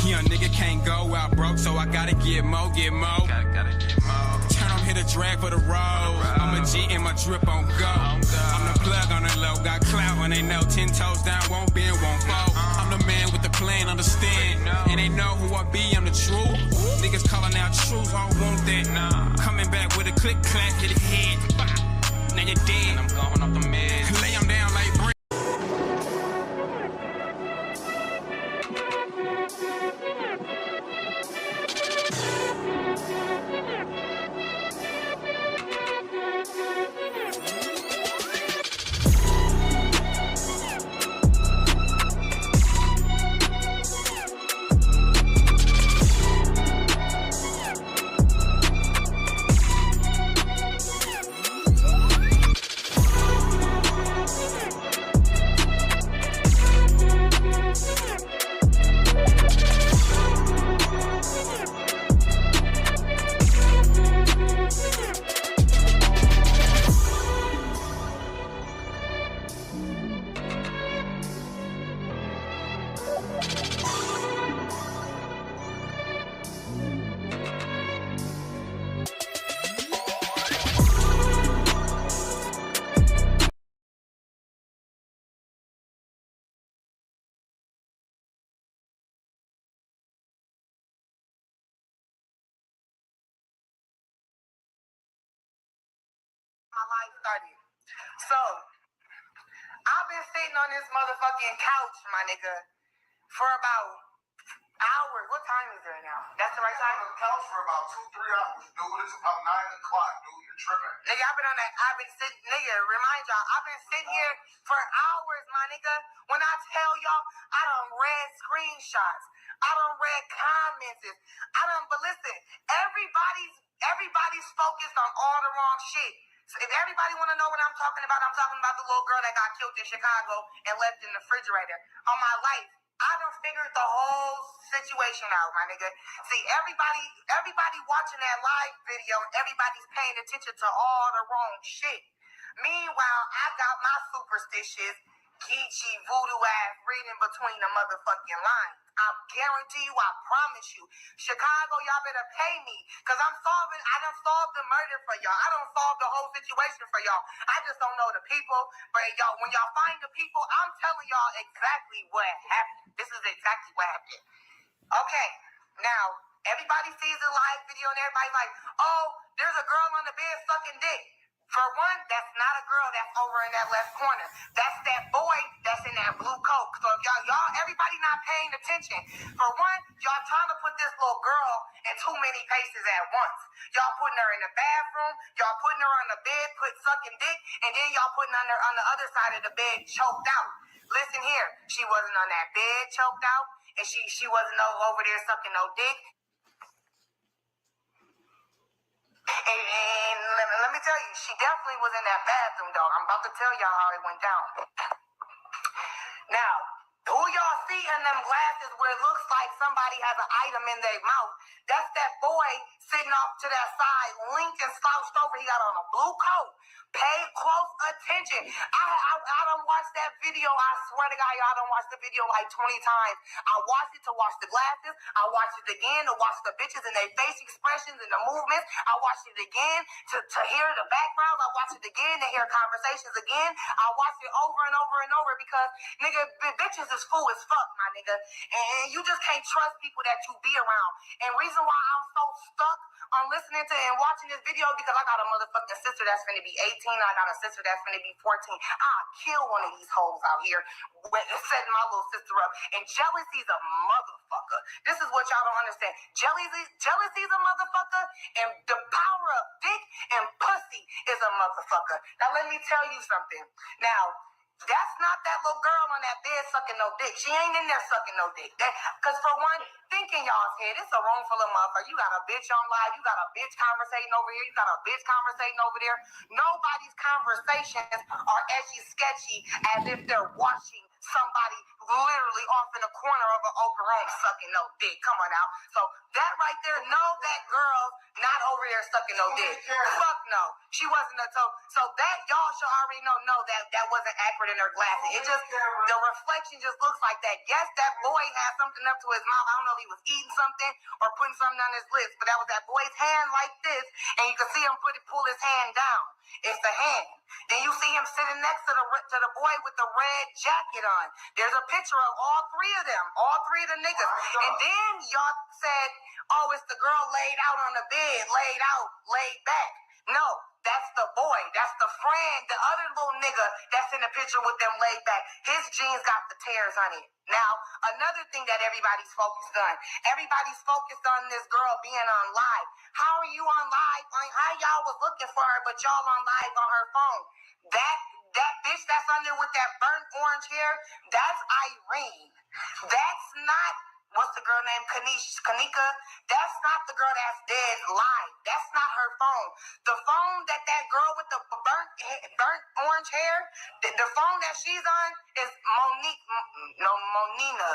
Young nigga can't go out broke, so I gotta get more, get more. Gotta get more. Turn on, hit a drag for the road. I'm a G and my drip on go. I'm the plug on the low, got clout when they know 10 toes down, won't bend, won't fall. I'm the man with the plan, understand. And they know who I be, I'm the truth. Niggas calling out truth, I don't want that. Coming back with a click clack, hit his head. Now you're dead. And I'm going off the meds. Lay him down like brick. My life started. So, I've been sitting on this motherfucking couch, my nigga, for about hours. What time is it now? That's the right time? On the couch for about 2-3 hours, dude. It's about 9 o'clock, dude. You're tripping. Nigga, I've been sitting, nigga, remind y'all, I've been sitting here for hours, my nigga. When I tell y'all, I done read screenshots. I done read comments. But listen, everybody's focused on all the wrong shit. So if everybody want to know what I'm talking about the little girl that got killed in Chicago and left in the refrigerator. On my life, I done figured the whole situation out, my nigga. See, everybody watching that live video, everybody's paying attention to all the wrong shit. Meanwhile, I got my superstitious, geeky, voodoo ass reading between the motherfucking lines. I guarantee you, I promise you, Chicago, y'all better pay me, because I done solved the murder for y'all. I done solved the whole situation for y'all. I just don't know the people, but y'all, when y'all find the people, I'm telling y'all exactly what happened. This is exactly what happened. Okay, now, everybody sees the live video and everybody's like, oh, there's a girl on the bed sucking dick. For one, that's not a girl that's over in that left corner. That's that boy that's in that blue coat. So if y'all, everybody not paying attention. For one, y'all trying to put this little girl in too many places at once. Y'all putting her in the bathroom, y'all putting her on the bed, sucking dick, and then y'all putting her on the other side of the bed, choked out. Listen here, she wasn't on that bed choked out, and she wasn't over there sucking no dick. And let me tell you, she definitely was in that bathroom, dog. I'm about to tell y'all how it went down. Now, who y'all see in them glasses where it looks like somebody has an item in their mouth? That's that boy sitting off to that side, linked and slouched over. He got on a blue coat. Pay close attention. I done watched that video. I swear to God, y'all done watched the video like 20 times. I watched it to watch the glasses. I watched it again to watch the bitches and their face expressions and the movements. I watched it again to hear the backgrounds. I watched it again to hear conversations again. I watched it over and over and over because, nigga, bitches is fool as fuck, my nigga. And you just can't trust people that you be around. And reason why I'm so stuck on listening to and watching this video because I got a motherfucking sister that's finna be 18. I got a sister that's finna be 14. I'll kill one of these hoes out here setting my little sister up. And jealousy's a motherfucker. This is what y'all don't understand. Jealousy's a motherfucker, and the power of dick and pussy is a motherfucker. Now let me tell you something. Now, that's not that little girl on that bed sucking no dick. She ain't in there sucking no dick. Because for one, think in y'all's head, it's a room full of motherfuckers. You got a bitch on live. You got a bitch conversating over here. You got a bitch conversating over there. Nobody's conversations are edgy sketchy as if they're watching somebody literally off in a corner of an open room sucking no dick. Come on now. So that right there, know that girl not over there sucking no dick. Fuck no. She wasn't a toe. So that y'all should already know that wasn't accurate in her glasses. It just, the reflection just looks like that. Yes, that boy had something up to his mouth. I don't know if he was eating something or putting something on his lips, but that was that boy's hand like this, and you can see him pull his hand down. It's the hand. Then you see him sitting next to the boy with the red jacket on. There's a picture of all three of them, all three of the niggas. And then y'all said, oh, it's the girl laid out on the bed, laid back. No, that's the boy. That's the friend, the other little nigga that's in the picture with them laid back. His jeans got the tears on it. Now, another thing that everybody's focused on. Everybody's focused on this girl being on live. How are you on live? How y'all was looking for her, but y'all on live on her phone? That bitch that's on there with that burnt orange hair, that's Irene. That's not, what's the girl named? Kanika? That's not the girl that's dead live. That's not her phone. The phone that girl with the burnt orange hair, the phone that she's on is Monina.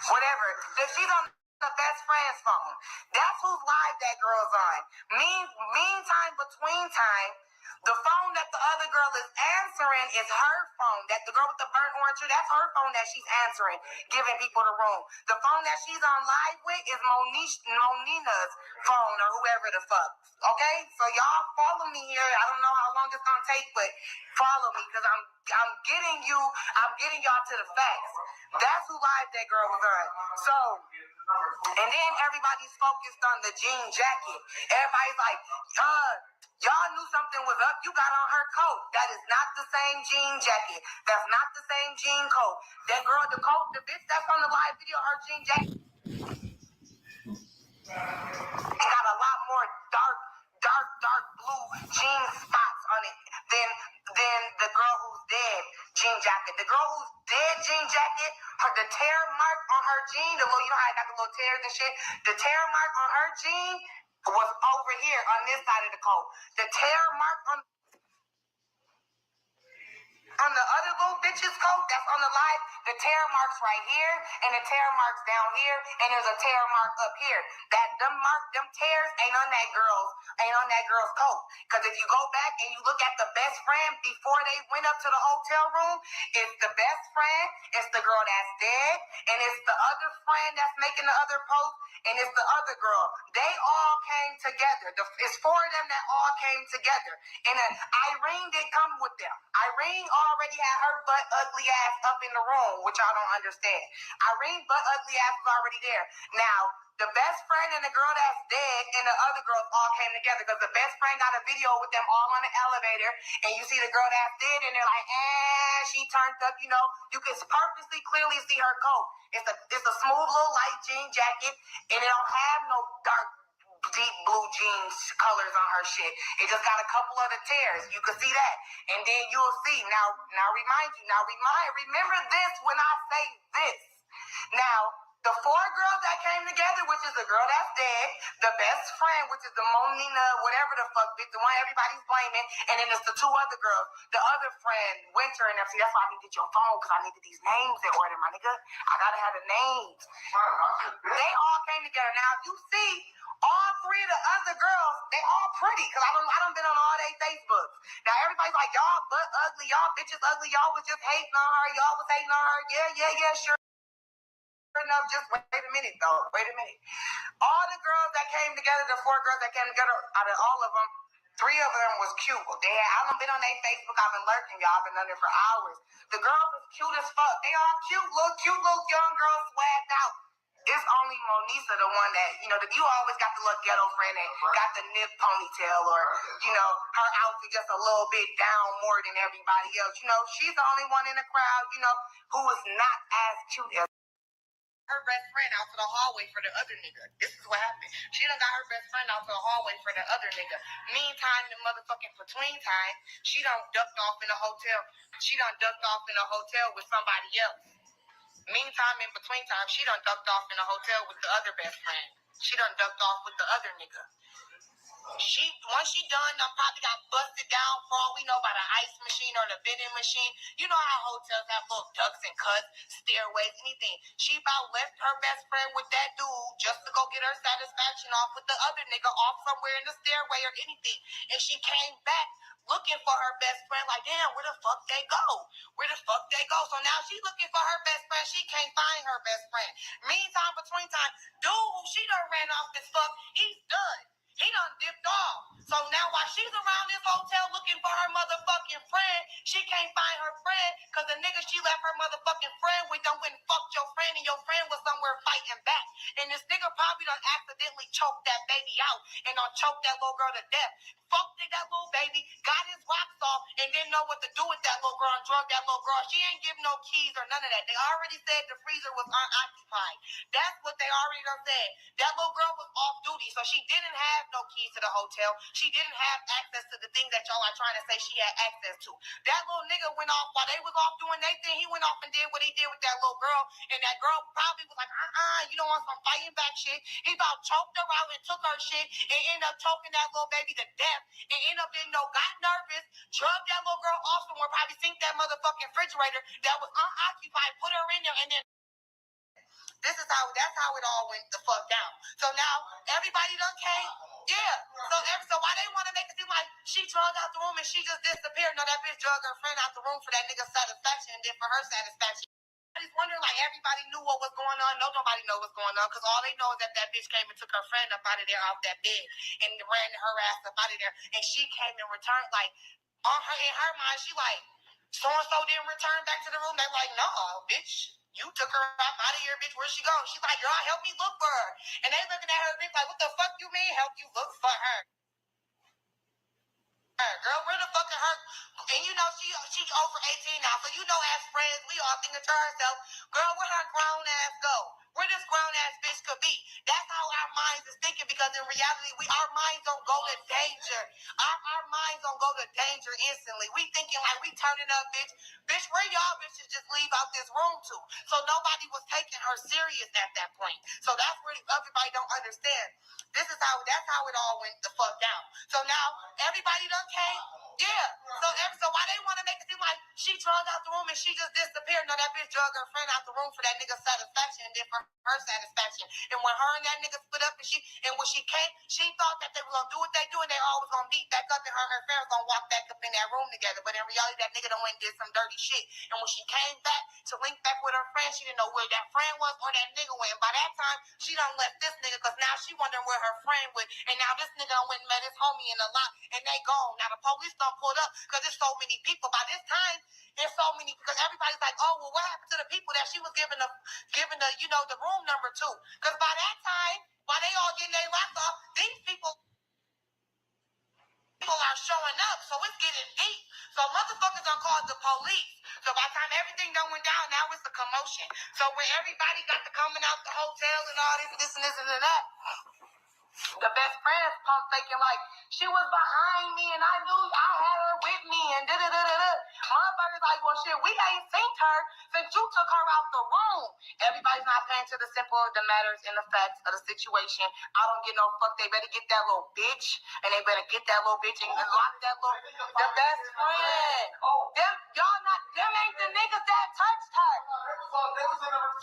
Whatever. She's on the best friend's phone. That's whose live that girl's on. Meantime, between time, the phone that the other girl is answering is her phone. That the girl with the burnt orange, that's her phone that she's answering, giving people the room. The phone that she's on live with is Monina's phone or whoever the fuck. Okay? So y'all follow me here. I don't know how long it's gonna take, but follow me because I'm getting y'all to the facts. That's who live that girl was on. So, and then everybody's focused on the jean jacket. Everybody's like, y'all knew something was up. You got on her coat. That is not the same jean jacket. That's not the same jean coat. That girl, the coat, the bitch that's on the live video, her jean jacket got a lot more dark blue jean spots on it than the girl who's dead jean jacket. The girl who's dead jean jacket, the tear mark on her jean, the little, you know how I got the little tears and shit? The tear mark on her jean was over here on this side of the coat. The tear mark on the other little bitch's coat that's on the live, the tear marks right here, and the tear marks down here, and there's a tear mark up here. Them tears ain't on that girl's coat. Because if you go back and you look at the best friend before they went up to the hotel room, it's the best friend, it's the girl that's dead, and it's the other friend that's making the other post, and it's the other girl. They all came together. It's four of them that all came together. And Irene didn't come with them. Irene already had her butt ugly ass up in the room, which y'all don't understand. Irene butt ugly ass was already there. Now, the best friend and the girl that's dead and the other girls all came together because the best friend got a video with them all on the elevator, and you see the girl that's dead, and they're like, she turned up, you know. You can purposely clearly see her coat. It's a smooth little light jean jacket, and it don't have no dark deep blue jeans colors on her shit. It just got a couple of the tears. You can see that. And then you'll see. Now remember this when I say this. Now, the four girls that came together, which is the girl that's dead, the best friend, which is the Monina, whatever the fuck, the one everybody's blaming, and then there's the two other girls, the other friend, Winter, and everything. That's why I need to get your phone, because I needed these names in order, my nigga. I gotta have the names. They all came together. Now, if you see, all three of the other girls, they all pretty, because I done been on all their Facebooks. Now, everybody's like, y'all butt ugly, y'all bitches ugly, y'all was just hating on her, y'all was hating on her. Yeah, sure. Enough, just wait a minute though. Wait a minute. All the girls that came together, the four girls that came together, out of all of them, three of them was cute. I done been on their Facebook. I've been lurking, y'all. I've been on there for hours. The girls was cute as fuck. They all cute little young girls swagged out. It's only Monisa, the one that, you know, you always got the little ghetto friend that got the nip ponytail, or, you know, her outfit just a little bit down more than everybody else. You know, she's the only one in the crowd, you know, who is not as cute as her best friend out to the hallway for the other nigga. This is what happened. She done got her best friend out to the hallway for the other nigga. Meantime, the motherfucking between time, she done ducked off in a hotel. She done ducked off in a hotel with somebody else. Meantime, in between time, she done ducked off in a hotel with the other best friend. She done ducked off with the other nigga. Once she done, probably got busted down for all we know by the ice machine or the vending machine. You know how hotels have little ducks and cuts, stairways, anything. She about left her best friend with that dude just to go get her satisfaction off with the other nigga off somewhere in the stairway or anything. And she came back looking for her best friend, like, damn, where the fuck they go? Where the fuck they go? So now she's looking for her best friend. She can't find her best friend. Meantime, between time, dude who she done ran off this fuck, he's done. He done dipped off. So now while she's around this hotel looking for her motherfucking friend, she can't find her friend because the nigga she left her motherfucking friend with done went and fucked your friend and your friend was somewhere fighting back. And this nigga probably done accidentally choked that baby out and done choked that little girl to death. Fucked that little baby, got his rocks off, and didn't know what to do with that little girl and drugged that little girl. She ain't give no keys or none of that. They already said the freezer was unoccupied. That's what they already done said. That little girl was off duty, so she didn't have no keys to the hotel. She didn't have access to the things that y'all are trying to say she had access to. That little nigga went off while they was off doing their thing. He went off and did what he did with that little girl, and that girl probably was like, you don't want some fighting back shit. He about choked her out and took her shit and ended up choking that little baby to death and ended up got nervous, drugged that little girl off somewhere, probably sink that motherfucking refrigerator that was unoccupied, put her in there, and then that's how it all went the fuck down. So now everybody done came. Yeah. So why they want to make it seem like she drugged out the room and she just disappeared? No, that bitch drugged her friend out the room for that nigga's satisfaction and then for her satisfaction. I was wondering, like, everybody knew what was going on. No, nobody know what's going on because all they know is that bitch came and took her friend up out of there off that bed and ran her ass up out of there. And she came and returned, like, in her mind, she like, so-and-so didn't return back to the room. They like, no, bitch. You took her out of here, bitch. Where'd she go? She's like, girl, help me look for her. And they looking at her, bitch, like, what the fuck you mean help you look for her? Girl, where the fuck is her? And you know, she's over 18 now. So you know, as friends, we all thinking to ourselves, girl, where her grown ass go? Where this grown ass bitch could be? That's how our minds is thinking because in reality, our minds don't go to danger. Our minds don't go to danger instantly. We thinking like we turning up, bitch. Bitch, where y'all bitches just leave out this room to? So nobody was taking her serious at that point. So that's where everybody don't understand. That's how it all went the fuck down. So now everybody done came. Yeah. So why they want to make it seem like she drugged out the room and she just disappeared? No, that bitch drugged her friend out the room for that nigga's satisfaction and then for her satisfaction. And when her and that nigga split up and when she came, she thought that they were gonna do what they do and they all was gonna meet back up and her and her friend was gonna walk back up in that room together. But in reality, that nigga done went and did some dirty shit. And when she came back to link back with her friend, she didn't know where that friend was or that nigga went. And by that time, she done left this nigga because now she wondering where her friend went. And now this nigga done went and met his homie in the lot and they gone. Now the police done pulled up because there's so many people. By this time, there's so many because everybody's like, oh, well, what happened to the people that she was giving the the room number to? Because by that time, while they all getting their locks off, these people are showing up, so it's getting deep. So motherfuckers done called the police. So by the time everything done went down, now it's a commotion. So when everybody got to coming out the hotel and all this and that, the best friends pump faking like she was behind me and I knew I had her with me and da-da-da-da-da. Motherfuckers like, well, shit, we ain't seen her since you took her out the room. Everybody's not paying to the simple, the matters, and the facts of the situation. I don't get no fuck. They better get that little bitch and they better get that little bitch and lock that little, the best friend. Them ain't the niggas that touched her.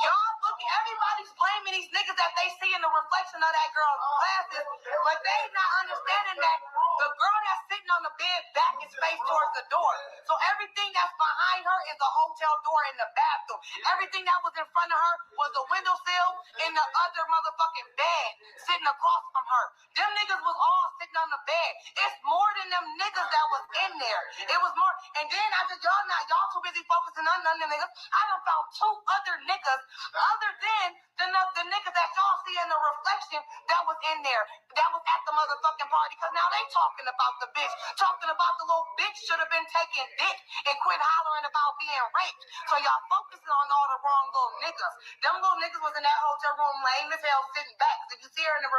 Y'all look, everybody's blaming these niggas that they see in the reflection of that girl's glasses, but they not understanding that the girl that's sitting on the bed back is face towards the door. So everything that's behind her is a hotel door in the bathroom. Everything that was in front of her was a windowsill in the other motherfucking bed sitting across from her. Them niggas was all sitting on the bed. It's more than them niggas that was in there. It was more. And then I just, y'all too busy focusing on none of them niggas. I done found 2 other niggas other than the niggas that y'all see in the reflection that was in there, that was at the motherfucking party. Because now they talking about the bitch, talking about the little bitch should have been taking dick and quit hollering about being raped. So y'all focusing on all the wrong little niggas. Them little niggas was in that hotel room lame as hell sitting back. If you see her in the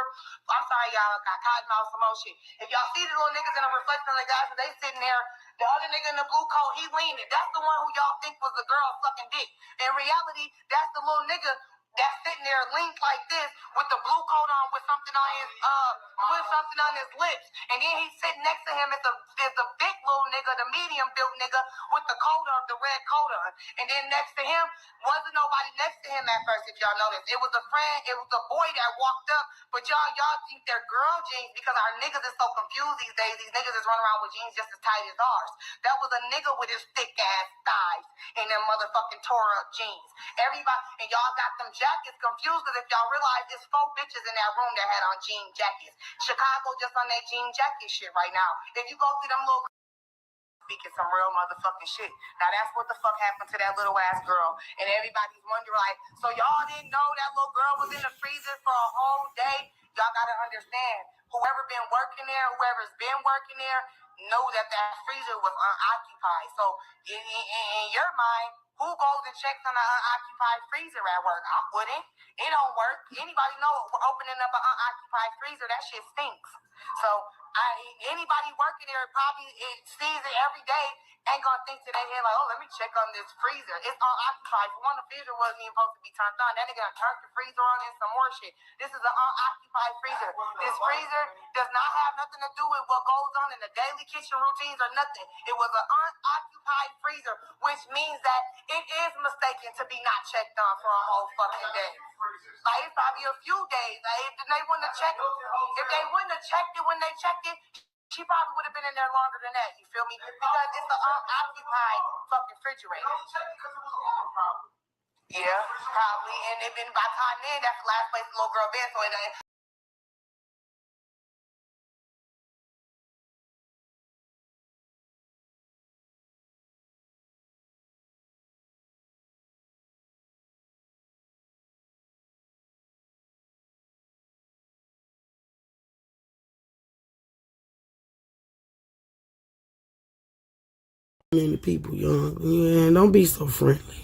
I'm sorry, y'all, got cotton mouth some more shit. If y'all see the little niggas in the reflection of the guys, they sitting there, the other nigga in the blue coat, he leaning. That's the one who y'all think was the girl sucking dick. In reality, that's the little nigga that's sitting there linked like this with the blue coat on with some something on his lips. And then he's sitting next to him is the big little nigga, the medium built nigga with the coat on, the red coat on. And then next to him wasn't nobody next to him at first, if y'all noticed. It was a friend, it was a boy that walked up, but y'all think they're girl jeans because our niggas is so confused these days. These niggas is running around with jeans just as tight as ours. That was a nigga with his thick ass thighs and them motherfucking tore up jeans. Everybody, and y'all got them jackets confused because if y'all realize there's 4 bitches in that room that had on jean jackets. Chicago just on that jean jacket shit right now. If you go through them little speaking some real motherfucking shit. Now that's what the fuck happened to that little ass girl. And everybody's wondering like, so y'all didn't know that little girl was in the freezer for a whole day? Y'all gotta understand, whoever been working there, whoever's been working there, know that freezer was unoccupied. So in your mind, who goes and checks on an unoccupied freezer at work? I wouldn't. It don't work. Anybody know opening up an unoccupied freezer, that shit stinks. So anybody working there probably sees it every day, ain't gonna think to their head like, oh, let me check on this freezer. It's unoccupied. For one, the freezer wasn't even supposed to be turned on. That nigga done turned the freezer on and some more shit. This is an unoccupied freezer. This freezer does not have nothing to do with what goes on in the daily kitchen routines or nothing. It was an unoccupied freezer, which means that it is mistaken to be not checked on for a whole fucking day. Like, it's probably a few days. Like, if they wouldn't have checked it when they checked it, she probably would have been in there longer than that. You feel me? Because it's an unoccupied fucking refrigerator. Yeah, probably. And it been by the time then, that's the last place the little girl been. So it many people, young. Yeah, don't be so friendly.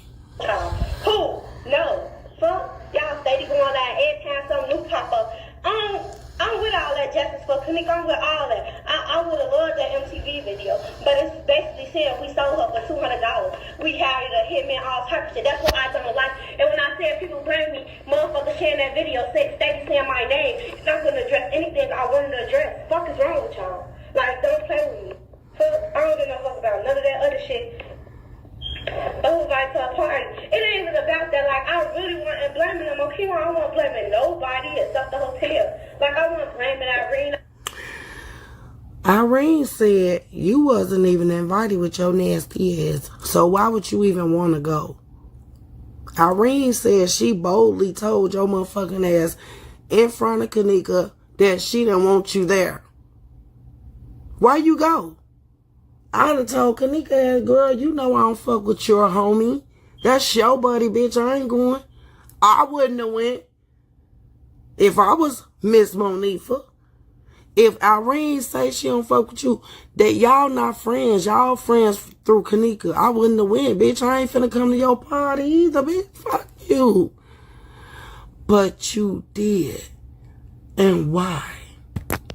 Who? No. Fuck. Y'all steady going out every time some new pop up. I'm with all that justice for Kanika. I'm with all that. I would have loved that MTV video, but it's basically saying we sold her for $200. We hired a hitman, all type of shit. That's what I don't like. And when I said people blame me, motherfuckers sharing that video, steady saying my name, and I'm gonna address anything I wanted to address. Fuck is wrong with y'all? Like, don't play with me. I don't give no fuck about none of that other shit. Invite to a party. It ain't even about that. Like, I really want to blame them on Kima. I don't want to blame nobody except the hotel. Like, I want to blame Irene. Irene said you wasn't even invited with your nasty ass. So why would you even want to go? Irene said she boldly told your motherfucking ass in front of Kanika that she didn't want you there. Why you go? I done told Kanika, girl, you know I don't fuck with your homie. That's your buddy, bitch. I ain't going. I wouldn't have went if I was Miss Monifa. If Irene say she don't fuck with you, that y'all not friends. Y'all friends through Kanika. I wouldn't have went, bitch. I ain't finna come to your party either, bitch. Fuck you. But you did. And why?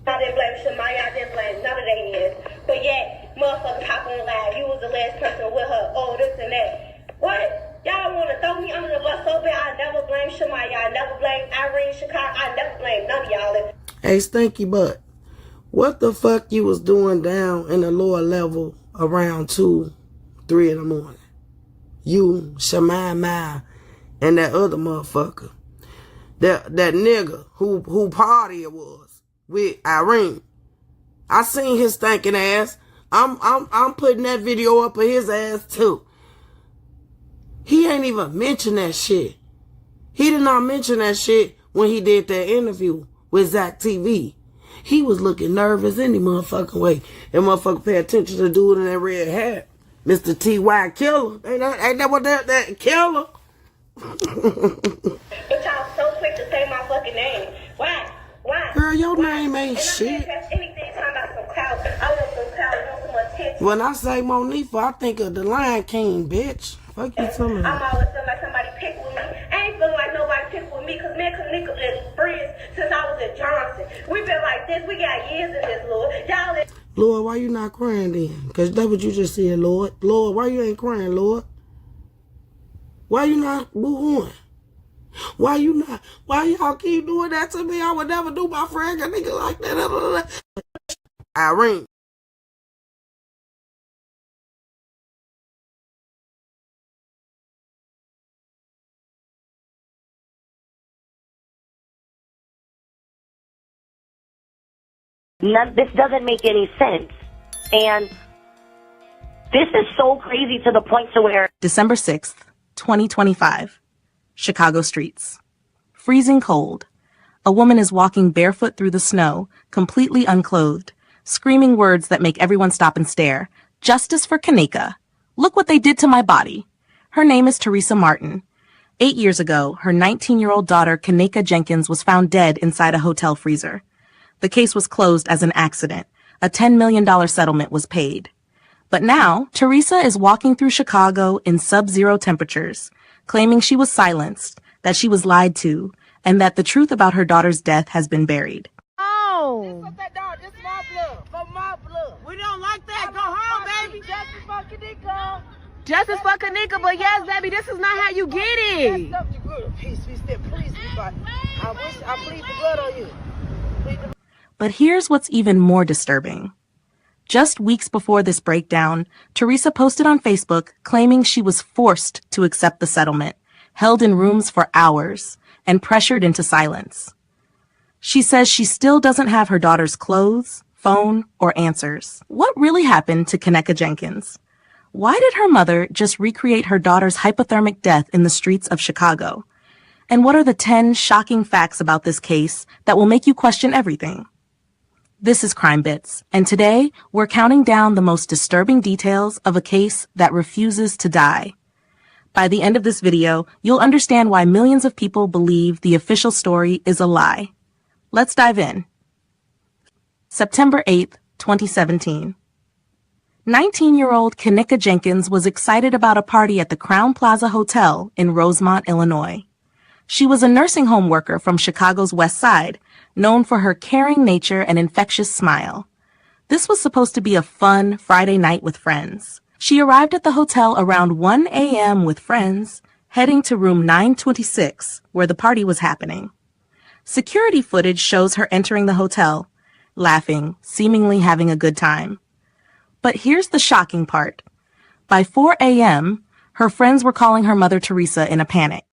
I didn't blame Shamaya. I didn't blame none of their heads. But yet, motherfuckers hop on live. You was the last person with her. Oh, this and that. What? Y'all want to throw me under the bus so bad? I never blame Shamaya. I never blame Irene Shakar. I never blame none of y'all. Hey, Stinky Butt. What the fuck you was doing down in the lower level around 2, 3 in the morning? You, Shemai, and that other motherfucker. That nigga who party it was with Irene. I seen his stinking ass. I'm putting that video up of his ass too. He ain't even mentioned that shit. He did not mention that shit when he did that interview with Zach TV. He was looking nervous any motherfucking way. And motherfucker pay attention to the dude in that red hat. Mr. T.Y. Killer. Ain't that what that Killer? But y'all so quick to say my fucking name. Why? Girl, your name ain't shit. Anything talking about some clout. I want some clout. I want some attention. When I say Monifa, I think of the Lion King, bitch. Fuck you telling me. I'm always feeling like somebody pick with me. I ain't feeling like nobody pick with me because me and Kanika been friends since I was at Johnson. We been like this. We got years in this, Lord. Y'all Lord, why you not crying then? Because that's what you just said, Lord. Lord, why you ain't crying, Lord? Why you not boo-hooing? Why you not? Why y'all keep doing that to me? I would never do my friend a nigga like that. Irene. This doesn't make any sense. And this is so crazy to the point to where... December 6th, 2025. Chicago streets. Freezing cold. A woman is walking barefoot through the snow, completely unclothed, screaming words that make everyone stop and stare. Justice for Kenneka. Look what they did to my body. Her name is Teresa Martin. 8 years ago, her 19-year-old daughter, Kenneka Jenkins, was found dead inside a hotel freezer. The case was closed as an accident. A $10 million settlement was paid. But now, Teresa is walking through Chicago in sub-zero temperatures, claiming she was silenced, that she was lied to, and that the truth about her daughter's death has been buried. Oh! This is my blood. For my blood. We don't like that. Go home, baby. Justice for Kenneka. Justice for Kenneka, but yes, baby, this is not how you get it. Please, I plead the blood on you. But here's what's even more disturbing. Just weeks before this breakdown, Teresa posted on Facebook claiming she was forced to accept the settlement, held in rooms for hours, and pressured into silence. She says she still doesn't have her daughter's clothes, phone, or answers. What really happened to Kenneka Jenkins? Why did her mother just recreate her daughter's hypothermic death in the streets of Chicago? And what are the 10 shocking facts about this case that will make you question everything? This is Crime Bits, and today we're counting down the most disturbing details of a case that refuses to die. By the end of this video, you'll understand why millions of people believe the official story is a lie. Let's dive in. September 8th, 2017. 19-year-old Kenneka Jenkins was excited about a party at the Crowne Plaza Hotel in Rosemont, Illinois. She was a nursing home worker from Chicago's West Side, known for her caring nature and infectious smile. This was supposed to be a fun Friday night with friends. She arrived at the hotel around 1 a.m. with friends, heading to room 926, where the party was happening. Security footage shows her entering the hotel, laughing, seemingly having a good time. But here's the shocking part. By 4 a.m., her friends were calling her mother Teresa in a panic.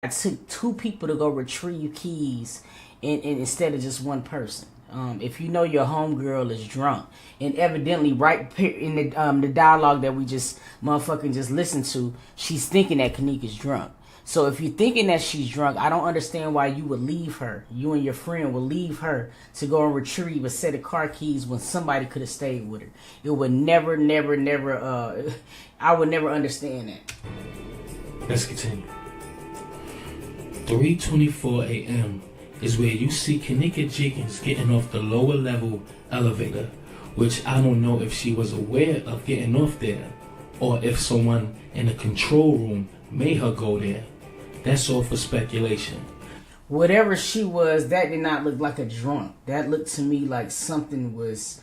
It took two people to go retrieve keys and instead of just one person. If you know your homegirl is drunk, and evidently right in the dialogue that we just listened to, she's thinking that Kenneka's drunk. So if you're thinking that she's drunk, I don't understand why you would leave her. You and your friend would leave her to go and retrieve a set of car keys when somebody could have stayed with her. It would never, I would never understand that. Let's continue. 3:24 a.m. is where you see Kenneka Jenkins getting off the lower level elevator, which I don't know if she was aware of getting off there, or if someone in the control room made her go there. That's all for speculation. Whatever she was, that did not look like a drunk. That looked to me like something was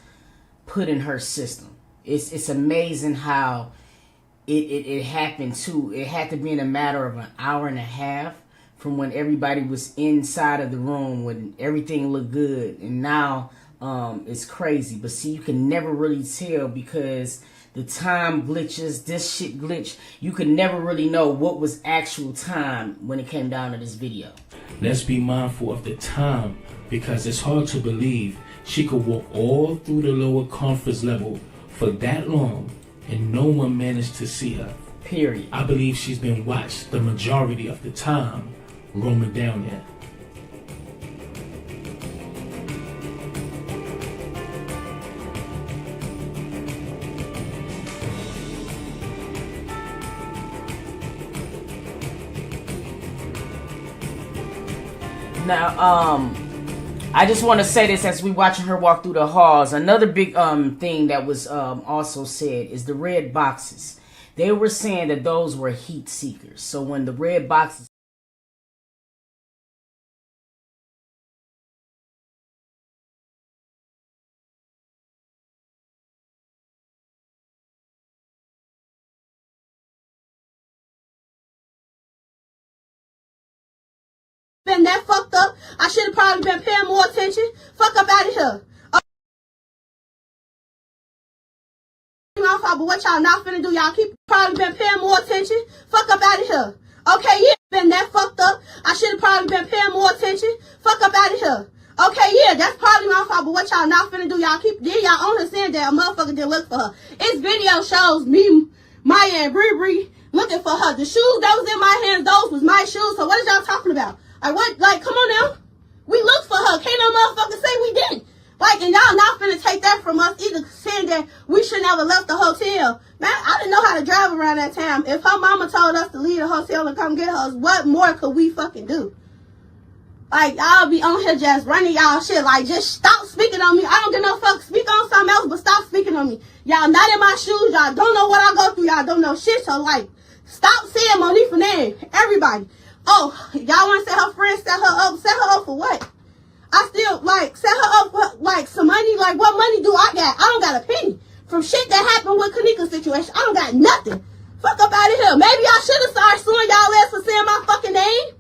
put in her system. It's amazing how it happened too. It had to be in a matter of an hour and a half from when everybody was inside of the room, when everything looked good, and now it's crazy. But see, you can never really tell because the time glitches, this shit glitch. You could never really know what was actual time when it came down to this video. Let's be mindful of the time, because it's hard to believe She could walk all through the lower conference level for that long and no one managed to see her. Period. I believe she's been watched the majority of the time roaming down there. Now, I just want to say this as we watching her walk through the halls. Another big thing that was also said is the red boxes. They were saying that those were heat seekers. So when the red boxes been that fucked up, I should have probably been paying more attention. Fuck up out of here. But what y'all not finna do, y'all keep probably been paying more attention. Fuck up out of here. Okay, yeah, been that fucked up. I should have probably been paying more attention. Fuck up out of here. Okay, yeah, that's probably my fault, but what y'all not finna do, y'all keep, then y'all understand that a motherfucker didn't look for her. This video shows me, Maya and Bree looking for her. The shoes that was in my hands, those was my shoes, so what is y'all talking about? Like, what, like, come on now. We looked for her. Can't no motherfucker say we didn't. Like, and y'all not finna take that from us either, saying that we should never left the hotel. Man, I didn't know how to drive around that time. If her mama told us to leave the hotel and come get us, what more could we fucking do? Like, y'all be on here just running y'all shit. Like, just stop speaking on me. I don't give no fuck. Speak on something else, but stop speaking on me. Y'all not in my shoes. Y'all don't know what I go through. Y'all don't know shit. So, like, stop saying Monique for name. Everybody. Oh, y'all want to say her friend set her up? Set her up for what? I still, like, set her up for, like, some money. Like, what money do I got? I don't got a penny. From shit that happened with Kanika's situation, I don't got nothing. Fuck up out of here. Maybe I should have started suing y'all ass for saying my fucking name.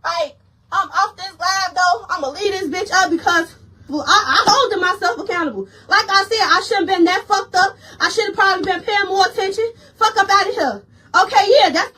Like, I'm off this live, though. I'm going to leave this bitch up because I holding myself accountable. Like I said, I shouldn't been that fucked up. I should have probably been paying more attention. Fuck up out of here. Okay, yeah, that's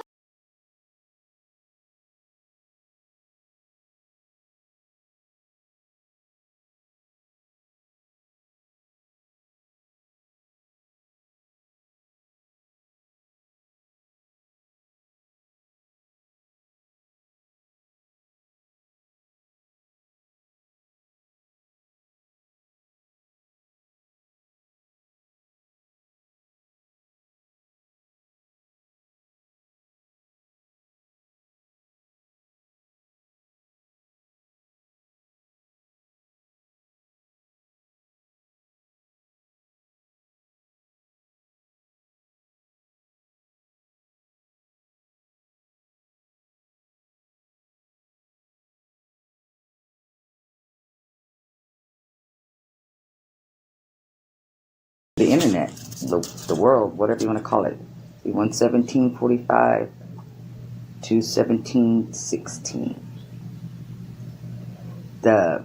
the internet, the world, whatever you want to call it. We won 1745 to 1716.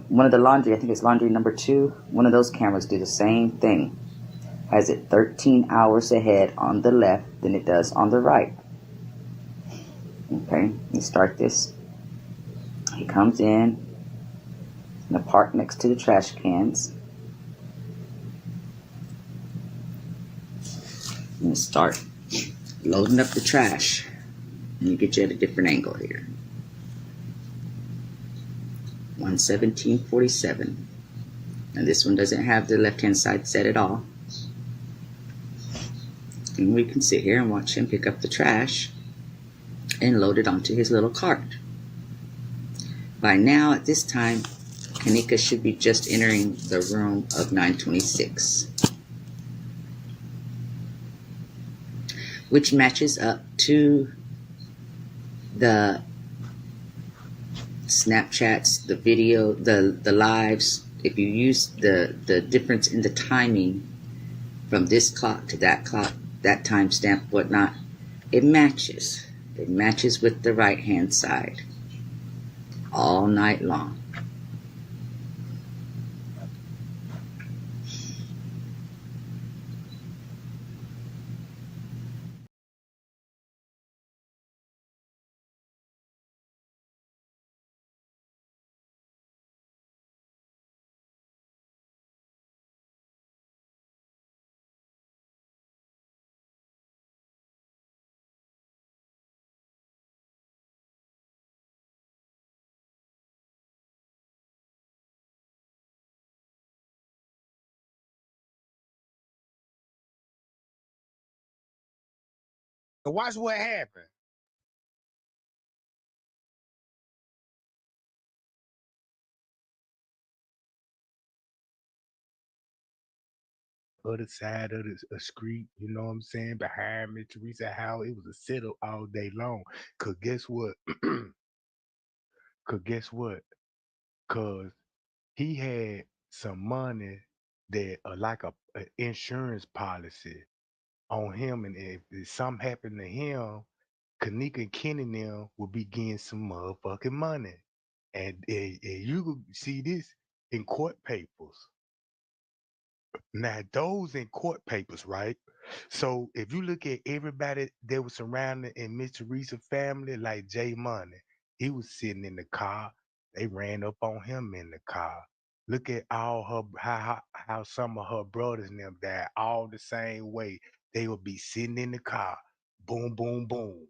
One of the laundry, I think it's laundry number 2, one of those cameras do the same thing. Has it 13 hours ahead on the left than it does on the right. Okay, you start this. He comes in the park next to the trash cans. And start loading up the trash. And you get you at a different angle here. 11747. And this one doesn't have the left hand side set at all. And we can sit here and watch him pick up the trash and load it onto his little cart. By now, at this time, Kanika should be just entering the room of 926. Which matches up to the Snapchats, the video, the lives. If you use the difference in the timing from this clock to that clock, that timestamp, whatnot, it matches. It matches with the right hand side all night long. So watch what happened. Other side of the street, you know what I'm saying? Behind me, Teresa House, it was a setup all day long. Cause guess what? Cause guess what? Cause he had some money that like a insurance policy on him, and if something happened to him, Kanika and Kenny now will be getting some motherfucking money, and you could see this in court papers. Now those in court papers, right? So if you look at everybody that was surrounding in Miss Teresa family, like Jay Money, he was sitting in the car. They ran up on him in the car. Look at all her how some of her brothers and them died all the same way. They would be sitting in the car, boom, boom, boom.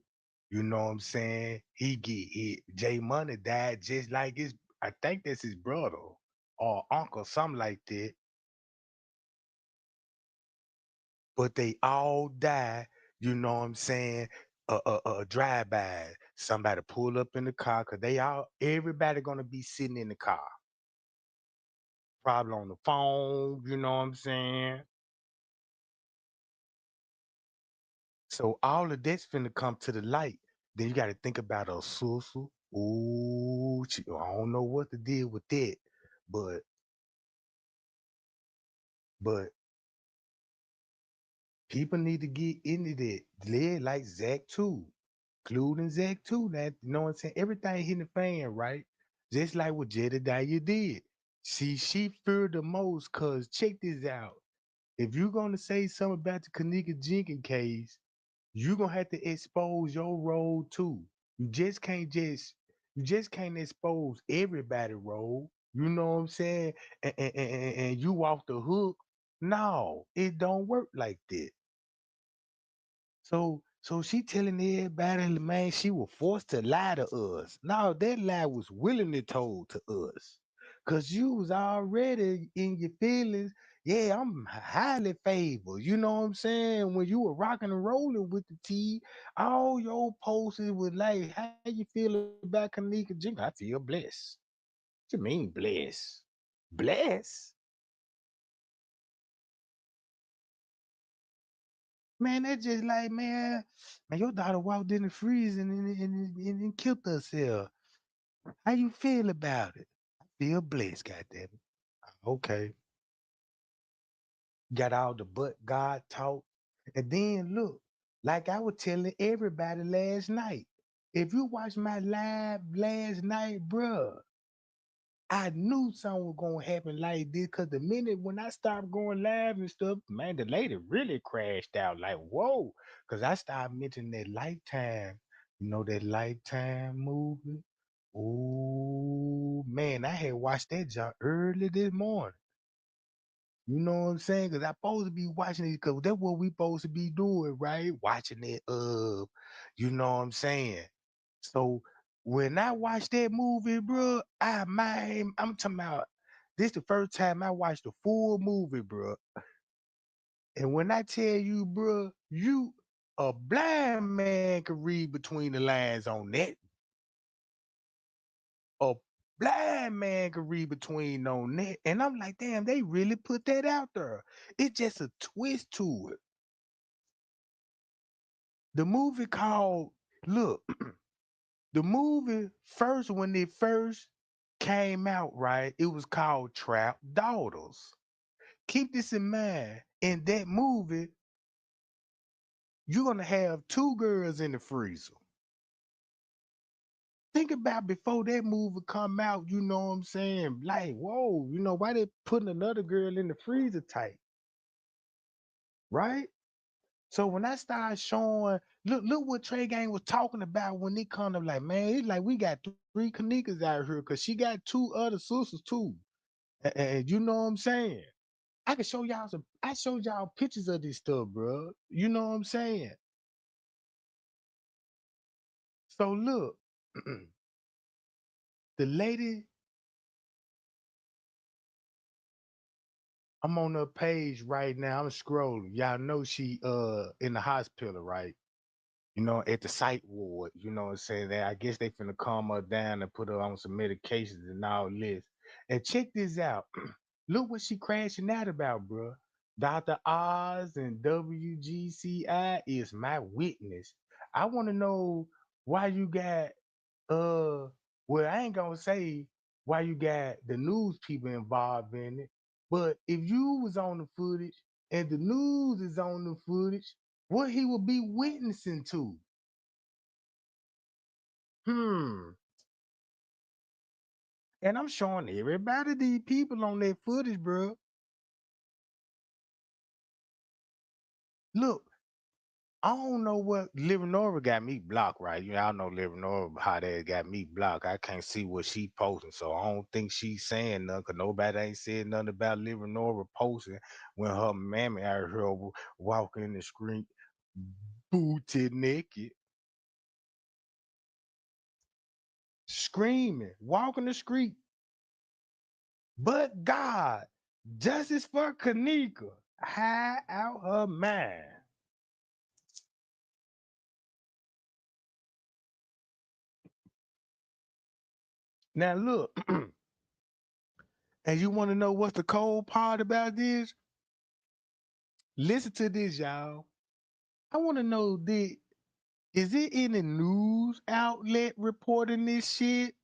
You know what I'm saying? He get hit. Jay Money died just like his. I think that's his brother or uncle, something like that. But they all die, you know what I'm saying? Drive-by. Somebody pull up in the car because everybody gonna be sitting in the car, probably on the phone, you know what I'm saying? So all of that's finna come to the light. Then you got to think about a sister. Ooh, I don't know what to deal with that, but but people need to get into that. Yeah, like Zach too. Including Zach too. That you know what I'm saying? Everything hitting the fan, right? Just like what Jedediah did. See, she feared the most because check this out. If you're gonna say something about the Kanika Jenkins case, you're gonna have to expose your role too. You just can't just you just can't expose everybody role. You know what I'm saying? And you off the hook. No, it don't work like that. So she telling everybody, man, she was forced to lie to us. No, that lie was willingly told to us. Cause you was already in your feelings. Yeah, I'm highly favored. You know what I'm saying? When you were rocking and rolling with the T, all your posts was like, how you feel about Kanika Jenkins? I feel blessed. What you mean blessed? Blessed? Man, that's just like, man, your daughter walked in the freezer and killed herself. How you feel about it? I feel blessed, goddamn it. Okay. Got all the but God talk. And then look, like I was telling everybody last night. If you watch my live last night, bruh, I knew something was gonna happen like this because the minute when I stopped going live and stuff, man, the lady really crashed out. Like, whoa, because I started mentioning that Lifetime, that Lifetime movie. Oh man, I had watched that junk early this morning. You know what I'm saying? Because I'm supposed to be watching it because that's what we supposed to be doing, right? Watching it, you know what I'm saying? So when I watched that movie, bro, I'm talking about this the first time I watched the full movie, bro. And when I tell you, bro, you a blind man can read between the lines on that. A blind man can read between on that. And I'm like, damn, they really put that out there. It's just a twist to it. The movie called, look, the movie first, when it first came out, right, it was called Trap Daughters. Keep this in mind. In that movie, you're gonna have two girls in the freezer. Think about before that movie come out, you know what I'm saying? Like, whoa, why they putting another girl in the freezer type, right? So when I started showing, look what Trey Gang was talking about when they come up like, man, it's like we got three Kanikas out here because she got two other sisters too. And you know what I'm saying? I can show y'all I showed y'all pictures of this stuff, bro. You know what I'm saying? So look, the lady, I'm on her page right now. I'm scrolling. Y'all know she in the hospital, right? you know, at the psych ward, you know what I'm saying? That I guess they finna calm her down and put her on some medications and all this. And check this out. Look what she crashing out about, bro. Dr. Oz and WGCI is my witness. I want to know why you got well, I ain't gonna say why you got the news people involved in it, but if you was on the footage and the news is on the footage, what he would be witnessing to? And I'm showing everybody these people on their footage, bro. Look, I don't know what Living Nora got me blocked, right? You know, I know Living Nora how that got me blocked. I can't see what she posting, so I don't think she's saying nothing. Cause nobody ain't said nothing about Living Nora posting when her mammy out here walking in the street, booty naked, screaming, walking the street. But God, justice for Kanika, high out her mind. Now look, and you want to know what's the cold part about this? Listen to this, y'all. I want to know, is it any news outlet reporting this shit?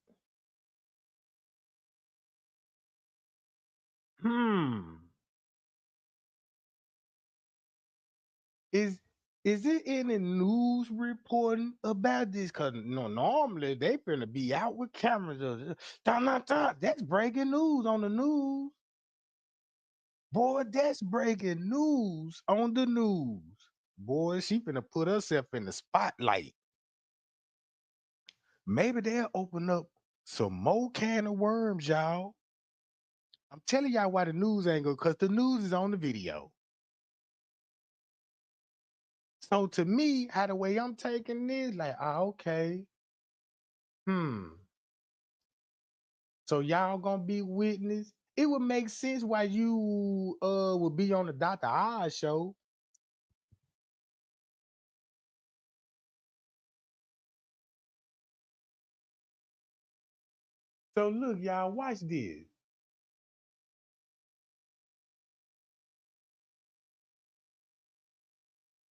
Is it any news reporting about this? Cause normally they finna be out with cameras. That's breaking news on the news. Boy, that's breaking news on the news. Boy, she finna put herself in the spotlight. Maybe they'll open up some more can of worms, y'all. I'm telling y'all why the news ain't good, because the news is on the video. So to me, how the way I'm taking this, like, okay. So y'all gonna be witness. It would make sense why you would be on the Dr. Oz show. So look, y'all, watch this.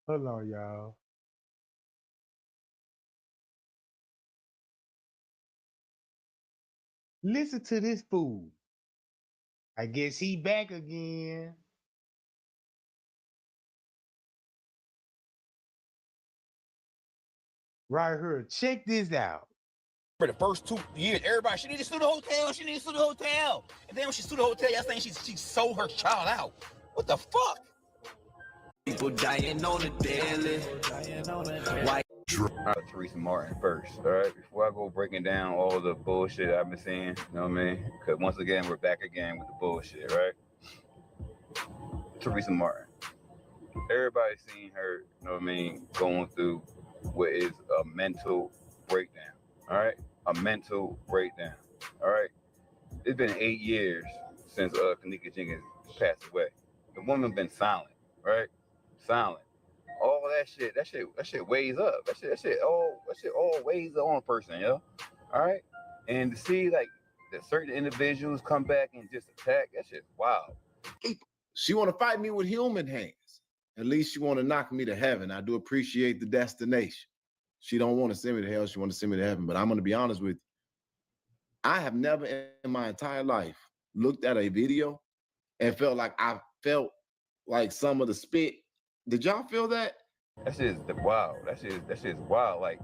Hold on, y'all. Listen to this fool. I guess he back again. Right here. Check this out. For the first 2 years, everybody, she need to sue the hotel. She need to sue the hotel. And then when she sued the hotel, y'all saying she sold her child out. What the fuck? People dying on the daily. Why? Teresa Martin first, all right? Before I go breaking down all the bullshit I've been seeing, you know what I mean? Because once again, we're back again with the bullshit, right? Teresa Martin. Everybody's seen her, you know what I mean, going through what is a mental breakdown, all right? A mental breakdown, all right? It's been 8 years since Kanika Jenkins passed away. The woman been silent, right? Silent. All that shit weighs up. That shit all weighs on a person, yo. All right? And to see like that certain individuals come back and just attack, that shit's wild. She want to fight me with human hands. At least she want to knock me to heaven. I do appreciate the destination. She don't want to send me to hell. She want to send me to heaven. But I'm going to be honest with you. I have never in my entire life looked at a video and felt like some of the spit. Did y'all feel that? That shit's wild. That shit's wild. Like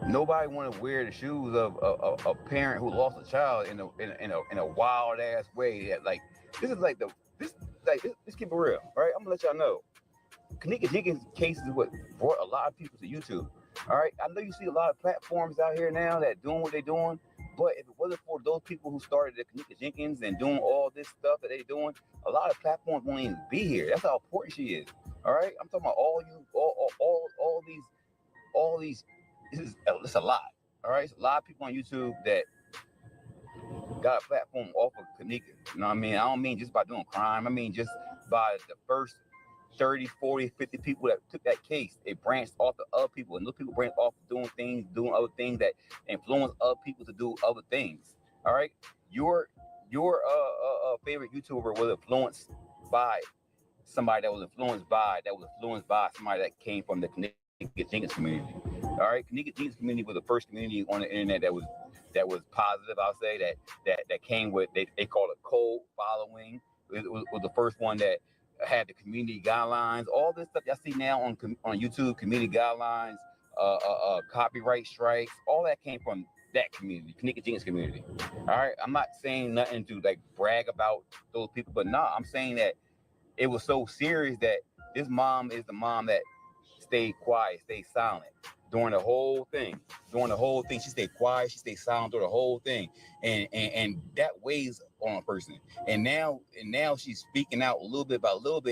nobody want to wear the shoes of a parent who lost a child in a wild ass way. Like this is like let's keep it real, all right? I'm gonna let y'all know. Kanika Jenkins case is what brought a lot of people to YouTube. All right, I know you see a lot of platforms out here now that doing what they're doing, but if it wasn't for those people who started the Kanika Jenkins and doing all this stuff that they're doing, a lot of platforms won't even be here. That's how important she is. All right, I'm talking about all these. It's a lot. All right, it's a lot of people on YouTube that got a platform off of Kanika. You know what I mean? I don't mean just by doing crime. I mean just by the first 30, 40, 50 people that took that case. It branched off to other people, and those people branched off doing other things that influence other people to do other things. All right, your favorite YouTuber was influenced by somebody that was influenced by somebody that came from the Kanika Jenkins community. All right, Kanika Jenkins community was the first community on the internet that was positive. I'll say that came with they call it cult following. It was the first one that had the community guidelines. All this stuff y'all see now on YouTube, community guidelines, copyright strikes, all that came from that community, Kanika Jenkins community. All right, I'm not saying nothing to like brag about those people, but I'm saying that it was so serious that this mom is the mom that stayed quiet, stayed silent during the whole thing. She stayed quiet, she stayed silent through the whole thing, and that weighs on a person. And now she's speaking out a little bit,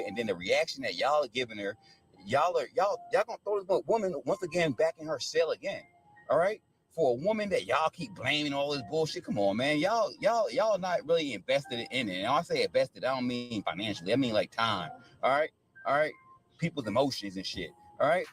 and then the reaction that y'all are giving her, y'all gonna throw this woman once again back in her cell again. All right, for a woman that y'all keep blaming all this bullshit. Come on, man, y'all not really invested in it. And when I say invested, I don't mean financially. I mean like time. All right, people's emotions and shit. All right,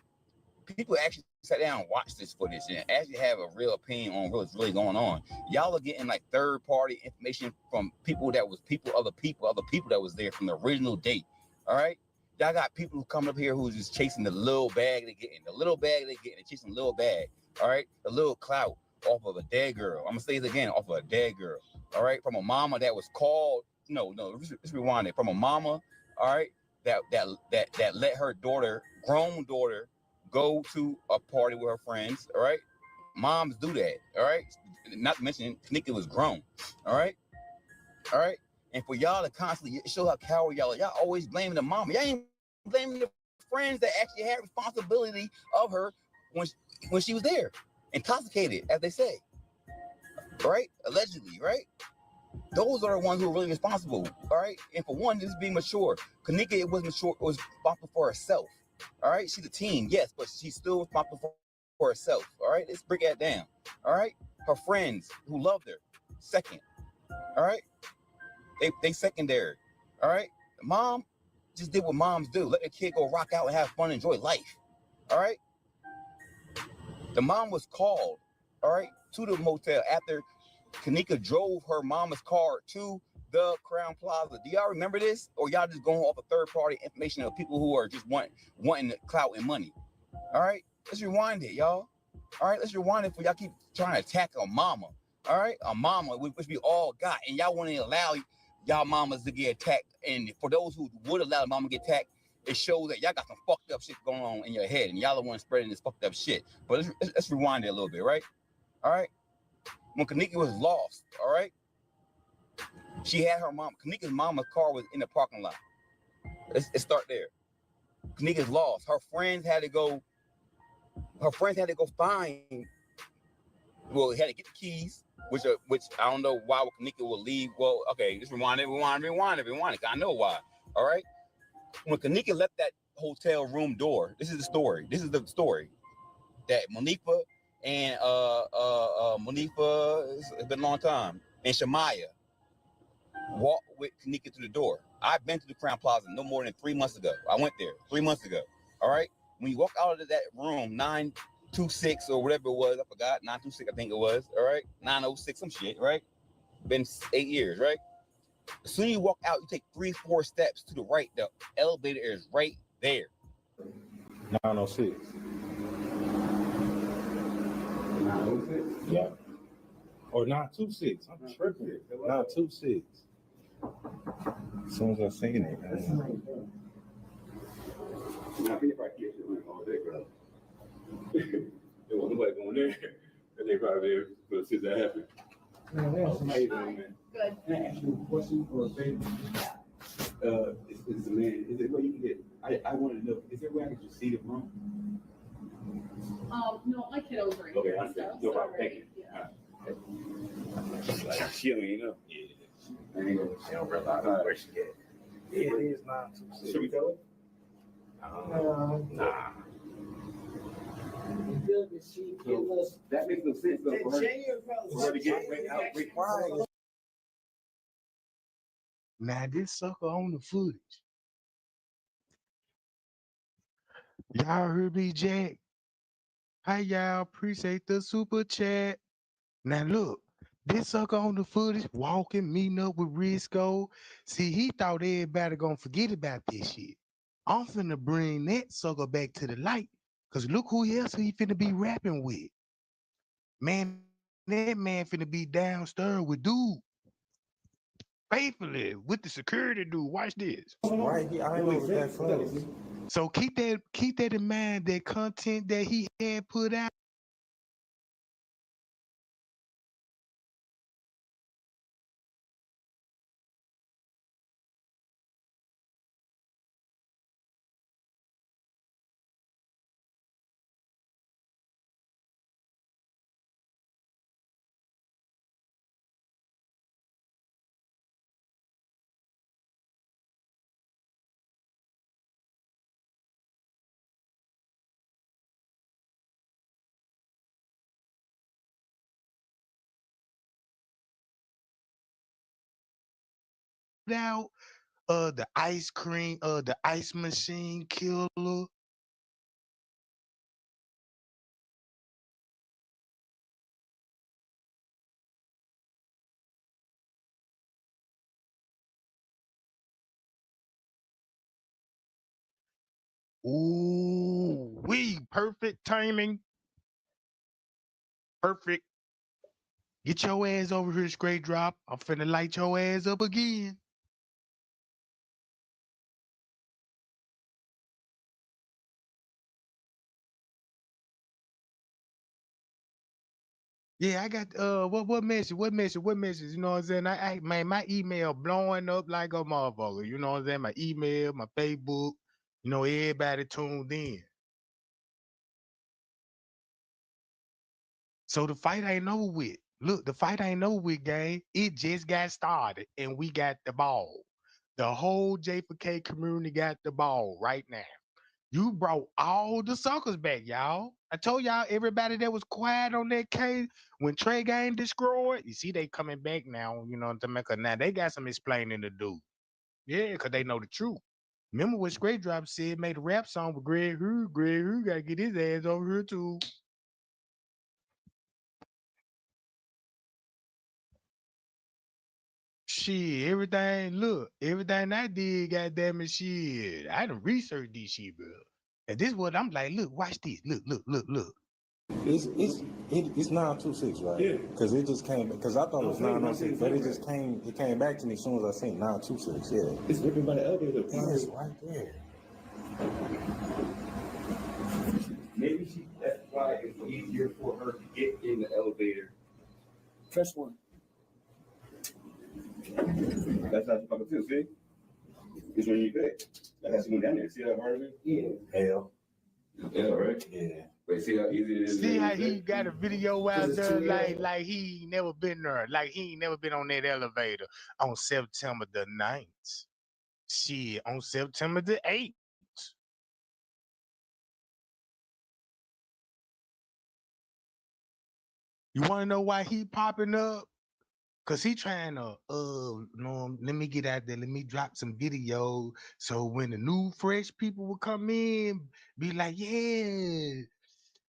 people actually sat down and watched this footage and actually have a real opinion on what's really going on. Y'all are getting like third-party information from other people that was there from the original date. All right, y'all got people who come up here who's just chasing the little bag they're getting, they're chasing the little bag. All right, the little clout off of a dead girl. I'm gonna say it again, off of a dead girl. All right, from a mama that was called. Let's rewind it. From a mama. All right, that let her grown daughter, go to a party with her friends. All right, moms do that. All right, not to mention Kanika was grown. All right, and for y'all to constantly show how coward y'all are, y'all always blaming the mama. Y'all ain't blaming the friends that actually had responsibility of her when she was there, intoxicated, as they say. Right, allegedly. Right. Those are the ones who are really responsible. All right. And for one, this is being mature. Kanika was responsible for herself. All right. She's a teen, yes, but she's still responsible for herself. All right. Let's break that down. All right. Her friends who loved her, second. All right. They secondary. All right. The mom just did what moms do. Let the kid go rock out and have fun, enjoy life. All right. The mom was called, all right, to the motel after Kanika drove her mama's car to the Crown Plaza. Do y'all remember this? Or y'all just going off of third-party information of people who are just wanting clout and money? All right, let's rewind it, y'all. All right, let's rewind it for y'all keep trying to attack a mama. All right, a mama, which we all got, and y'all want to allow y'all mamas to get attacked. And for those who would allow the mama to get attacked, it shows that y'all got some fucked up shit going on in your head, and y'all the ones spreading this fucked up shit. But let's rewind it a little bit, right? All right. When Kanika was lost, all right, she had her mom. Kanika's mama's car was in the parking lot. Let's start there. Kanika's lost. Her friends had to go find. Well, had to get the keys, which I don't know why Kanika would leave. Well, okay, let's rewind it. I know why. All right. When Kanika left that hotel room door, this is the story that Monifa and Monifa, it's been a long time, and Shamaya walked with Kanika to the door. I've been to the Crown Plaza no more than 3 months ago. I went there 3 months ago. All right. When you walk out of that room, 926 or whatever it was, I forgot, 926, I think it was. All right. 906, some shit, right? Been 8 years, right? As soon as you walk out, you take 3-4 steps to the right. The elevator is right there. 906. 906? Yeah. Or 926. I'm tripping. 926. As soon as I seen it, man. Now, if I get it all day, bro. There wasn't nobody going there. And they probably there for since that happened. Good. Can I ask you a question or a favor? It's a man. Is it where you can get? I want to know. Is there a way I can just see the room? No, my kiddos are in Okay, here. I see. No problem. Thank you. Like, she don't even know. Yeah. She don't realize where she at. It is 926. Should we tell her? Nah. So that makes no sense though. For her to get required. Now this sucker on the footage. Y'all heard me, Jack? Hi, y'all. Appreciate the super chat. Now look, this sucker on the footage walking, meeting up with Risco. See, he thought everybody gonna forget about this shit. I'm finna bring that sucker back to the light. Cause look who else he finna be rapping with. Man, that man finna be downstairs with dude. Faithfully with the security dude. Watch this. Right here, I know that funny. So keep that in mind, that content that he had put out. Out the ice cream, the ice machine killer. Ooh, perfect timing. Perfect. Get your ass over here, straight drop. I'm finna light your ass up again. Yeah, I got what message? What message? What message? You know what I'm saying? I man, my email blowing up like a motherfucker. You know what I'm saying? My email, my Facebook, you know, everybody tuned in. So the fight ain't over with. Look, the fight ain't over with, gang. It just got started and we got the ball. The whole J4K community got the ball right now. You brought all the suckers back, y'all. I told y'all everybody that was quiet on that case when Trey Gang destroyed. You see, they coming back now, you know, to make a now they got some explaining to do. Yeah, because they know the truth. Remember what Straight Drop said, made a rap song with Greg Hugh. Greg Hugh gotta get his ass over here too. Shit, everything I did, goddamn it, shit. I done researched this shit, bro. And this what I'm like, look, watch this. Look. It's 926, right? Yeah. Because it just came because I thought it was 906, but it came back to me as soon as I seen 926. Yeah. It's written by the elevator. Yes, right there. Maybe that's why it's easier for her to get in the elevator. Press one. That's not the fucking two, see? It's when you pick. That's when down there. See that part of it? Yeah. Hell. Yeah, right? Yeah. Wait, see how easy it is? See how he got a video out there like he ain't never been there. Like he ain't never been on that elevator on September the 9th. Shit, on September the 8th. You wanna know why he popping up? Cause he trying to no, let me get out there, let me drop some video. So when the new fresh people will come in, be like, yeah,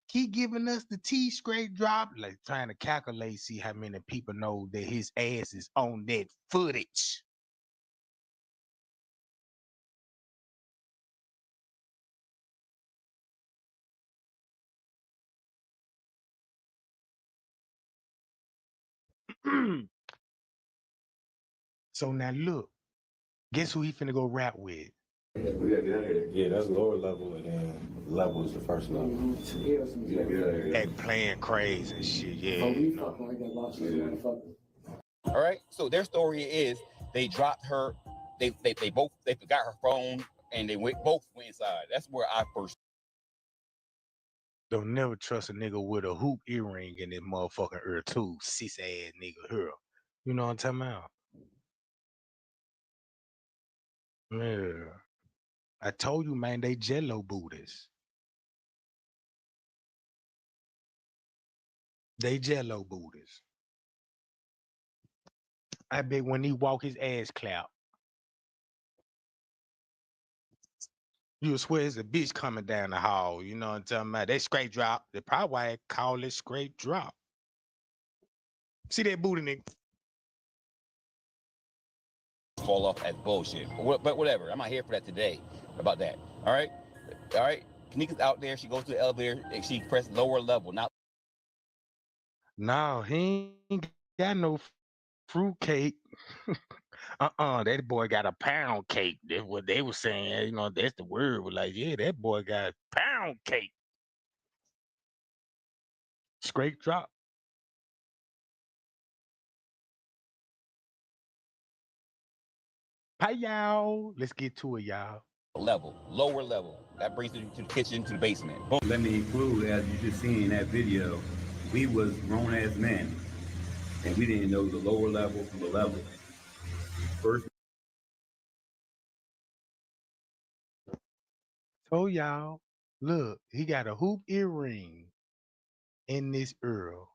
keep giving us the T straight drop, like trying to calculate, see how many people know that his ass is on that footage. So now look, guess who he finna go rap with? Yeah, that's lower level, and then level is the first level. Act playing crazy and shit, yeah. You know. All right. So their story is they dropped her. They forgot her phone and they both went inside. That's where I first. Don't never trust a nigga with a hoop earring in his motherfucking ear too, cis ass nigga here. You know what I'm talking about? Yeah. I told you, man, they jello booties. They jello booties. I bet when he walk his ass clap. You swear it's a bitch coming down the hall. You know what I'm talking about? That straight drop. They probably why they call it straight drop. See that booty, nigga? Fall off as bullshit. But whatever. I'm not here for that today. About that. All right? All right? Kanika's out there. She goes to the elevator and she pressed lower level. Not. No, he ain't got no fruit cake. That boy got a pound cake. That's what they were saying. You know, that's the word. Was like, yeah, that boy got pound cake. Straight drop. Hi, y'all. Let's get to it, y'all. Lower level. That brings you to the kitchen, to the basement. Boom. Let me include, as you just seen in that video, we was grown-ass men, and we didn't know the lower level from the level. First. So y'all, look, he got a hoop earring in this Earl.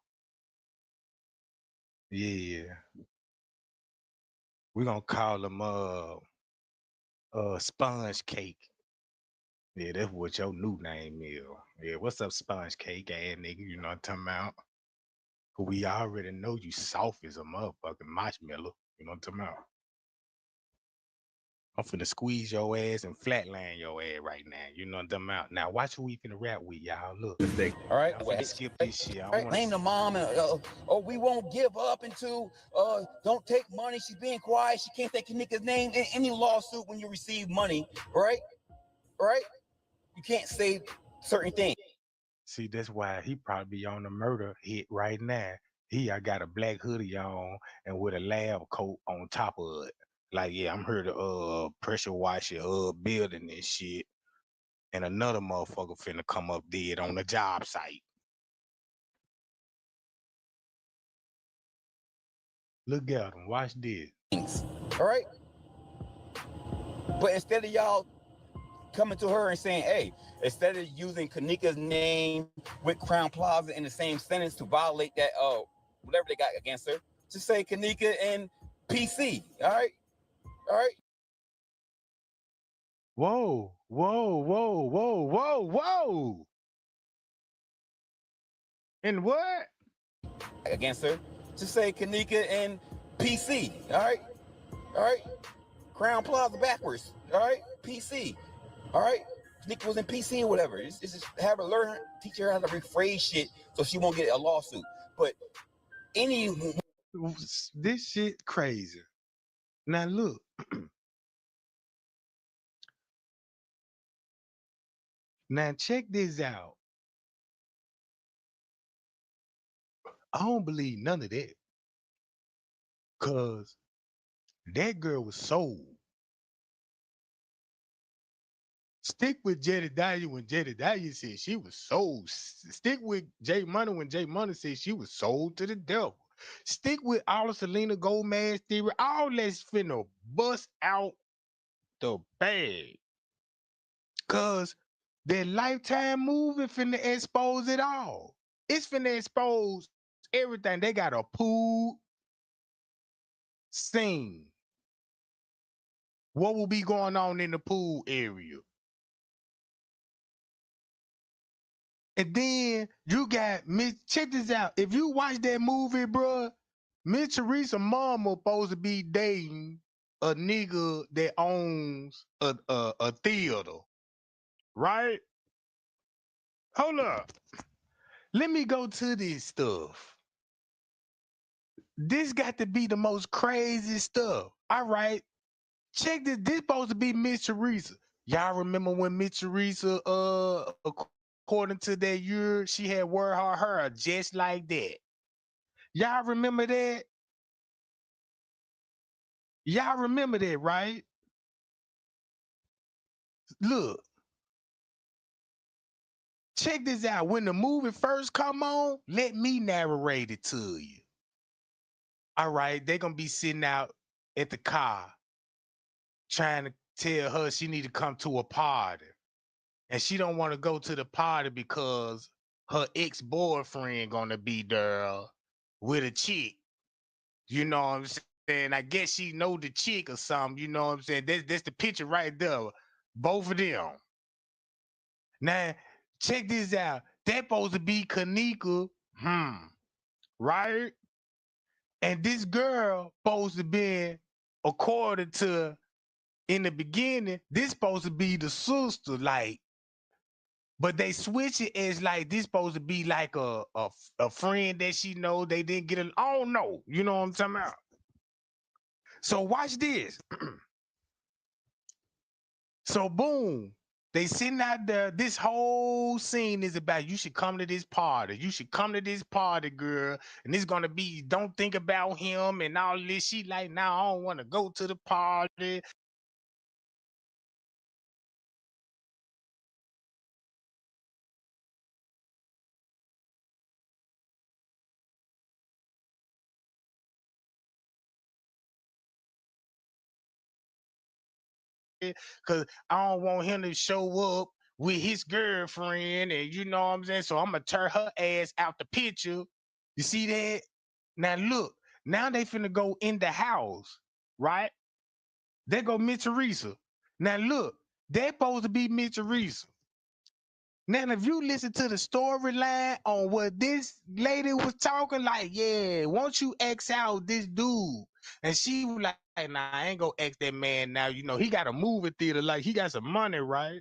Yeah. We're gonna call him Sponge Cake. Yeah, that's what your new name is. Yeah, what's up, Sponge Cake ass nigga? You know what I'm talking about? We already know you soft as a motherfucking marshmallow. You know what I'm talking about? I'm finna squeeze your ass and flatline your ass right now. You know what I'm talking about? Now watch who we finna rap with, y'all. Look. All right. I'm finna skip this shit. All right. Blame the mom and we won't give up until don't take money. She's being quiet. She can't take Kanika's name in any lawsuit when you receive money. Right? Right? You can't say certain things. See, that's why he probably on a murder hit right now. I got a black hoodie on and with a lab coat on top of it. Like, yeah, I'm here to pressure wash your building and shit. And another motherfucker finna come up dead on the job site. Look at him. Watch this. All right? But instead of y'all coming to her and saying, hey, instead of using Kanika's name with Crown Plaza in the same sentence to violate that, whatever they got against her, just say Kanika and PC. All right? All right? Whoa, whoa, whoa, whoa, whoa, whoa. And what? Against her. Just say Kanika and PC. All right? All right? Crown Plaza backwards. All right? PC. All right? Kanika was in PC or whatever. It's just have her learn, teach her how to rephrase shit so she won't get a lawsuit. But this shit crazy. Now look. Now check this out. I don't believe none of that. Cause that girl was sold. Stick with Jedediah when Jedediah said she was sold. Stick with Jay Money when Jay Money said she was sold to the devil. Stick with all of Selena Gomez theory. All that's finna bust out the bag. Cause that Lifetime movie finna expose it all. It's finna expose everything. They got a pool scene. What will be going on in the pool area? And then you got Miss. Check this out. If you watch that movie, bruh, Miss Teresa mama supposed to be dating a nigga that owns a theater, right? Hold up. Let me go to this stuff. This got to be the most crazy stuff. All right. Check this. This supposed to be Miss Teresa. Y'all remember when Miss Teresa, according to that year, she had wore her hair just like that. Y'all remember that? Y'all remember that, right? Look. Check this out. When the movie first come on, let me narrate it to you. All right, they're gonna be sitting out at the car trying to tell her she need to come to a party. And she don't want to go to the party because her ex-boyfriend gonna be there with a chick. You know what I'm saying? I guess she know the chick or something. You know what I'm saying? That's the picture right there. Both of them. Now, check this out. That supposed to be Kanika, right? And this girl supposed to be, according to in the beginning, this supposed to be the sister, like, but they switch it as like this supposed to be like a friend that she know. They didn't get it. I don't know. You know what I'm talking about? So watch this. So boom, they sitting out there. This whole scene is about you should come to this party. You should come to this party, girl. And it's gonna be don't think about him and all this. She like, now I don't want to go to the party. Cause I don't want him to show up with his girlfriend, and you know what I'm saying. So I'm gonna turn her ass out the picture. You see that? Now look, now they finna go in the house, right? There go Miss Teresa. Now look, they supposed to be Miss Teresa. Now, if you listen to the storyline on what this lady was talking, like, yeah, won't you X out this dude? And she was like, nah, I ain't gonna X that man now. You know, he got a movie theater, like he got some money, right?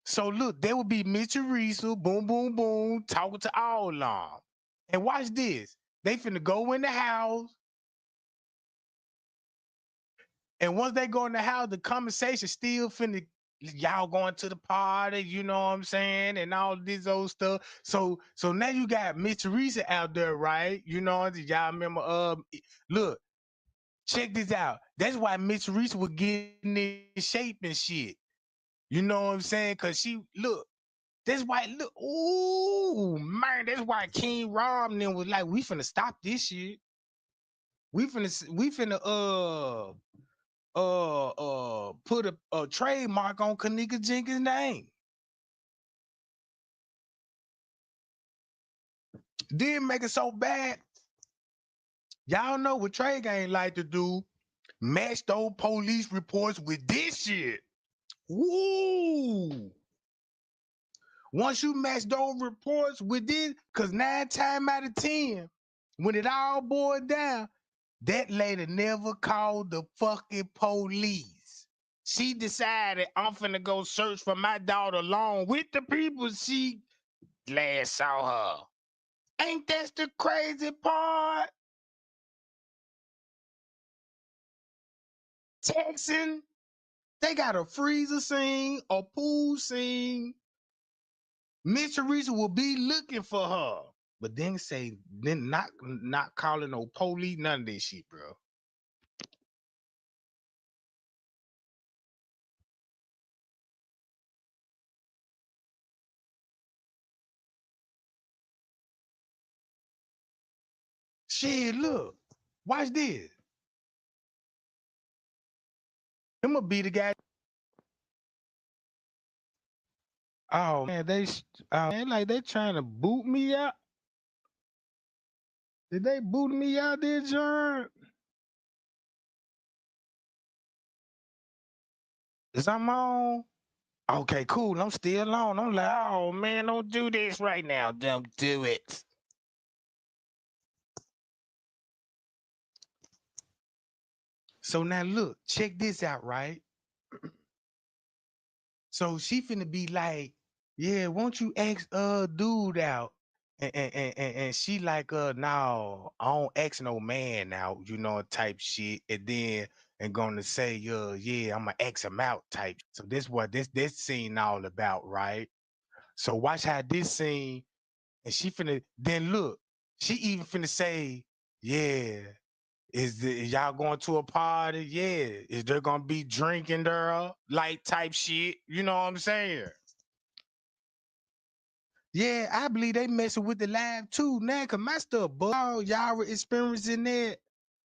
So look, there would be Miss Teresa, boom, boom, boom, talking to all of them. And watch this. They finna go in the house. And once they go in the house, the conversation still finna, y'all going to the party, you know what I'm saying, and all this old stuff. So now you got Miss Teresa out there, right? You know, y'all remember? Look, check this out. That's why Miss Teresa was getting in shape and shit. You know what I'm saying? Cause she look. That's why look. Ooh man, that's why King Romney was like, we finna stop this shit. We finna put a trademark on Kanika Jenkins' name. Didn't make it so bad. Y'all know what Trey Gang like to do. Match those police reports with this shit. Woo! Once you match those reports with this, because 9 times out of 10, when it all boiled down, that lady never called the fucking police. She decided I'm finna go search for my daughter along with the people she last saw her. Ain't that the crazy part? Texan, they got a freezer scene, a pool scene. Miss Teresa will be looking for her. But then not calling no police, none of this shit, bro. Shit, look. Watch this. I'm gonna be the guy. Oh man, they trying to boot me out. Did they boot me out there, John? Is I'm on? Okay, cool. I'm still on. I'm like, oh man, don't do this right now. Don't do it. So now look, check this out, right? So she finna be like, yeah, won't you ask dude out? And she like, no, I don't ask no man out, you know, type shit. And then and gonna say, yeah, I'm gonna ask him out type. So this what this scene all about, right? So watch how this scene, and she finna then look, she even finna say, yeah, is y'all going to a party? Yeah. Is there gonna be drinking there? Like type shit. You know what I'm saying? Yeah, I believe they messing with the live too now, cause my stuff y'all experiencing that.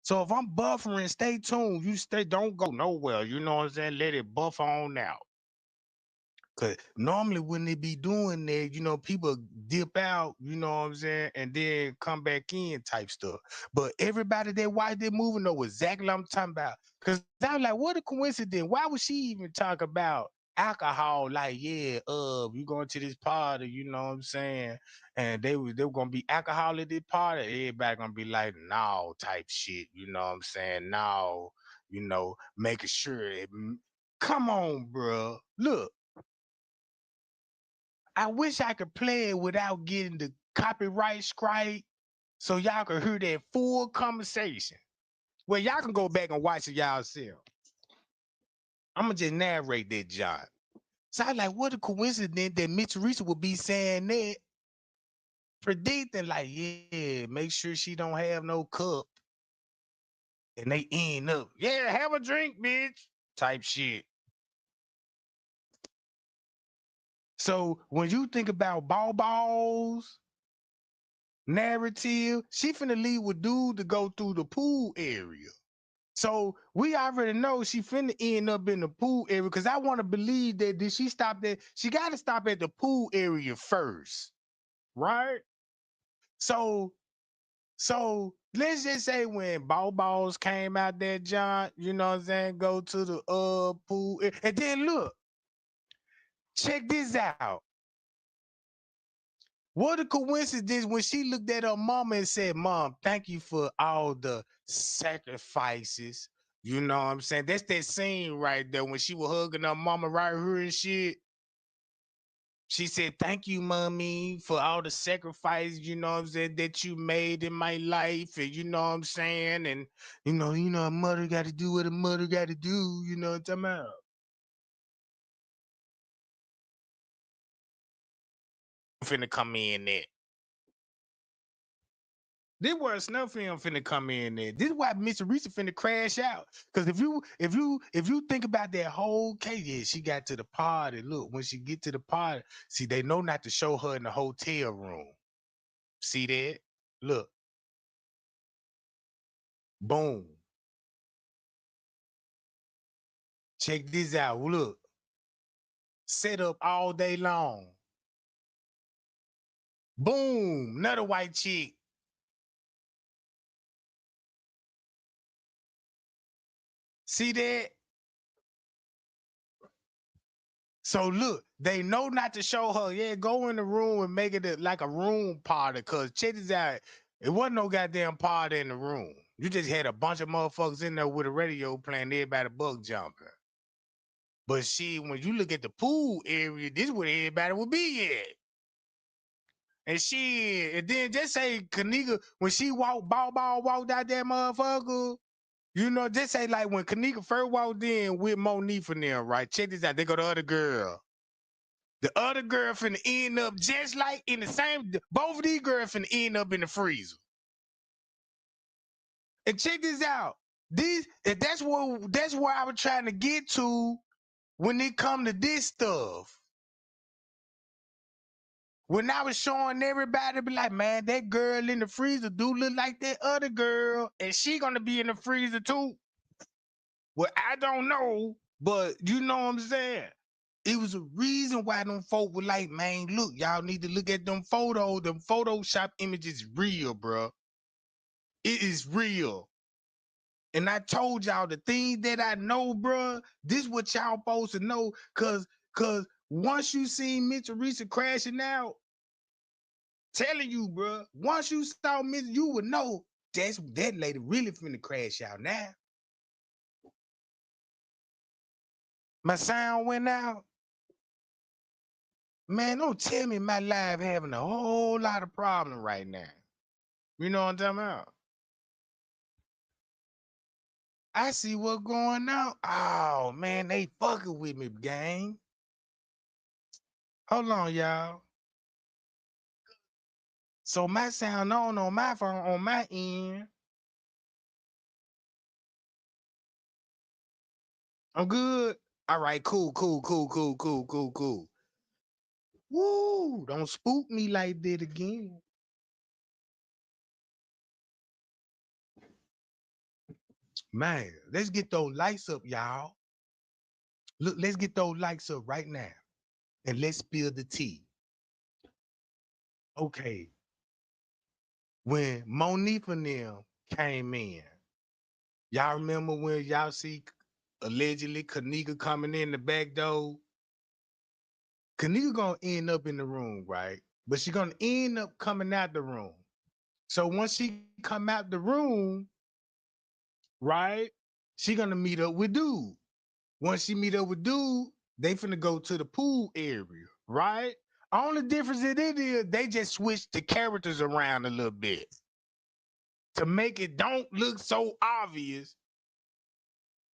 So if I'm buffering, stay tuned. You don't go nowhere. You know what I'm saying? Let it buffer on out. Cause normally when they be doing that, you know, people dip out, you know what I'm saying, and then come back in type stuff. But everybody that watched that movie know exactly what I'm talking about. Cause I was like, what a coincidence. Why would she even talk about alcohol, like, yeah, we going to this party, you know what I'm saying? And they were gonna be alcohol at this party. Everybody gonna be like, no, type shit, you know what I'm saying? No, making sure come on, bro. Look, I wish I could play it without getting the copyright strike so y'all can hear that full conversation. Well, y'all can go back and watch it y'allself. I'm gonna just narrate that, John. So I like, what a coincidence that Miss Teresa would be saying that, predicting like, yeah, make sure she don't have no cup, and they end up, yeah, have a drink, bitch, type shit. So when you think about balls narrative, she finna leave with dude to go through the pool area. So we already know she finna end up in the pool area, because I want to believe that did she stop there? She got to stop at the pool area first, right? So let's just say when balls came out there, John, you know what I'm saying, go to the pool, and then look, check this out. What a coincidence when she looked at her mama and said, Mom, thank you for all the sacrifices. You know what I'm saying? That's that scene right there when she was hugging her mama right here and shit. She said, thank you, mommy, for all the sacrifices, you know what I'm saying, that you made in my life. And you know what I'm saying? And, you know, a mother got to do what a mother got to do. You know what I'm talking about? Finna come in there. This where Snuff Film finna come in there. This is why Mr. Teresa finna crash out. Because if you think about that whole case, yeah, she got to the party. Look, when she get to the party, see, they know not to show her in the hotel room. See that? Look. Boom. Check this out. Look. Set up all day long. Boom. Another white chick. See that? So look, they know not to show her. Yeah, go in the room and make it like a room party. Cause check this out. It wasn't no goddamn party in the room. You just had a bunch of motherfuckers in there with a radio playing, everybody bug jumping. But see, when you look at the pool area, this is where everybody would be at. And then just say Kanika, when she walked out that motherfucker, you know, just say like when Kanika first walked in with Monique for them, right? Check this out. They go the other girl. The other girl finna end up just like in the same, both of these girls finna end up in the freezer. And check this out. That's where I was trying to get to when it come to this stuff. When I was showing everybody, be like, man, that girl in the freezer do look like that other girl, and she gonna be in the freezer too. Well, I don't know, but you know what I'm saying? It was a reason why them folk were like, man, look, y'all need to look at them photos. Them Photoshop images real, bro. It is real. And I told y'all the things that I know, bro, this what y'all supposed to know. Cause once you see Miss Teresa crashing out, telling you, bro, once you saw Miss, you would know that lady really finna crash out now. My sound went out. Man, don't tell me my live having a whole lot of problem right now. You know what I'm talking about? I see what's going on. Oh, man, they fucking with me, gang. Hold on, y'all. So my sound on my phone, on my end. I'm good. All right, cool. Woo, don't spook me like that again. Man, let's get those lights up, y'all. Look, let's get those lights up right now. And let's spill the tea. Okay. When Monique and them came in, y'all remember when y'all see allegedly Kanika coming in the back door Kanika gonna end up in the room, right? But she gonna end up coming out the room. So once she come out the room, right, she gonna meet up with dude. Once she meet up with dude, they finna go to the pool area, right? Only difference it is they just switched the characters around a little bit to make it don't look so obvious.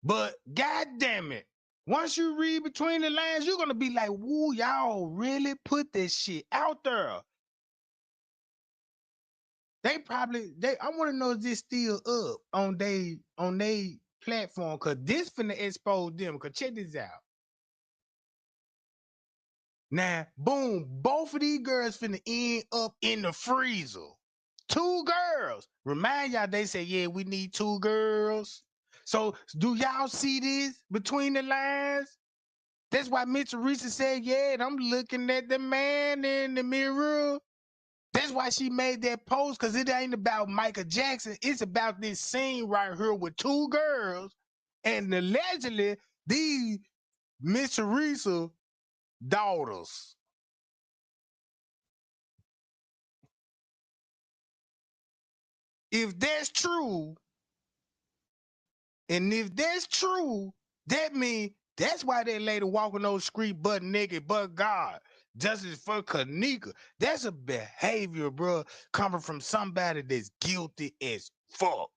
But god damn it, once you read between the lines, you're gonna be like, woo, y'all really put this shit out there. They I want to know if this still up on they platform, cause this finna expose them. Cause check this out. Now, boom, both of these girls finna end up in the freezer. 2 girls. Remind y'all, they say, yeah, we need 2 girls. So do y'all see this between the lines? That's why Miss Teresa said, yeah, I'm looking at the man in the mirror. That's why she made that post, because it ain't about Michael Jackson. It's about this scene right here with 2 girls. And allegedly, these Miss Teresa daughters. If that's true, that means that's why that lady walking those street butt naked, but God. Justice for Kanika. That's a behavior, bro, coming from somebody that's guilty as fuck.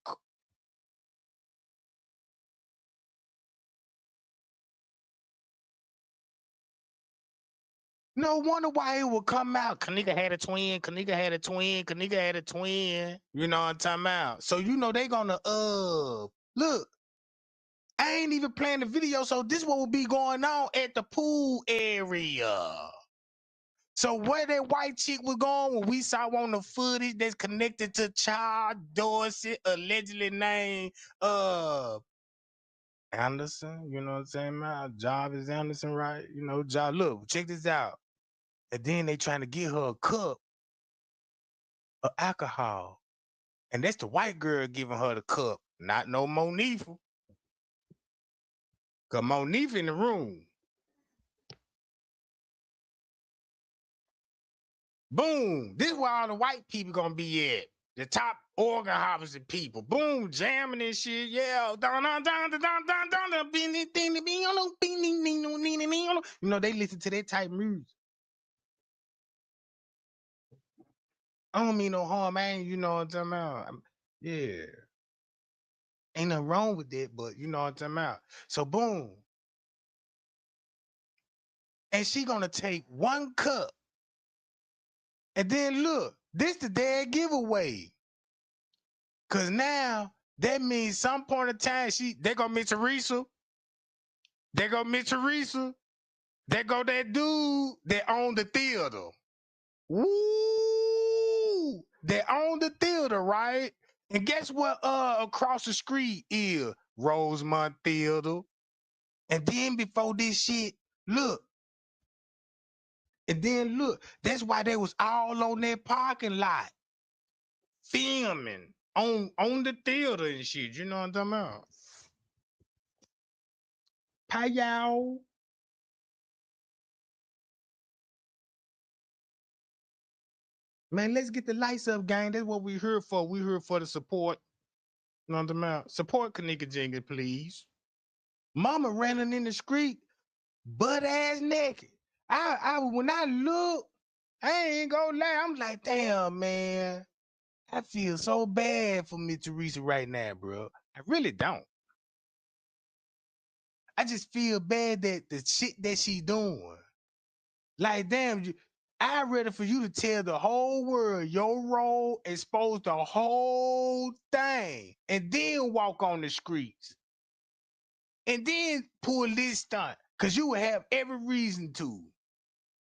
No wonder why it would come out. Kanika had a twin. Kanika had a twin. Kanika had a twin. You know what I'm talking about? So you know they gonna look. I ain't even playing the video, so this what will be going on at the pool area. So where that white chick was going when we saw on the footage that's connected to Child Dorsey, allegedly named Anderson, you know what I'm saying? My job is Anderson, right? You know, job. Look, check this out. And then they trying to get her a cup of alcohol. And that's the white girl giving her the cup, not no Monifa. Cause Monifa in the room. Boom. This is where all the white people gonna be at. The top organ harvesting people. Boom, jamming and shit. Yeah. You know, they listen to that type of music. I don't mean no harm, man. You know what I'm talking about? Yeah. Ain't nothing wrong with that, but you know what I'm talking about. So boom. And she gonna take 1 cup. And then look, this the dead giveaway. Cause now that means some point of time they gonna meet Teresa. They go Miss Teresa. They go that dude that owned the theater. Woo! They own the theater, right? And guess what across the street is? Rosemont Theater. And then before this shit, look. And then look, that's why they was all on that parking lot filming on the theater and shit. You know what I'm talking about? Hi, y'all. Man, let's get the lights up, gang. That's what we're here for. We're here for the support. You know what I'm talking about? Support Kanika Jenkins, please. Mama running in the street, butt ass naked. When I look, I ain't gonna lie. I'm like, damn, man. I feel so bad for Miss Teresa right now, bro. I really don't. I just feel bad that the shit that she doing. Like, damn, I'd rather for you to tell the whole world your role, expose the whole thing, and then walk on the streets. And then pull this stunt, because you would have every reason to.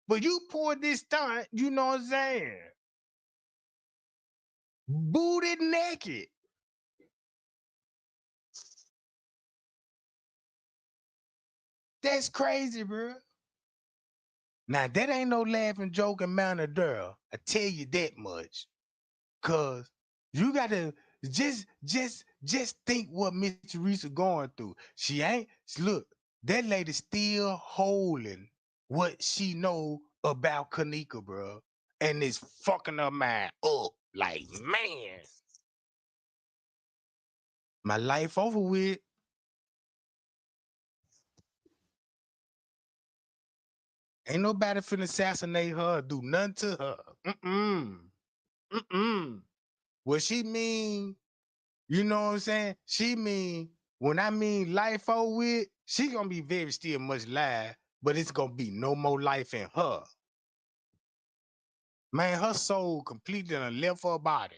But you pull this stunt, you know what I'm saying? Booty naked. That's crazy, bro. Now, that ain't no laughing, joking manner there. I tell you that much. Because you got to just think what Miss Teresa going through. She ain't, look, that lady still holding what she know about Kanika, bro. And it's fucking her mind up. Like, man, my life over with. Ain't nobody finna assassinate her or do nothing to her. What she mean, you know what I'm saying? She mean, when I mean life over with, she gonna be very still much life, but it's gonna be no more life in her. Man, her soul completely done left her body.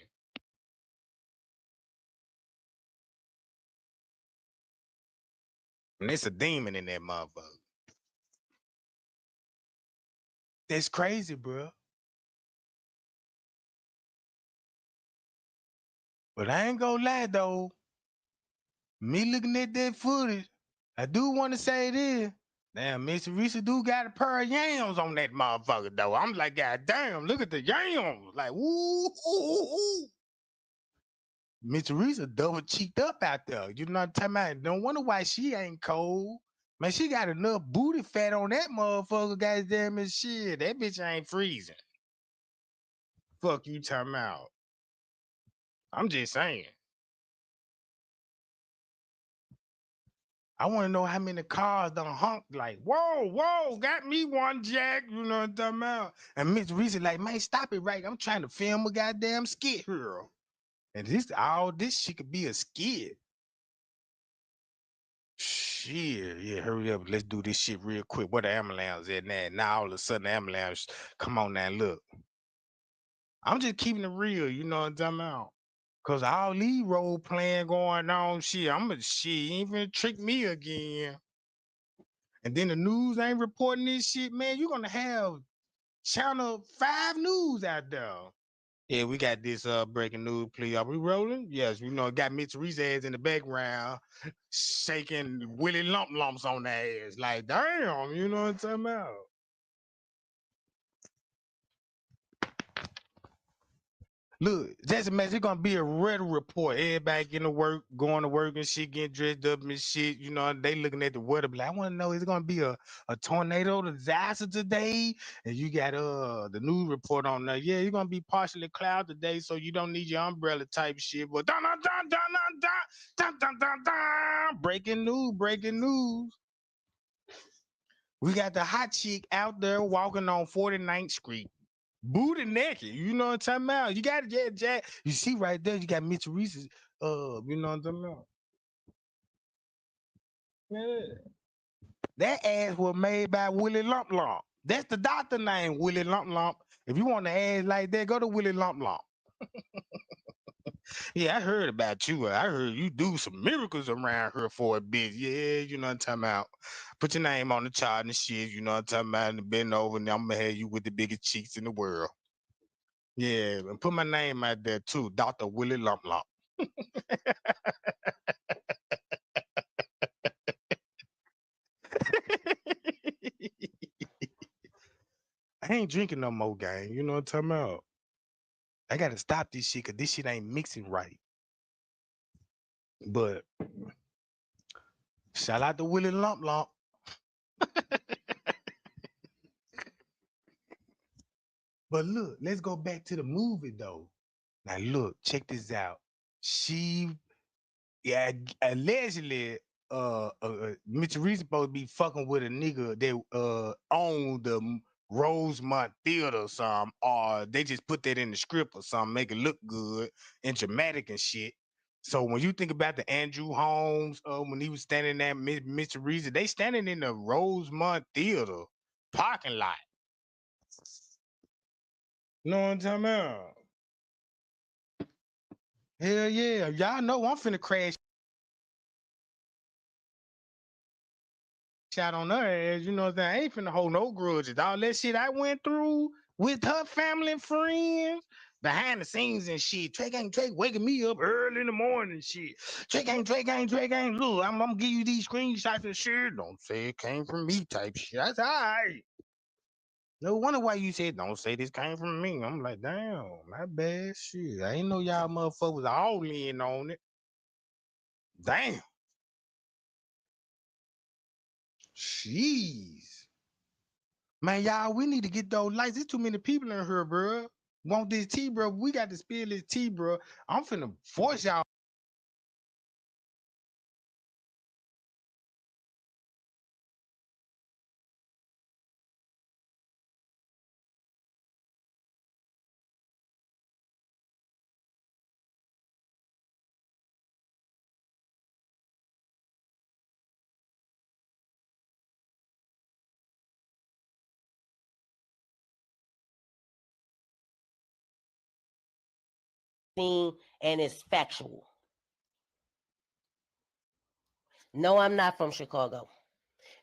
And it's a demon in that motherfucker. That's crazy, bro. But I ain't gonna lie though. Me looking at that footage, I do want to say this. Damn, Miss Teresa do got a pair of yams on that motherfucker though. I'm like, God damn, look at the yams. Like, woo, ooh. Miss Teresa double cheeked up out there. You know what I'm talking about? Don't wonder why she ain't cold. Man, she got enough booty fat on that motherfucker, goddamn it, shit. That bitch ain't freezing. Fuck you talking about. I'm just saying. I want to know how many cars done honked like, whoa, got me one, Jack. You know what I'm talking about? And Miss Reese like, man, stop it right. I'm trying to film a goddamn skit here. And all this shit could be a skit. Shit, yeah, hurry up. Let's do this shit real quick. Where the ambulance at now? Now all of a sudden the ambulance, come on now, look. I'm just keeping it real, you know what I'm talking about? Cause all these role playing going on, shit, even trick me again. And then the news ain't reporting this shit, man. You're gonna have Channel 5 News out there. Yeah, we got this breaking news, please. Are we rolling? Yes, you know, got Mitch Reese ass in the background shaking Willie lumps on their ass. Like, damn, you know what I'm talking about? Look, just imagine it's gonna be a red report. Everybody getting to work, going to work and shit, getting dressed up and shit. You know, they looking at the weather. Like, I want to know, is it gonna be a tornado disaster today? And you got the news report on there. Yeah, it's gonna be partially cloud today, so you don't need your umbrella type shit. But dun dun dun dun dun dun dun dun dun. Breaking news. We got the hot chick out there walking on 49th Street. Booty naked, you know what I'm talking about? You got it, Jack. You see right there, you got Mitch Reese's, you know what I'm talking about? Yeah. That ass was made by Willie Lump Lump. That's the doctor name, Willie Lump Lump. If you want to ass like that, go to Willie Lump Lump. Yeah, I heard about you. I heard you do some miracles around here for a bit. Yeah, you know what I'm talking about. Put your name on the chart and shit, you know what I'm talking about, and bend over, and I'm gonna have you with the biggest cheeks in the world. Yeah, and put my name out there too, Dr. Willie Lump Lump. I ain't drinking no more, gang. You know what I'm talking about? I gotta stop this shit because this shit ain't mixing right. But shout out to Willie Lump Lump. But look, let's go back to the movie though. Now look, check this out. Allegedly, Mitch Reese supposed to be fucking with a nigga that owned the Rosemont Theater or something, or they just put that in the script or something, make it look good and dramatic and shit. So when you think about the Andrew Holmes, when he was standing there, Mr. Reese, they standing in the Rosemont Theater parking lot. You know what I'm talking about? Hell yeah. Y'all know I'm finna crash out on her ass. You know what I'm saying? I ain't finna hold no grudges. All that shit I went through with her family and friends, behind the scenes and shit. Trey Gang waking me up early in the morning and shit. Trey Gang. Look, I'm gonna give you these screenshots and shit. Don't say it came from me type shit. That's all right. No wonder why you said don't say this came from me. I'm like, damn, my bad shit. I ain't know y'all motherfuckers all in on it. Damn. Jeez. Man, y'all, we need to get those lights. There's too many people in here, bro. Want this tea, bro? We got to spill this tea, bro. I'm finna force y'all. And it's factual. No, I'm not from Chicago.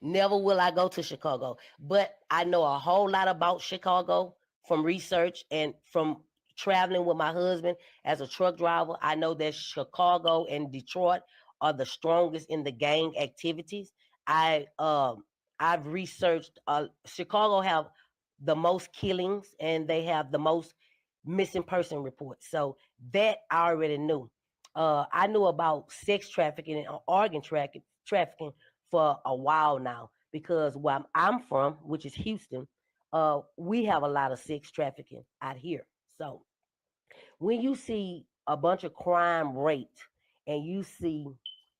Never will I go to Chicago, but I know a whole lot about Chicago from research and from traveling with my husband as a truck driver. I know that Chicago and Detroit are the strongest in the gang activities. I've researched Chicago have the most killings and they have the most missing person reports. So that I already knew. I knew about sex trafficking and organ trafficking for a while now because where I'm from, which is Houston, we have a lot of sex trafficking out here. So when you see a bunch of crime rate and you see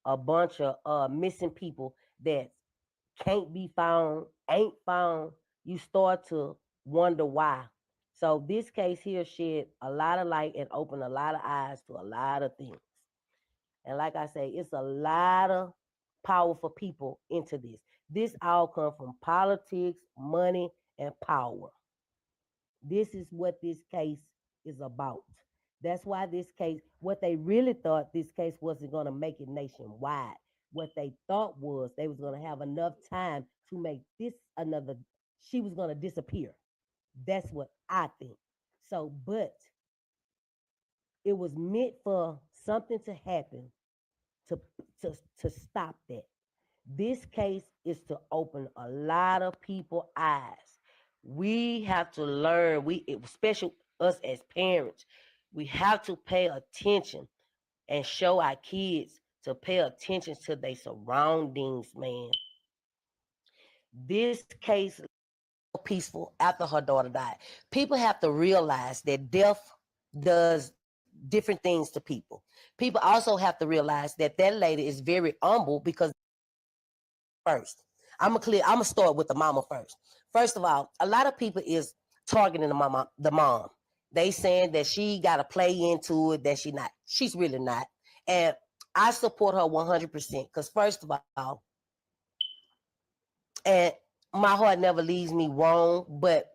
a bunch of missing people that can't be found, ain't found, you start to wonder why. So this case here shed a lot of light and opened a lot of eyes to a lot of things. And like I say, it's a lot of powerful people into this. This all comes from politics, money, and power. This is what this case is about. That's why this case, what they really thought this case wasn't going to make it nationwide. What they thought was they was going to have enough time to make this another, she was going to disappear. That's what I think. So, but it was meant for something to happen to stop that. This case is to open a lot of people's eyes. We have to learn, especially us as parents, we have to pay attention and show our kids to pay attention to their surroundings, man. This case peaceful after her daughter died. People have to realize that death does different things to people. People also have to realize that that lady is very humble because first, I'm gonna start with the mama first. First of all, a lot of people is targeting the mom. They saying that she got to play into it, that she's really not. And I support her 100% because first of all, and my heart never leaves me wrong, but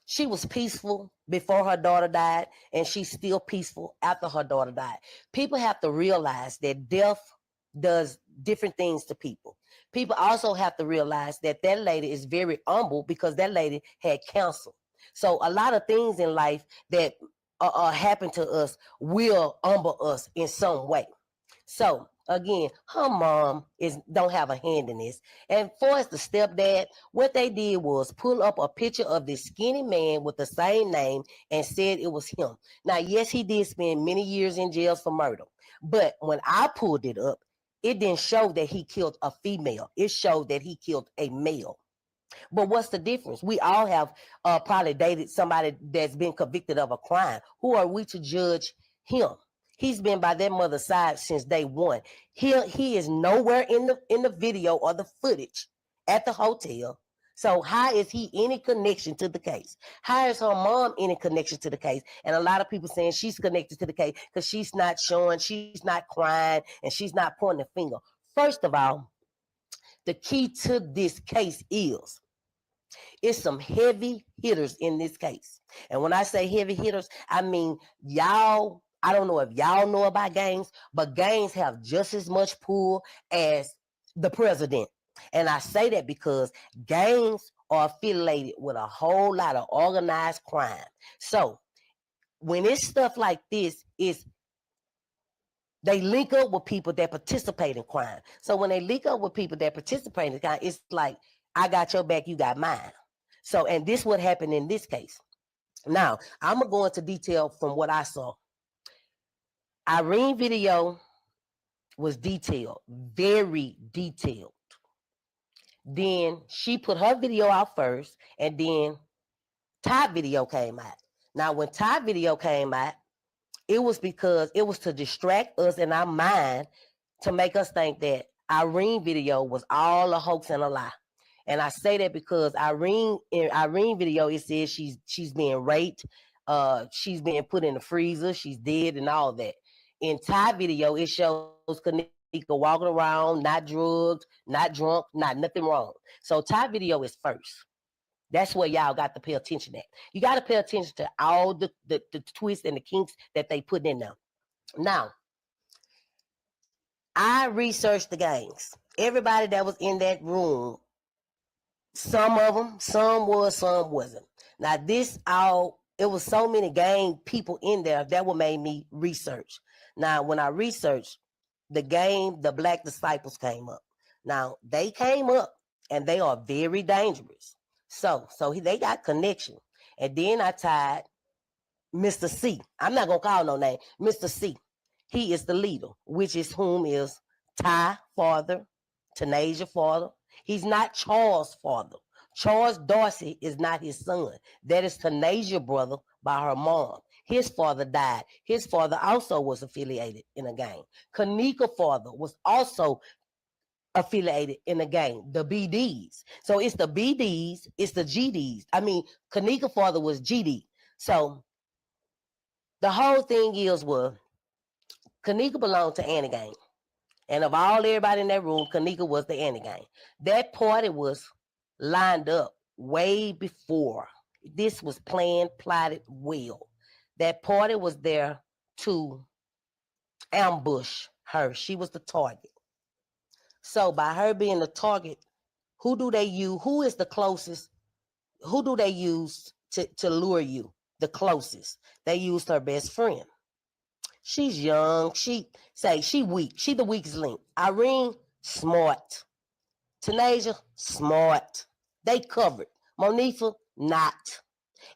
she was peaceful before her daughter died, and she's still peaceful after her daughter died. People have to realize that death does different things to people. People also have to realize that that lady is very humble because that lady had cancer. So a lot of things in life that happen to us will humble us in some way. So again, her mom don't have a hand in this. And for as the stepdad, what they did was pull up a picture of this skinny man with the same name and said it was him. Now, yes, he did spend many years in jail for murder. But when I pulled it up, it didn't show that he killed a female. It showed that he killed a male. But what's the difference? We all have probably dated somebody that's been convicted of a crime. Who are we to judge him? He's been by their mother's side since day one. He is nowhere in the video or the footage at the hotel. So how is he any connection to the case? How is her mom any connection to the case? And a lot of people saying she's connected to the case because she's not showing, she's not crying, and she's not pointing a finger. First of all, the key to this case is it's some heavy hitters in this case. And when I say heavy hitters, I mean y'all, I don't know if y'all know about gangs, but gangs have just as much pull as the president. And I say that because gangs are affiliated with a whole lot of organized crime. So when it's stuff like this, they link up with people that participate in crime. So when they link up with people that participate in crime, it's like, I got your back, you got mine. So, and this what happened in this case. Now, I'm going to go into detail from what I saw. Irene video was detailed, very detailed. Then she put her video out first, and then Ty video came out. Now, when Ty video came out, it was because it was to distract us in our mind to make us think that Irene video was all a hoax and a lie. And I say that because in Irene video, it says she's being raped, she's being put in the freezer, she's dead, and all that. In Ty video, it shows Kanika walking around, not drugged, not drunk, not nothing wrong. So Ty video is first. That's where y'all got to pay attention at. You got to pay attention to all the twists and the kinks that they put in there. Now, I researched the gangs. Everybody that was in that room, some of them, some was, some wasn't. Now, it was so many gang people in there that what made me research. Now, when I researched the game, the Black Disciples came up. Now, they came up, and they are very dangerous. So they got connection. And then I tied Mr. C. I'm not going to call no name. Mr. C. He is the leader, which is whom is Ty father, Tanasia father. He's not Charles' father. Charles Dorsey is not his son. That is Tanasia brother by her mom. His father died. His father also was affiliated in a gang. Kanika father was also affiliated in a gang, the BDs. So it's the BDs, it's the GDs. I mean, Kanika father was GD. So the whole thing was Kanika belonged to Annie Gang. And of everybody in that room, Kanika was the Annie Gang. That party was lined up way before. This was planned, plotted well. That party was there to ambush her. She was the target. So by her being the target, who do they use? Who is the closest? Who do they use to lure you? The closest. They used her best friend. She's young. She weak. She the weakest link. Irene, smart. Tanasia, smart. They covered. Monifa, not.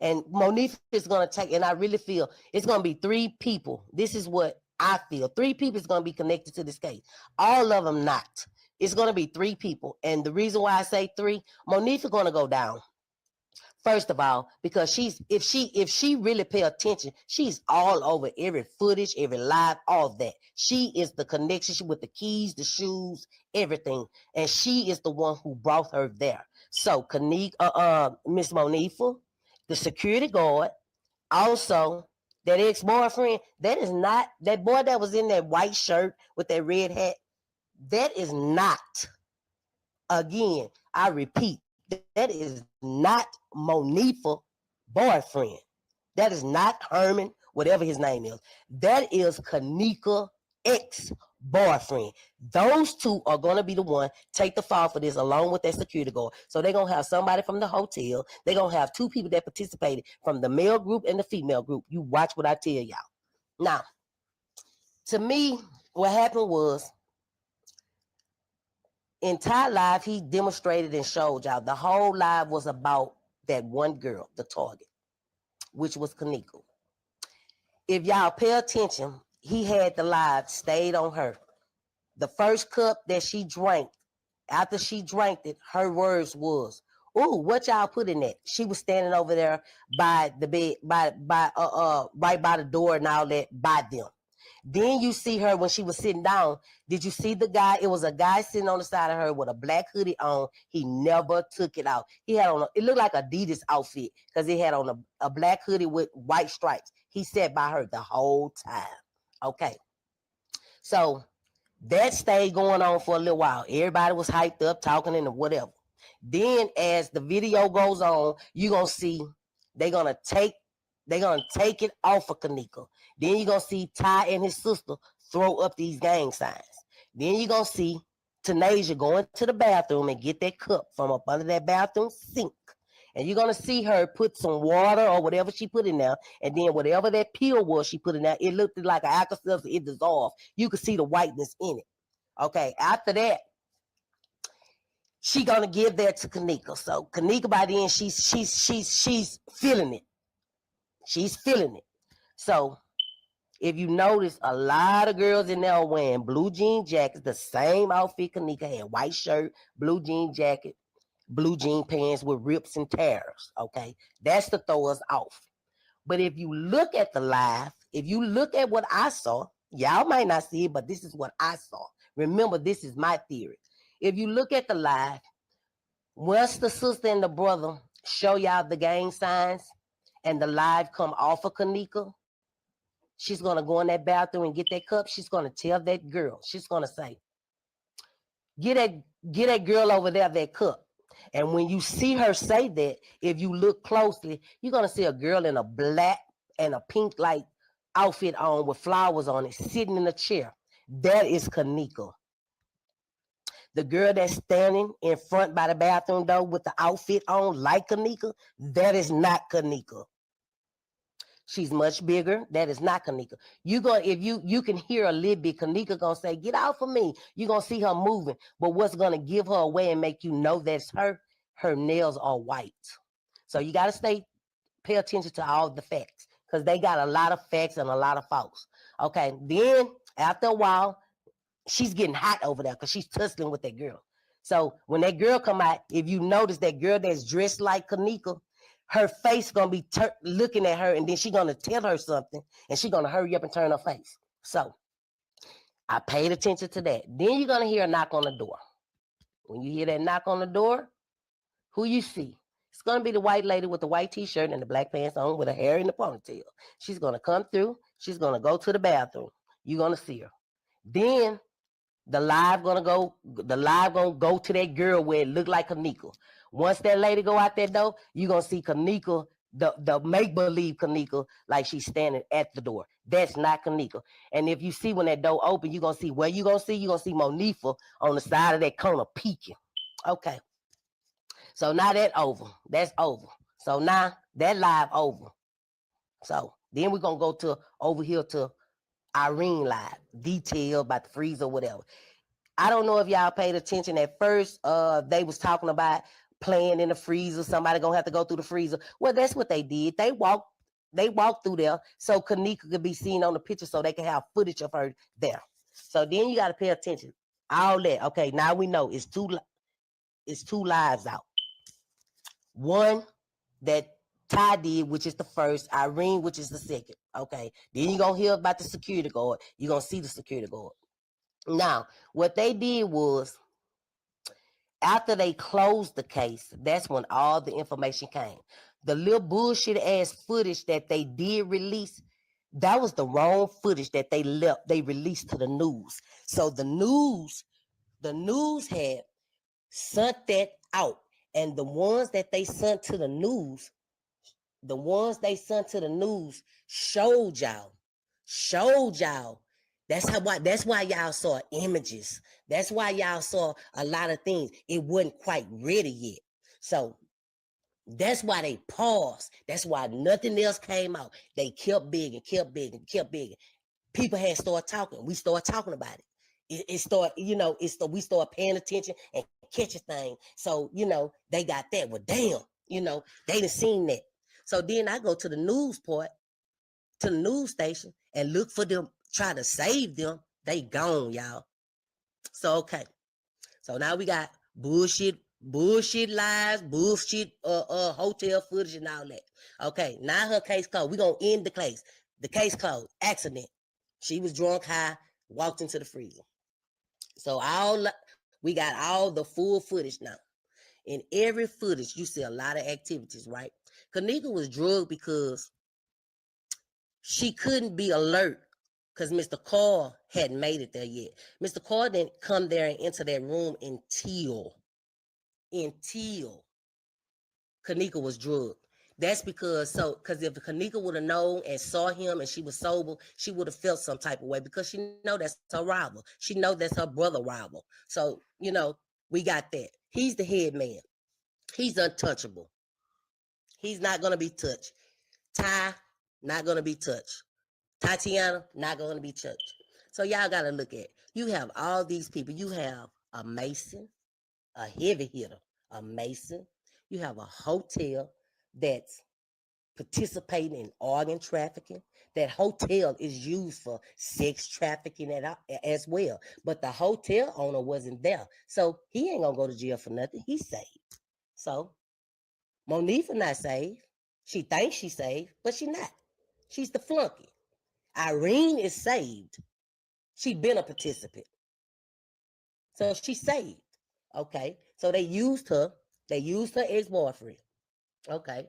And Monifa is going to take, and I really feel it's going to be 3 people. This is what I feel. 3 people is going to be connected to this case. All of them not. It's going to be 3 people. And the reason why I say 3, Monifa going to go down. First of all, because if she really pay attention, she's all over every footage, every live, all that. She is the connection with the keys, the shoes, everything. And she is the one who brought her there. So Miss Monifa, the security guard, also that ex-boyfriend, that is not, that boy that was in that white shirt with that red hat, that is not, again, I repeat, that is not Monifa boyfriend. That is not Herman, whatever his name is. That is Kanika ex-boyfriend. Those 2 are going to be the one take the fall for this along with that security guard. So they're going to have somebody from the hotel. They're going to have 2 people that participated from the male group and the female group. You watch what I tell y'all. Now, to me, what happened was, in Ty Live, he demonstrated and showed y'all the whole live was about that one girl, the target, which was Kanika. If y'all pay attention, he had the live stayed on her. The first cup that she drank, after she drank it, her words was, "Ooh, what y'all put in that?" She was standing over there by the bed, right by the door and all that, by them. Then you see her when she was sitting down. Did you see the guy? It was a guy sitting on the side of her with a black hoodie on. He never took it out. He had on, it looked like Adidas outfit because he had on a black hoodie with white stripes. He sat by her the whole time. Okay. So that stayed going on for a little while. Everybody was hyped up, talking and whatever. Then as the video goes on, you're going to see they're going to take it off of Kanika. Then you're going to see Ty and his sister throw up these gang signs. Then you're going to see Tanasia going to the bathroom and get that cup from up under that bathroom sink. And you're going to see her put some water or whatever she put in there. And then whatever that pill was she put in there, it looked like an Alka-Seltzer. It dissolved. You could see the whiteness in it. Okay, after that, she going to give that to Kanika. So Kanika, by then, she's feeling it. She's feeling it. So if you notice, a lot of girls in there are wearing blue jean jackets, the same outfit Kanika had, white shirt, blue jean jacket, blue jean pants with rips and tears. Okay, that's to throw us off. But if you look at the live, if you look at what I saw, y'all might not see it, but this is what I saw. Remember, this is my theory. If you look at the live, once the sister and the brother show y'all the gang signs and the live come off of Kanika, she's going to go in that bathroom and get that cup. She's going to tell that girl, she's going to say, get that girl over there that cup. And when you see her say that, if you look closely, you're going to see a girl in a black and a pink like outfit on with flowers on it, sitting in a chair. That is Kanika. The girl that's standing in front by the bathroom door with the outfit on like Kanika, that is not Kanika. She's much bigger. That is not Kanika. If you can hear a little bit, Kanika gonna say, "Get out for me." You're gonna see her moving. But what's gonna give her away and make you know that's her? Her nails are white. So you gotta pay attention to all the facts, because they got a lot of facts and a lot of false. Okay, then after a while, she's getting hot over there because she's tussling with that girl. So when that girl come out, if you notice that girl that's dressed like Kanika, her face gonna be looking at her, and then she gonna tell her something, and she gonna hurry up and turn her face. So I paid attention to that. Then you're gonna hear a knock on the door. When you hear that knock on the door, who you see? It's gonna be the white lady with the white t-shirt and the black pants on with her hair in the ponytail. She's gonna come through. She's gonna go to the bathroom. You're gonna see her. Then the live gonna go to that girl where it looked like Kanika. Once that lady go out that door, you're gonna see Kanika, the make-believe Kanika, like she's standing at the door. That's not Kanika. And if you see when that door open, you're gonna see you're gonna see Monifa on the side of that corner peeking. Okay. So now that's over. So now that live over. So then we're gonna go over here to Irene live, detail about the freezer or whatever. I don't know if y'all paid attention. At first, they was talking about playing in the freezer. Somebody gonna have to go through the freezer. Well, that's what they did. They walked through there so Kanika could be seen on the picture, so they can have footage of her there. So then you got to pay attention. All that. Okay, now we know it's two lives out. One that Ty did, which is the first, Irene, which is the second. Okay. Then you're going to hear about the security guard. You're going to see the security guard. Now, what they did was, after they closed the case, that's when all the information came. The little bullshit ass footage that they did release, that was the wrong footage that they released to the news. So the news had sent that out. And the ones that they sent to the news, showed y'all. That's why y'all saw images. That's why y'all saw a lot of things. It wasn't quite ready yet. So that's why they paused. That's why nothing else came out. They kept big and kept big and kept big. People had started talking. We started talking about it. We started paying attention and catching things. So, they got that. Well, damn, they done seen that. So then I go to the news part, to the news station, and look for them, try to save them. They gone, y'all. So, okay. So now we got bullshit lies, bullshit hotel footage and all that. Okay, now her case closed. We're going to end the case. The case closed. Accident. She was drunk, high, walked into the freezer. So we got all the full footage now. In every footage, you see a lot of activities, right? Kanika was drugged because she couldn't be alert because Mr. Carl hadn't made it there yet. Mr. Carl didn't come there and enter that room until Kanika was drugged. That's because if Kanika would have known and saw him and she was sober, she would have felt some type of way because she know that's her rival. She know that's her brother rival. So, we got that. He's the head man. He's untouchable. He's not going to be touched. Ty, not going to be touched. Tatiana, not going to be touched. So y'all got to look at it. You have all these people. You have a Mason, a heavy hitter, a Mason. You have a hotel that's participating in organ trafficking. That hotel is used for sex trafficking as well. But the hotel owner wasn't there. So he ain't going to go to jail for nothing. He's saved. So Monifa not saved. She thinks she's saved, but she not. She's the flunky. Irene is saved. She been a participant. So she's saved. Okay. So they used her. They used her ex-boyfriend. Okay.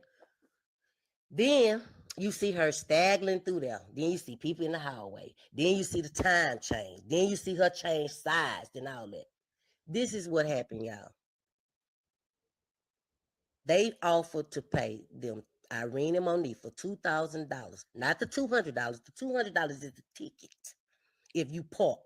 Then you see her staggering through there. Then you see people in the hallway. Then you see the time change. Then you see her change size and all that. This is what happened, y'all. They offered to pay them, Irene and Monifa, $2,000. Not the $200. The $200 is the ticket. If you park,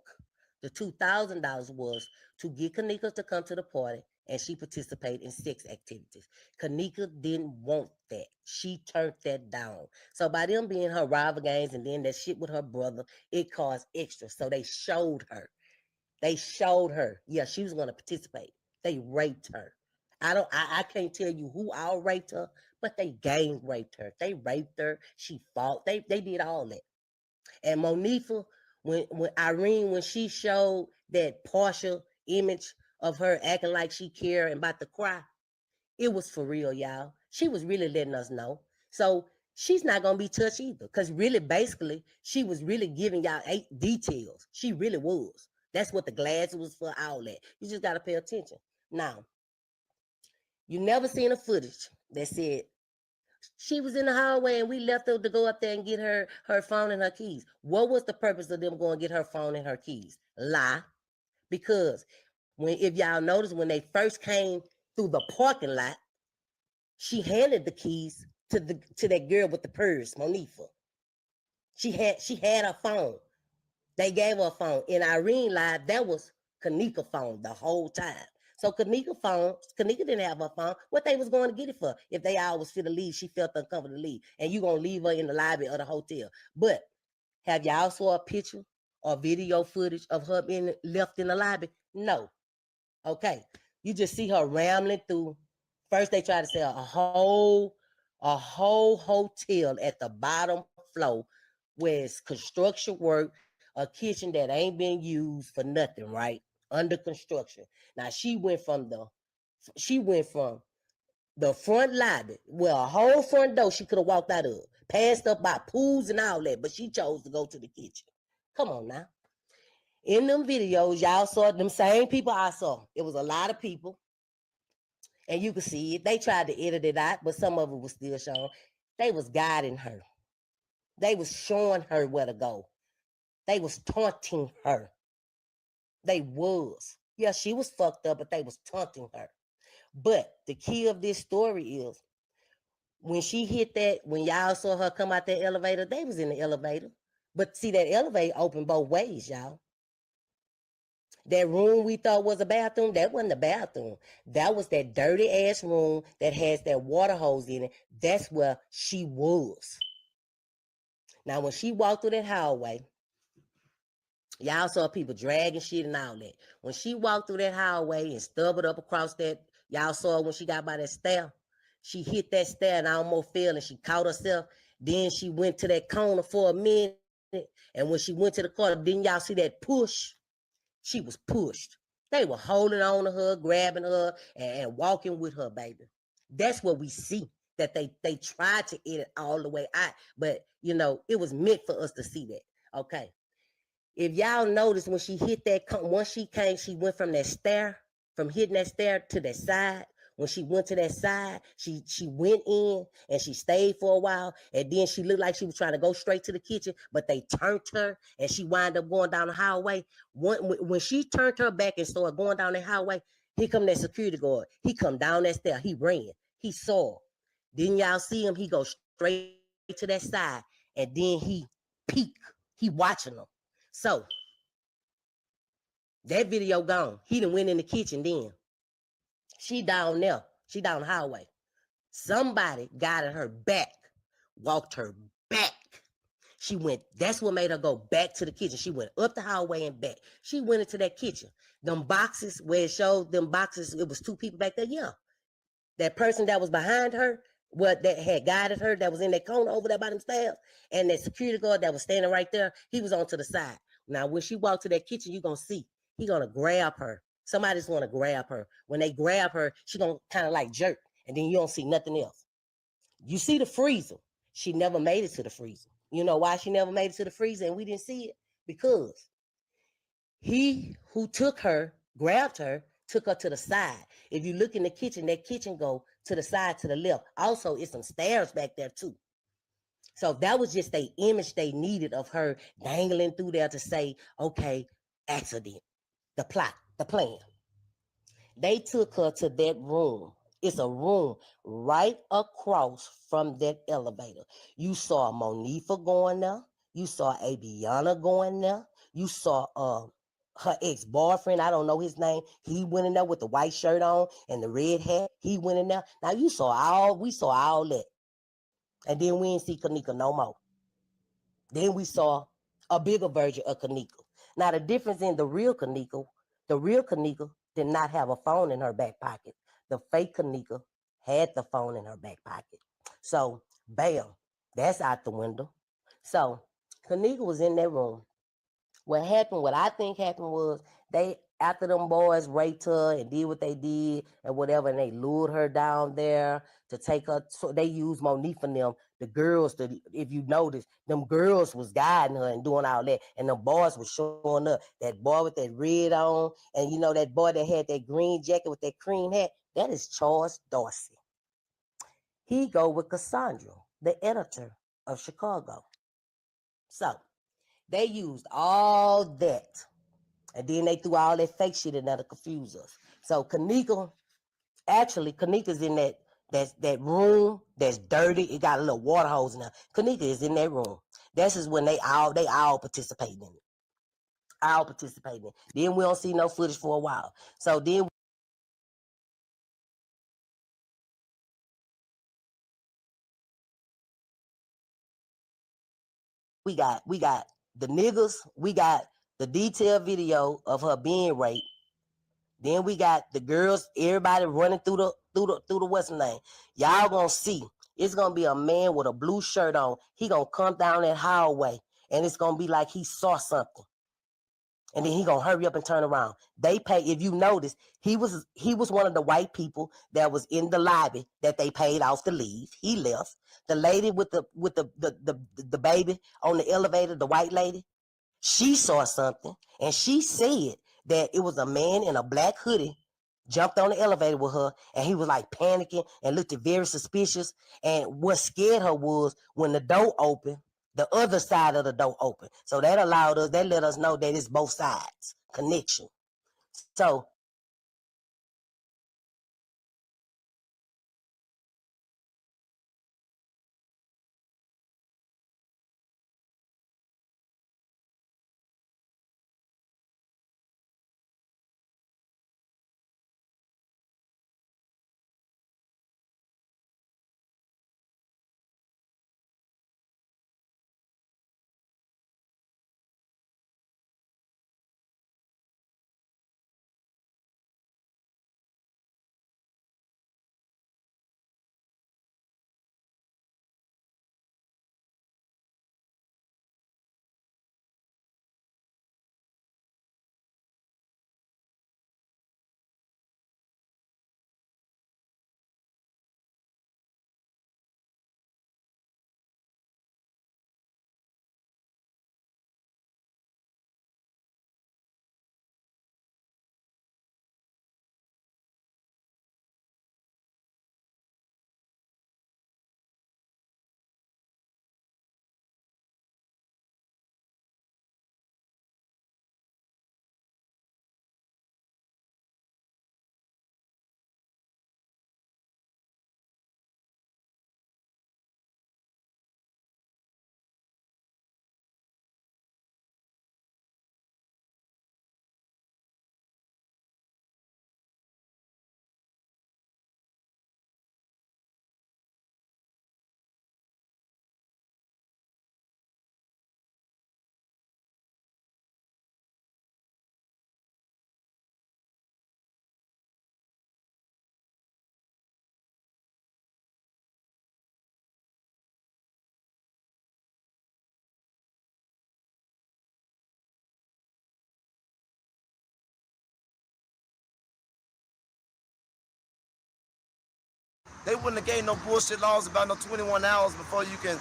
the $2,000 was to get Kanika to come to the party and she participated in sex activities. Kanika didn't want that. She turned that down. So by them being her rival gangs and then that shit with her brother, it caused extra. So they showed her. Yeah, she was going to participate. They raped her. I can't tell you who all raped her, but they gang raped her. They raped her. She fought. They did all that. And Monifa, when Irene, when she showed that partial image of her acting like she cared and about to cry, it was for real, y'all. She was really letting us know. So she's not going to be touched either. Because really, basically, she was really giving y'all 8 details. She really was. That's what the glass was for, all that. You just got to pay attention. Now, you never seen a footage that said she was in the hallway and we left her to go up there and get her phone and her keys. What was the purpose of them going to get her phone and her keys? Lie. Because if y'all notice, when they first came through the parking lot, she handed the keys to that girl with the purse, Monifa. She had her phone. They gave her a phone. In Irene live, that was Kanika's phone the whole time. So Kanika didn't have her phone. What they was going to get it for? If they all was fit to leave, she felt uncomfortable to leave. And you going to leave her in the lobby of the hotel. But have y'all saw a picture or video footage of her being left in the lobby? No. Okay. You just see her rambling through. First, they try to sell a whole hotel at the bottom floor where it's construction work, a kitchen that ain't been used for nothing, right? Under construction. Now she went from the front lobby, well, a whole front door she could have walked out of, passed up by pools and all that, but she chose to go to the kitchen. Come on now. In them videos, y'all saw them same people I saw. It was a lot of people, and you could see it. They tried to edit it out, but some of it was still shown. They was guiding her. They was showing her where to go. They was taunting her. They was. Yeah, she was fucked up, but they was taunting her. But the key of this story is when she hit that, when y'all saw her come out that elevator, they was in the elevator. But see, that elevator opened both ways, y'all. That room we thought was a bathroom, that wasn't a bathroom. That was that dirty ass room that has that water hose in it. That's where she was. Now, when she walked through that hallway, y'all saw people dragging shit and all that. When she walked through that hallway and stumbled up across that, y'all saw when she got by that stair, she hit that stair and almost fell and she caught herself. Then she went to that corner for a minute. And when she went to the corner, didn't y'all see that push? She was pushed. They were holding on to her, grabbing her, and walking with her, baby. That's what we see. That they tried to edit all the way out. But, you know, it was meant for us to see that. Okay. If y'all notice when she hit that, once she came, she went from that stair, from hitting that stair to that side. When she went to that side, she went in and she stayed for a while. And then she looked like she was trying to go straight to the kitchen, but they turned her and she wound up going down the highway. When she turned her back and started going down the highway, here come that security guard. He come down that stair. He ran. He saw. Didn't y'all see him? He go straight to that side and then he peek. He watching them. So that video gone. He done went in the kitchen then. She down there. She down the highway. Somebody guided her back, walked her back. She went, that's what made her go back to the kitchen. She went up the highway and back. She went into that kitchen. Them boxes, where it showed them boxes, it was 2 people back there. Yeah. That person that was behind her, that had guided her, that was in that corner over there by them stairs, and that security guard that was standing right there, he was on to the side. Now, when she walked to that kitchen, you're going to see, he going to grab her Somebody's gonna grab her. When they grab her, she gonna kind of like jerk, and then you don't see nothing else. You see the freezer. She never made it to the freezer. You know why she never made it to the freezer and we didn't see it? Because he who took her, grabbed her, took her to the side. If you look in the kitchen, that kitchen go to the side to the left. Also, it's some stairs back there too. So that was just the image they needed of her dangling through there to say, okay, accident, the plot, the plan. They took her to that room. It's a room right across from that elevator. You saw Monifa going there. You saw Abiana going there. You saw her ex-boyfriend, I don't know his name. He went in there with the white shirt on and the red hat. He went in there. Now we saw all that. And then we didn't see Kanika no more. Then we saw a bigger version of Kanika. Now the difference in the real Kanika did not have a phone in her back pocket. The fake Kanika had the phone in her back pocket. So, bam, that's out the window. So, Kanika was in that room. What I think happened was they, after them boys raped her and did what they did and whatever, and they lured her down there to take her. So they used Monique and them, the girls, if you notice, them girls was guiding her and doing all that. And the boys was showing up. That boy with that red on, and you know, that boy that had that green jacket with that cream hat, that is Charles Dorsey. He go with Cassandra, the editor of Chicago. So they used all that. And then they threw all that fake shit in there to confuse us. So Kanika's in that room that's dirty. It got a little water hose in there. Kanika is in that room. This is when they all participating in it. All participating in it. Then we don't see no footage for a while. So then we got the niggas, we got the detailed video of her being raped. Then we got the girls, everybody running through the what's the name. Y'all gonna see. It's gonna be a man with a blue shirt on. He gonna come down that hallway, and it's gonna be like he saw something. And then he gonna hurry up and turn around. They pay, if you notice, he was one of the white people that was in the lobby that they paid off to leave. He left. The lady with the baby on the elevator, the white lady, she saw something, and she said that it was a man in a black hoodie jumped on the elevator with her, and he was like panicking and looked very suspicious. And what scared her was when the door opened, the other side of the door opened. So that let us know that it's both sides, connection. So They wouldn't have gave no bullshit laws about no 21 hours before you can,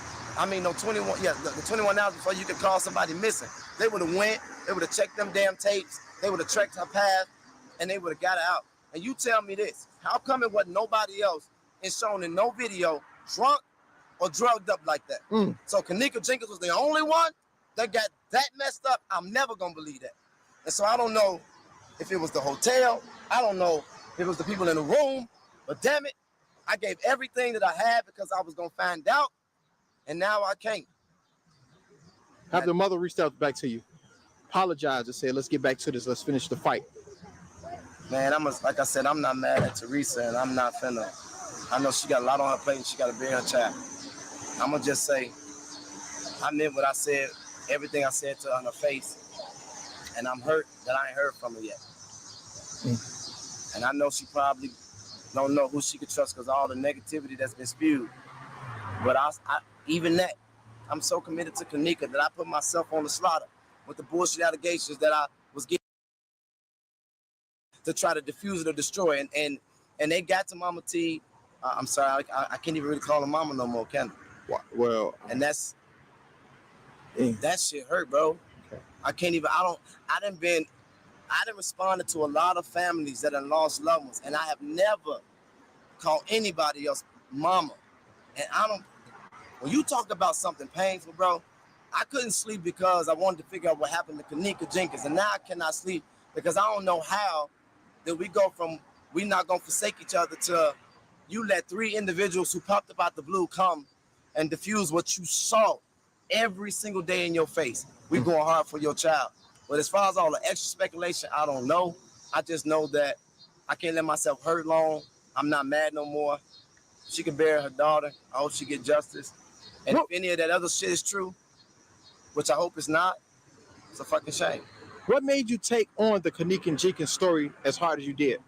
no 21, the 21 hours before you can call somebody missing. They would have went, they would have checked them damn tapes, they would have tracked her path, and they would have got her out. And you tell me this, how come it wasn't nobody else is shown in no video drunk or drugged up like that? So Kenneka Jenkins was the only one that got that messed up. I'm never gonna believe that. And so I don't know if it was the hotel, I don't know if it was the people in the room, but damn it, I gave everything that I had because I was gonna find out, and now I can't. Have the mother reached out back to you, apologized and said, let's get back to this, let's finish the fight? Man, like I said, I'm not mad at Teresa, and I'm not finna. I know she got a lot on her plate and she got to bear her child. I'm gonna just say, I meant what I said, everything I said to her in her face, and I'm hurt that I ain't heard from her yet. And I know she probably don't know who she could trust because of all the negativity that's been spewed. But even that, I'm so committed to Kenneka that I put myself on the slaughter with the bullshit allegations that I was getting to try to diffuse it or destroy. And they got to Mama T. I'm sorry, I can't even really call her mama no more, can I? Well, and that shit hurt, bro. Okay. I done responded to a lot of families that have lost loved ones, and I have never called anybody else mama. And when you talk about something painful, bro, I couldn't sleep because I wanted to figure out what happened to Kenneka Jenkins, and now I cannot sleep because I don't know how that we go from we not gonna forsake each other to you let 3 individuals who popped up out the blue come and diffuse what you saw every single day in your face. We going hard for your child. But as far as all the extra speculation, I don't know. I just know that I can't let myself hurt long. I'm not mad no more. She can bury her daughter. I hope she get justice. And if any of that other shit is true, which I hope it's not, it's a fucking shame. What made you take on the Kenneka Jenkins story as hard as you did?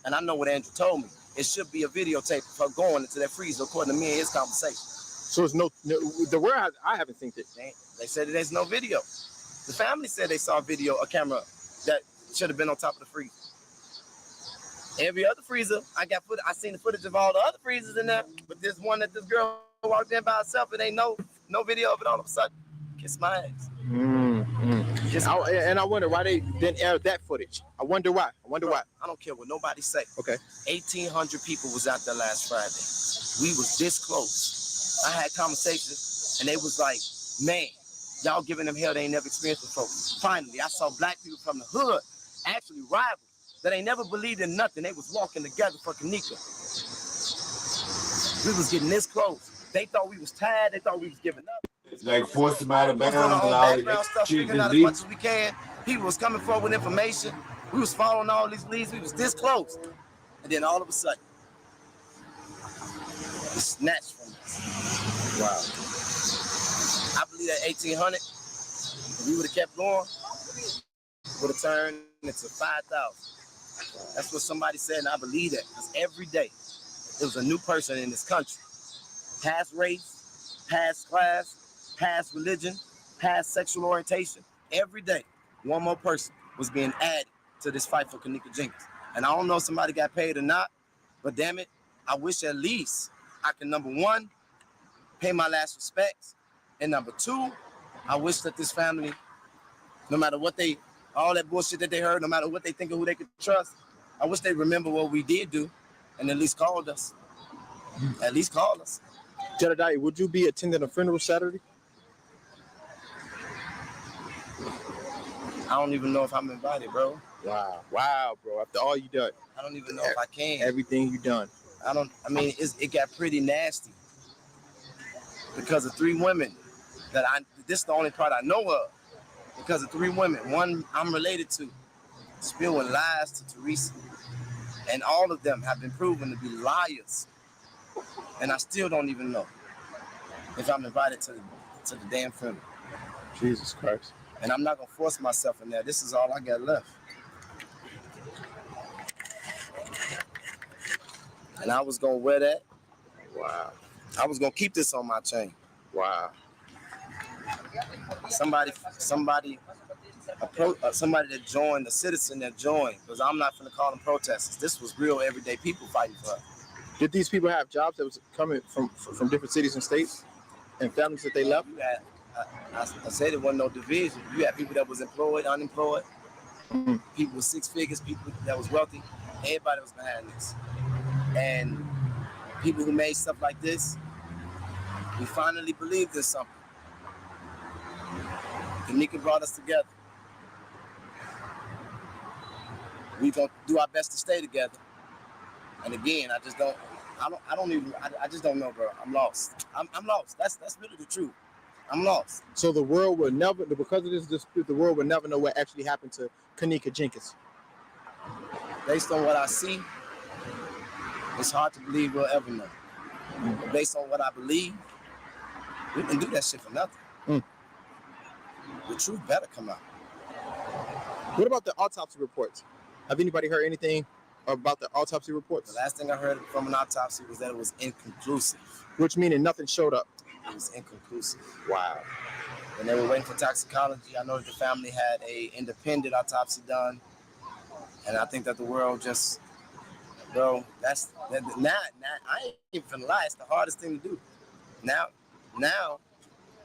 And I know what Andrew told me. It should be a videotape of her going into that freezer, according to me and his conversation. So it's the word I haven't seen it. They said that there's no video. The family said they saw a camera that should have been on top of the freezer. Every other freezer, I seen the footage of all the other freezers in there, but there's one that this girl walked in by herself and ain't no video of it all of a sudden. Kiss my ass. And I wonder why they didn't air that footage. I wonder why. I don't care what nobody say. Okay. 1,800 people was out there last Friday. We was this close. I had conversations, and they was like, man, y'all giving them hell they ain't never experienced before. Finally, I saw black people from the hood, actually rivals, that ain't never believed in nothing. They was walking together for Kenneka. We was getting this close. They thought we was tired. They thought we was giving up. It's like force them out of bounds and all background stuff, figuring out as much as we can. People was coming forward with information. We was following all these leads. We was this close. And then all of a sudden, it snatched from us. Wow. I believe that 1,800, if we would have kept going, would have turned into 5,000. That's what somebody said, and I believe that. Because every day, there was a new person in this country. Past race, past class, past religion, past sexual orientation. Every day, one more person was being added to this fight for Kenneka Jenkins. And I don't know if somebody got paid or not, but damn it, I wish at least I can, number one, pay my last respects. And number two, I wish that this family, no matter what all that bullshit that they heard, no matter what they think of who they could trust, I wish they remember what we did do and at least called us. At least called us. Jedediah, would you be attending a funeral Saturday? I don't even know if I'm invited, bro. Wow, bro. After all you done. I don't even know if I can. Everything you done. It got pretty nasty because of 3 women this is the only part I know of, because of 3 women. One I'm related to, spewing lies to Teresa. And all of them have been proven to be liars. And I still don't even know if I'm invited to the damn funeral. Jesus Christ. And I'm not gonna force myself in there. This is all I got left. And I was gonna wear that. Wow. I was gonna keep this on my chain. Wow. Somebody somebody that joined, a citizen that joined, because I'm not going to call them protesters. This was real everyday people fighting for us. Did these people have jobs that was coming from different cities and states and families that they left? You had, I said there wasn't no division. You had people that was employed, unemployed, people with 6 figures, people that was wealthy. Everybody was behind this. And people who made stuff like this, we finally believed in something. Kanika brought us together. We gonna do our best to stay together. And again, I just don't know, bro. I'm lost. I'm lost. That's really the truth. I'm lost. So the world will never, because of this dispute, the world will never know what actually happened to Kenneka Jenkins. Based on what I see, it's hard to believe we'll ever know. But based on what I believe, we can do that shit for nothing. The truth better come out. What about the autopsy reports? Have anybody heard anything about the autopsy reports? The last thing I heard from an autopsy was that it was inconclusive. Which meaning nothing showed up. It was inconclusive. Wow. And they were waiting for toxicology. I know that the family had a independent autopsy done. And I think that the world just, bro, now I ain't even finna lie, it's the hardest thing to do. Now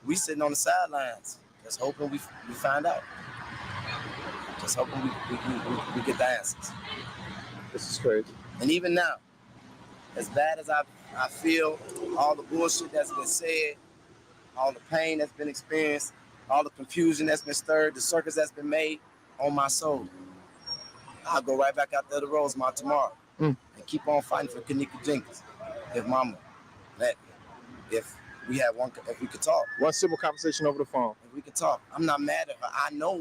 we sitting on the sidelines, just hoping we find out. Just hoping we get the answers. This is crazy. And even now, as bad as I feel, all the bullshit that's been said, all the pain that's been experienced, all the confusion that's been stirred, the circus that's been made on my soul, I'll go right back out there to Rosemont tomorrow and keep on fighting for Kenneka Jenkins. If mama let me. If we could talk. One simple conversation over the phone. If we could talk. I'm not mad at her. I know.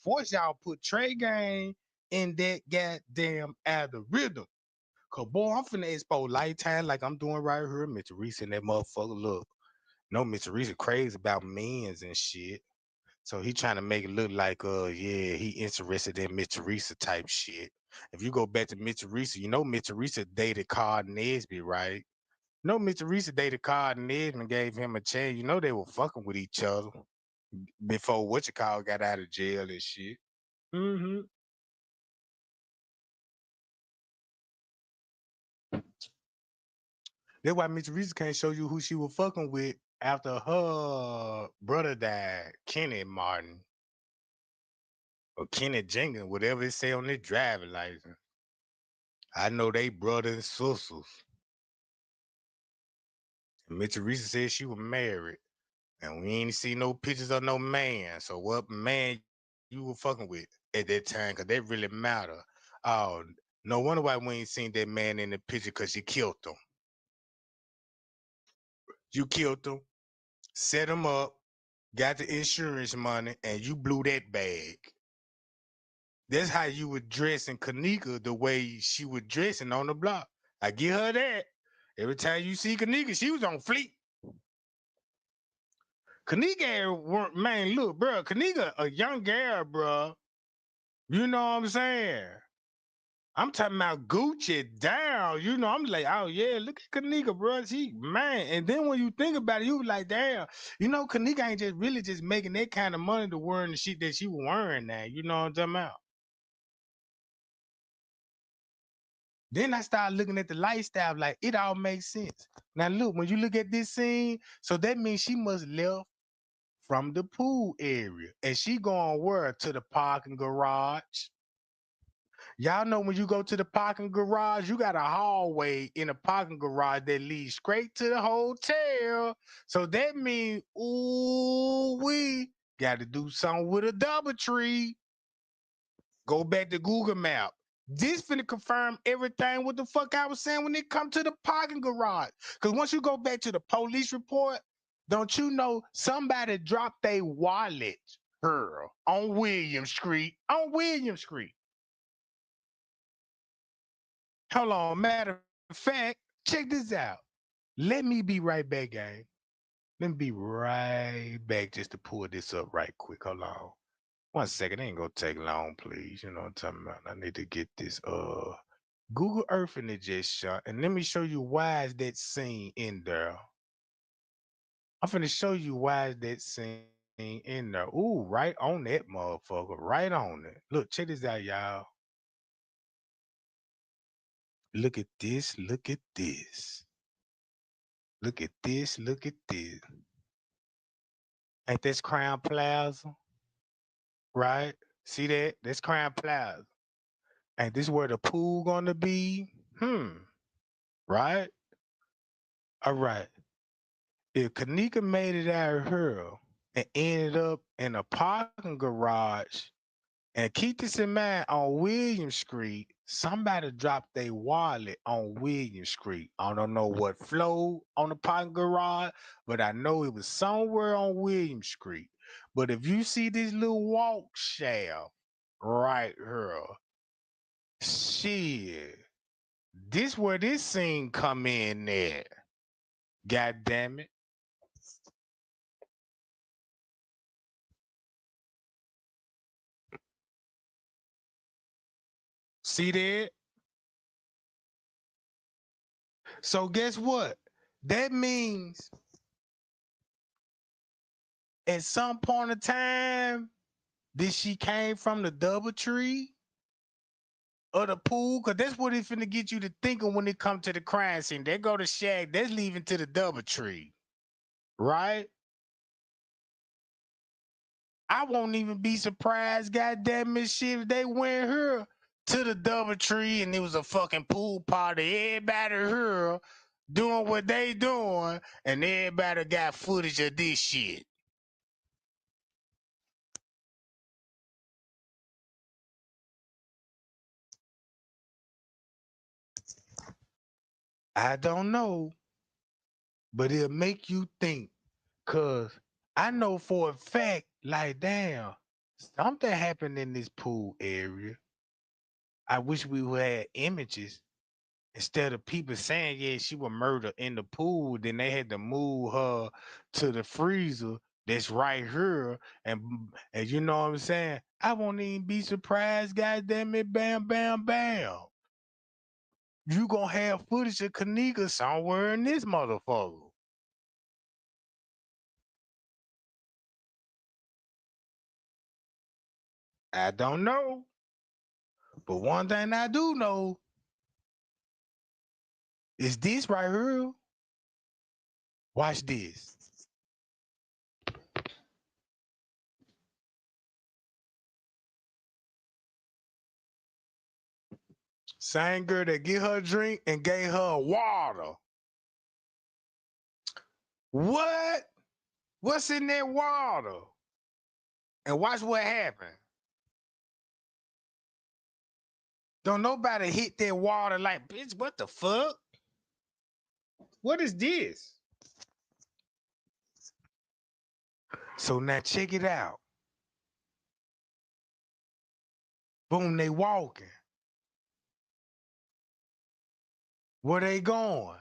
Force y'all put Trey Gang in that goddamn algorithm. Cause boy, I'm finna expose Lifetime like I'm doing right here. Mr. Reese and that motherfucker. Look, no, Mr. Reese crazy about men's and shit. So he trying to make it look like, yeah, he interested in Mr. Reese type shit. If you go back to Mr. Reese, you know Mr. Reese dated Carl Nesby, right? No, Mr. Reese dated Carl Nesby and gave him a chance. You know they were fucking with each other before whatchamacallit got out of jail and shit. Mm-hmm. That's why Mr. Reese can't show you who she was fucking with after her brother died, Kenny Martin. Or Kenny Jenkins, whatever it say on their driving license. I know they brothers and sisters. And Mr. Reese said she was married. And we ain't see no pictures of no man. So what man you were fucking with at that time? Because that really matter. Oh, no wonder why we ain't seen that man in the picture, because you killed him. You killed him, set him up, got the insurance money, and you blew that bag. That's how you were dressing Kenneka the way she was dressing on the block. I give her that. Every time you see Kenneka, she was on fleek. Kenneka, man, look, bro, Kenneka, a young girl, bro. You know what I'm saying? I'm talking about Gucci down. You know, I'm like, oh yeah, look at Kenneka, bro. She, man. And then when you think about it, you was like, damn, you know, Kenneka ain't just really just making that kind of money to wearing the shit that she was wearing now. You know what I'm talking about? Then I started looking at the lifestyle, like it all makes sense. Now look, when you look at this scene, so that means she must left from the pool area. And she going where? To the parking garage. Y'all know when you go to the parking garage, you got a hallway in the parking garage that leads straight to the hotel. So that means, ooh, we got to do something with a DoubleTree. Go back to Google Map. This finna confirm everything what the fuck I was saying when it come to the parking garage. Because once you go back to the police report, don't you know somebody dropped their wallet here on William Street? On William Street. Hold on, matter of fact, check this out. Let me be right back, gang. Let me be right back just to pull this up right quick. Hold on. 1 second. It ain't gonna take long, please. You know what I'm talking about. I need to get this Google Earth in it just shot. And let me show you why is that scene in there. I'm finna show you why is that scene in there. Ooh, right on that motherfucker. Right on it. Look, check this out, y'all. Look at this. Look at this. Look at this. Look at this. Ain't this Crown Plaza? Right? See that? That's Crown Plaza. Ain't this where the pool gonna be? Right? All right. If Kanika made it out of here and ended up in a parking garage, and keep this in mind, on William Street, somebody dropped their wallet on William Street. I don't know what floor on the parking garage, but I know it was somewhere on William Street. But if you see this little walk shaft right here, shit, this where this scene come in there. God damn it. See that? So guess what? That means at some point in time, this she came from the DoubleTree or the pool? Cause that's what it's finna get you to thinking when it come to the crime scene. They go to Shaq, that's leaving to the DoubleTree. Right? I won't even be surprised, goddamn it, shit, if they went here to the DoubleTree and it was a fucking pool party. Everybody here doing what they doing, and everybody got footage of this shit. I don't know, but it'll make you think. Cause I know for a fact, like, damn, something happened in this pool area. I wish we had images instead of people saying, yeah, she was murdered in the pool. Then they had to move her to the freezer that's right here. And you know what I'm saying? I won't even be surprised, goddamn it, bam, bam, bam. You gonna have footage of Kanika somewhere in this motherfucker. I don't know. But one thing I do know is this right here. Watch this. Same girl that get her a drink and gave her water. What? What's in that water? And watch what happened. Don't nobody hit that water like, bitch, what the fuck? What is this? So now check it out. Boom, they walking. Where they going?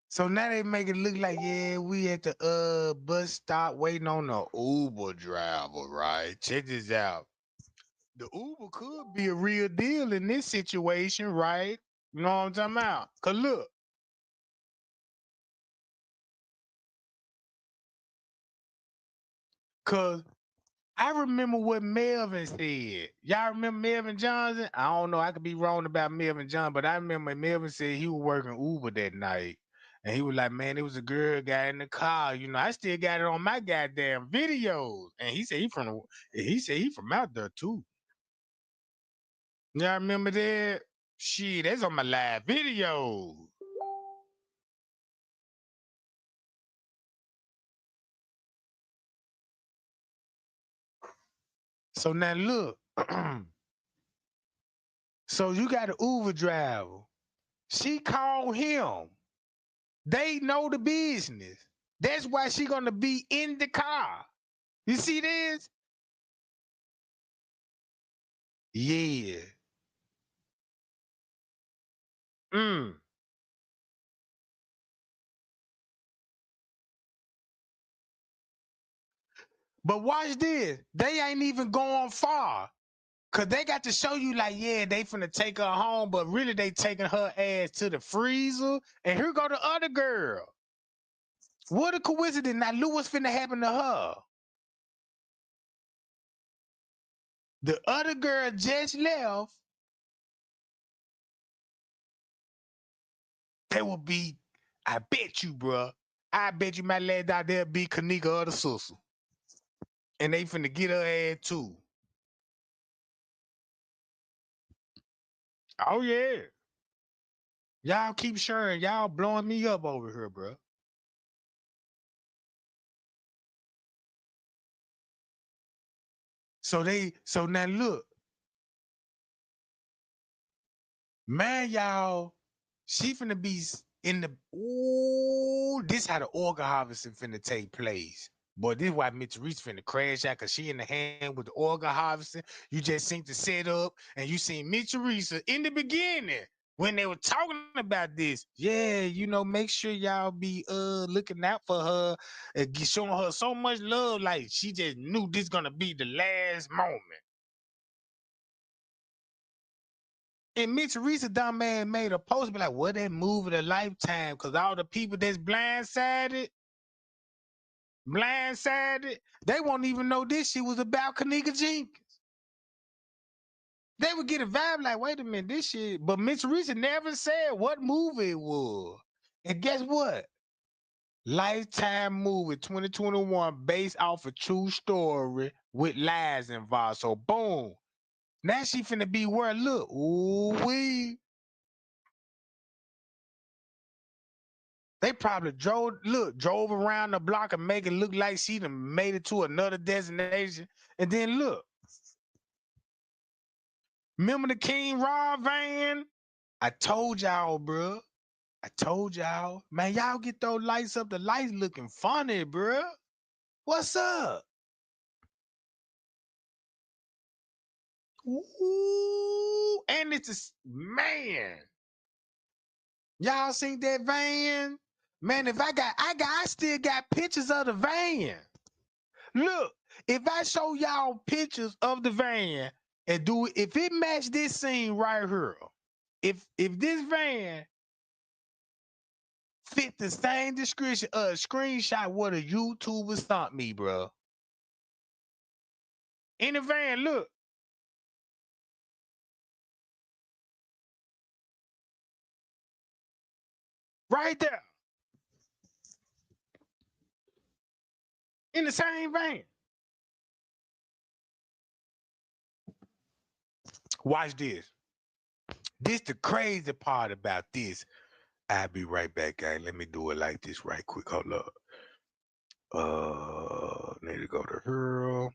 So now they make it look like, yeah, we at the bus stop waiting on the Uber driver, right? Check this out. The Uber could be a real deal in this situation, right? You know what I'm talking about? Cause look. Cause I remember what Melvin said. Y'all remember Melvin Johnson? I don't know. I could be wrong about Melvin Johnson, but I remember Melvin said he was working Uber that night. And he was like, man, it was a girl guy in the car. You know, I still got it on my goddamn videos. And he said he from out there too. Y'all remember that? Shit, that's on my live video. So now look. So you got an Uber driver. She called him. They know the business. That's why she gonna be in the car. You see this? Yeah. But watch this. They ain't even going far. Cause they got to show you like, yeah, they finna take her home, but really they taking her ass to the freezer. And here go the other girl. What a coincidence. Now look what's finna happen to her. The other girl just left. They will be, I bet you, bruh. I bet you my lad out there be Kanika or the sister. And they finna get her ass too. Oh yeah. Y'all keep sharing. Y'all blowing me up over here, bruh. So now look. Man, y'all, she finna be in the, ooh, this how the organ harvesting finna take place. Boy, this is why Mitch Reese finna crash out, cause she in the hand with the organ harvesting. You just seen the setup, and you seen Mitch Reese in the beginning when they were talking about this. Yeah, you know, make sure y'all be looking out for her and showing her so much love, like she just knew this gonna be the last moment. And Mitch Reese, dumb man, made a post be like, what that movie a lifetime? Cause all the people that's blindsided, they won't even know this shit was about Kanika Jenkins. They would get a vibe like, wait a minute, this shit. But Mitch Reese never said what movie it was. And guess what? Lifetime movie 2021 based off a true story with lies involved. So boom. Now she finna be where look. Ooh wee. They probably drove around the block and make it look like she done made it to another destination. And then look. Remember the King Rob van? I told y'all, bro. I told y'all. Man, y'all get those lights up. The lights looking funny, bro. What's up? Ooh, and it's man. Y'all seen that van? Man, if I still got pictures of the van. Look, if I show y'all pictures of the van and if it match this scene right here, if this van fit the same description, screenshot what a YouTuber sent me, bro. In the van, look. Right there. In the same van. Watch this. This the crazy part about this. I'll be right back, gang. Let me do it like this right quick. Hold up. Need to go to her.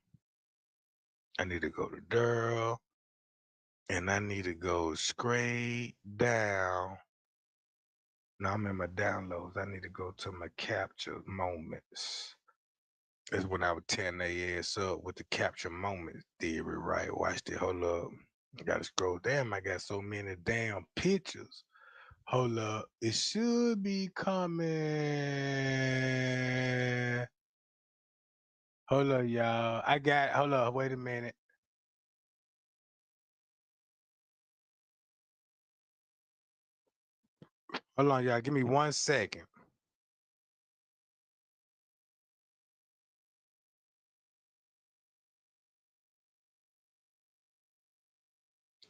I need to go to Daryl. And I need to go straight down. Now I'm in my downloads. I need to go to my capture moments. That's when I would tear their ass up with the capture moments theory, right? Watch this. Hold up. I gotta scroll. Damn, I got so many damn pictures. Hold up. It should be coming. Hold up, y'all. Hold up. Wait a minute. Hold on, y'all. Give me 1 second.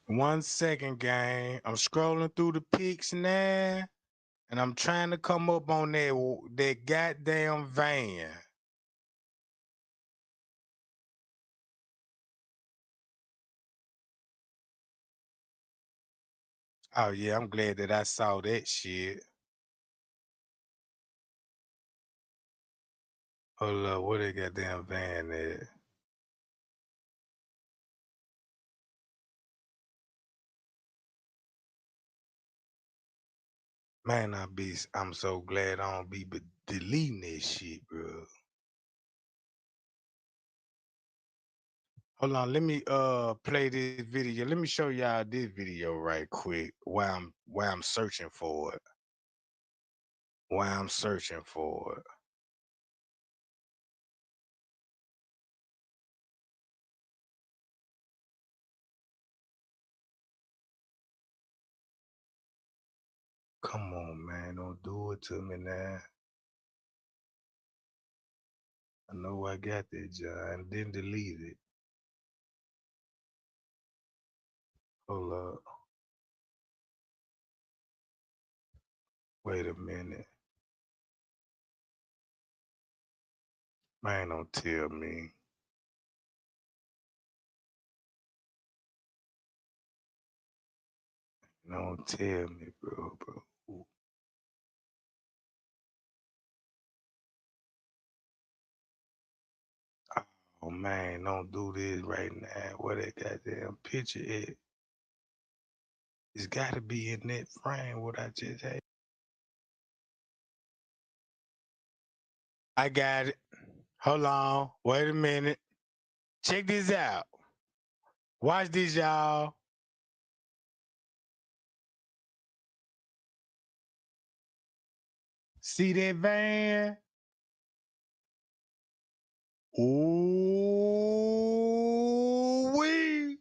One second, gang. I'm scrolling through the pics now, and I'm trying to come up on that goddamn van. Oh yeah, I'm glad that I saw that shit. Hold up, where that goddamn van at? Man, I'm so glad I don't be deleting this shit, bro. Hold on, let me play this video. Let me show y'all this video right quick while I'm searching for it. While I'm searching for it. Come on, man. Don't do it to me now. I know I got that, John. Then delete it. Hold up. Wait a minute. Man, don't tell me. Don't tell me, bro. Oh, man, don't do this right now. Where that goddamn picture at? It's got to be in that frame what I just had. I got it. Hold on. Wait a minute. Check this out. Watch this, y'all. See that van? Ooh, wee.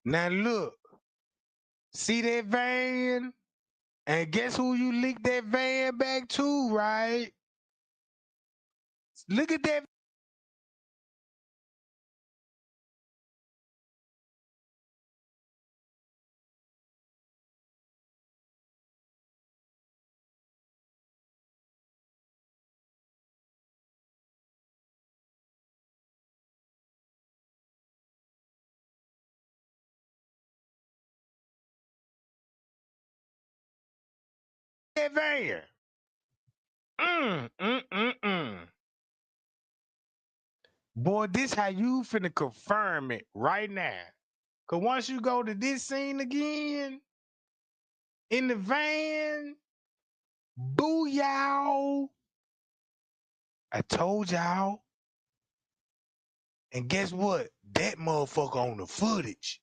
Now look. See that van? And guess who you linked that van back to, right? Look at that. That van. Boy, this how you finna confirm it right now. Cause once you go to this scene again, in the van, boo y'all. I told y'all. And guess what? That motherfucker on the footage.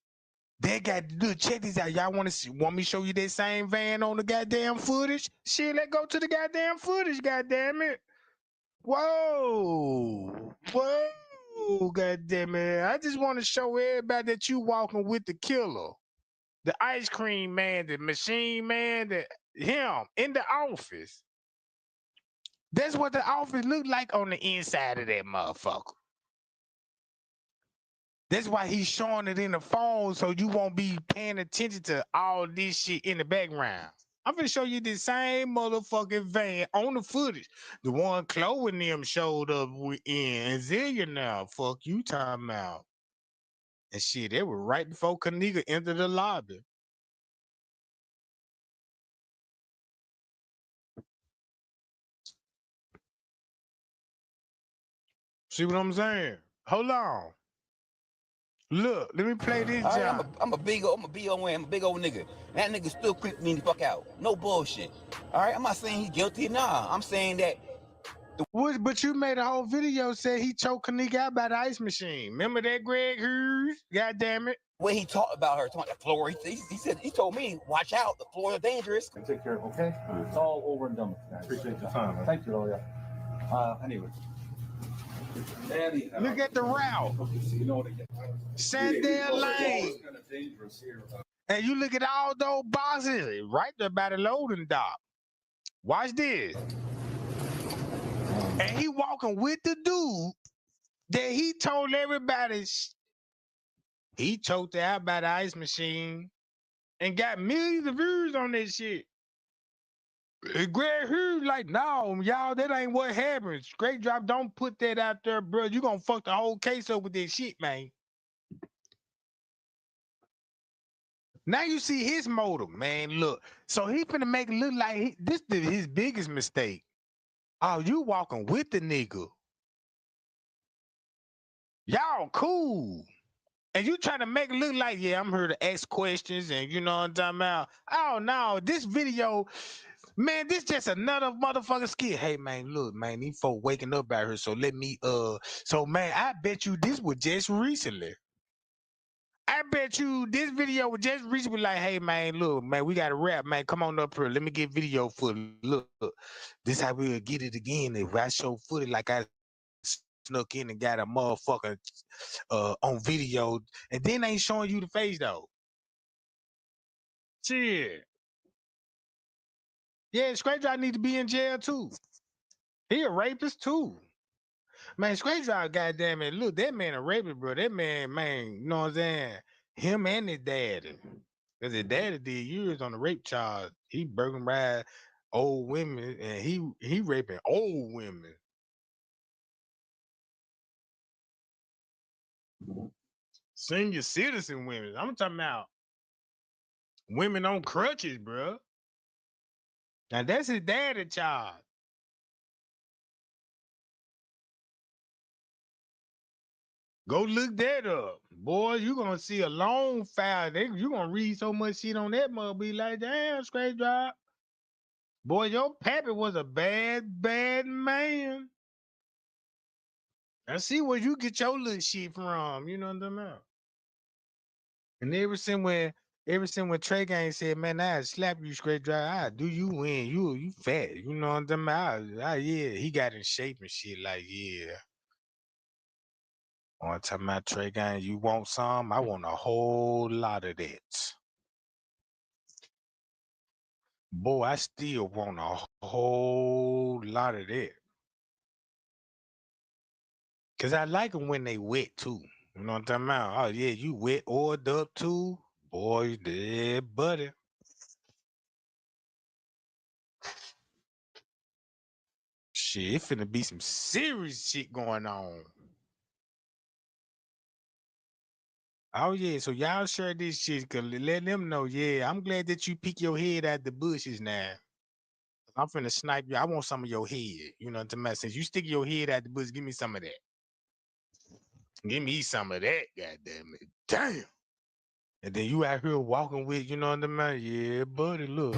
That got to do. Check this out. Y'all want me to show you that same van on the goddamn footage? Shit, let's go to the goddamn footage, goddamn it. Whoa. Whoa, goddamn it. I just want to show everybody that you walking with the killer. The ice cream man, the machine man, him in the office. That's what the office looked like on the inside of that motherfucker. That's why he's showing it in the phone so you won't be paying attention to all this shit in the background. I'm gonna show you the same motherfucking van on the footage. The one Chloe and them showed up in. And Zillion now, fuck you talking about. And shit, they were right before Kanika entered the lobby. See what I'm saying? Hold on. Look, let me play this. All right, I'm a big old nigga. That nigga still creeped me the fuck out. No bullshit. All right, I'm not saying he's guilty. Nah, I'm saying that. But you made a whole video said he choked Kanika out by the ice machine. Remember that, Greg Hughes? God damn it. When he talked about her, talking about the floor, he told me, watch out, the floor is dangerous. And take care of it, okay? It's all over and done with. I appreciate your time, man. Thank you, lawyer. Anyway. Look at the route. Sandale Lane. And you look at all those boxes right there by the loading dock. Watch this. And he walking with the dude that he told everybody he choked out by the ice machine and got millions of views on that shit. Greg Hughes like, no, y'all, that ain't what happens. Straight drop, don't put that out there, bro. You gonna fuck the whole case up with this shit, man. Now you see his motive, man. Look, so he finna make it look like this is his biggest mistake. Oh, you walking with the nigga. Y'all cool. And you trying to make it look like, yeah, I'm here to ask questions and you know what I'm talking about. Oh, no, this video... Man, this just another motherfucking skit. Hey, man, look, man, these folk waking up out here, so let me, so, man, I bet you this was just recently. I bet you this video was just recently like, hey, man, look, man, we got to rap, man, come on up here. Let me get video footage. Look, this how we'll get it again if I show footage like I snuck in and got a motherfucker on video, and then they ain't showing you the face, though. Shit. Yeah, Straight Drop need to be in jail too. He a rapist too. Man, Straight Drop, goddamn it. Look, that man a rapist, bro. That man, you know what I'm saying? Him and his daddy. Because his daddy did years on the rape charge. He burglarized by old women and he raping old women. Senior citizen women. I'm talking about women on crutches, bro. Now that's his daddy child. Go look that up. Boy, you gonna see a long file. You gonna read so much shit on that mother, be like, damn, Straight Drop. Boy, your pappy was a bad, bad man. I see where you get your little shit from. You know what I'm talking about? And ever since when Trey Gang said, man, I slap you Straight Drop, I do you win. You fat. You know what I'm talking about? Yeah, he got in shape and shit like, yeah. On time my Trey Gang, you want some? I want a whole lot of that. Boy, I still want a whole lot of that. Cause I like them when they wet too. You know what I'm talking about? Oh yeah, you wet oiled up too. Boy, yeah, buddy. Shit, it finna be some serious shit going on. Oh yeah, so y'all share this shit, cause let them know. Yeah, I'm glad that you peek your head out the bushes now. I'm finna snipe you. I want some of your head. You know what I'm saying? Since you stick your head out the bush, give me some of that. Give me some of that, goddamn it. Damn. And then you out here walking with, you know what I mean? Yeah, buddy, look.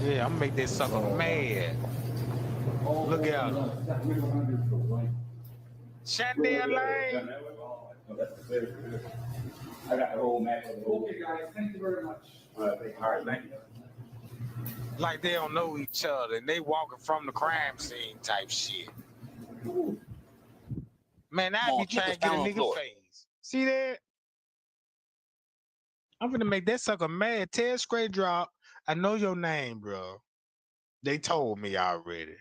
Yeah, I'm gonna make that sucker mad. Look at him. Chandelier Lane. I got the whole map. Okay, guys, thank you very much. All right, thank you. Like they don't know each other and they walking from the crime scene type shit. Man, I be trying to get a nigga face. See that? I'm gonna make that sucker mad. Tell Straight Drop, I know your name, bro. They told me already.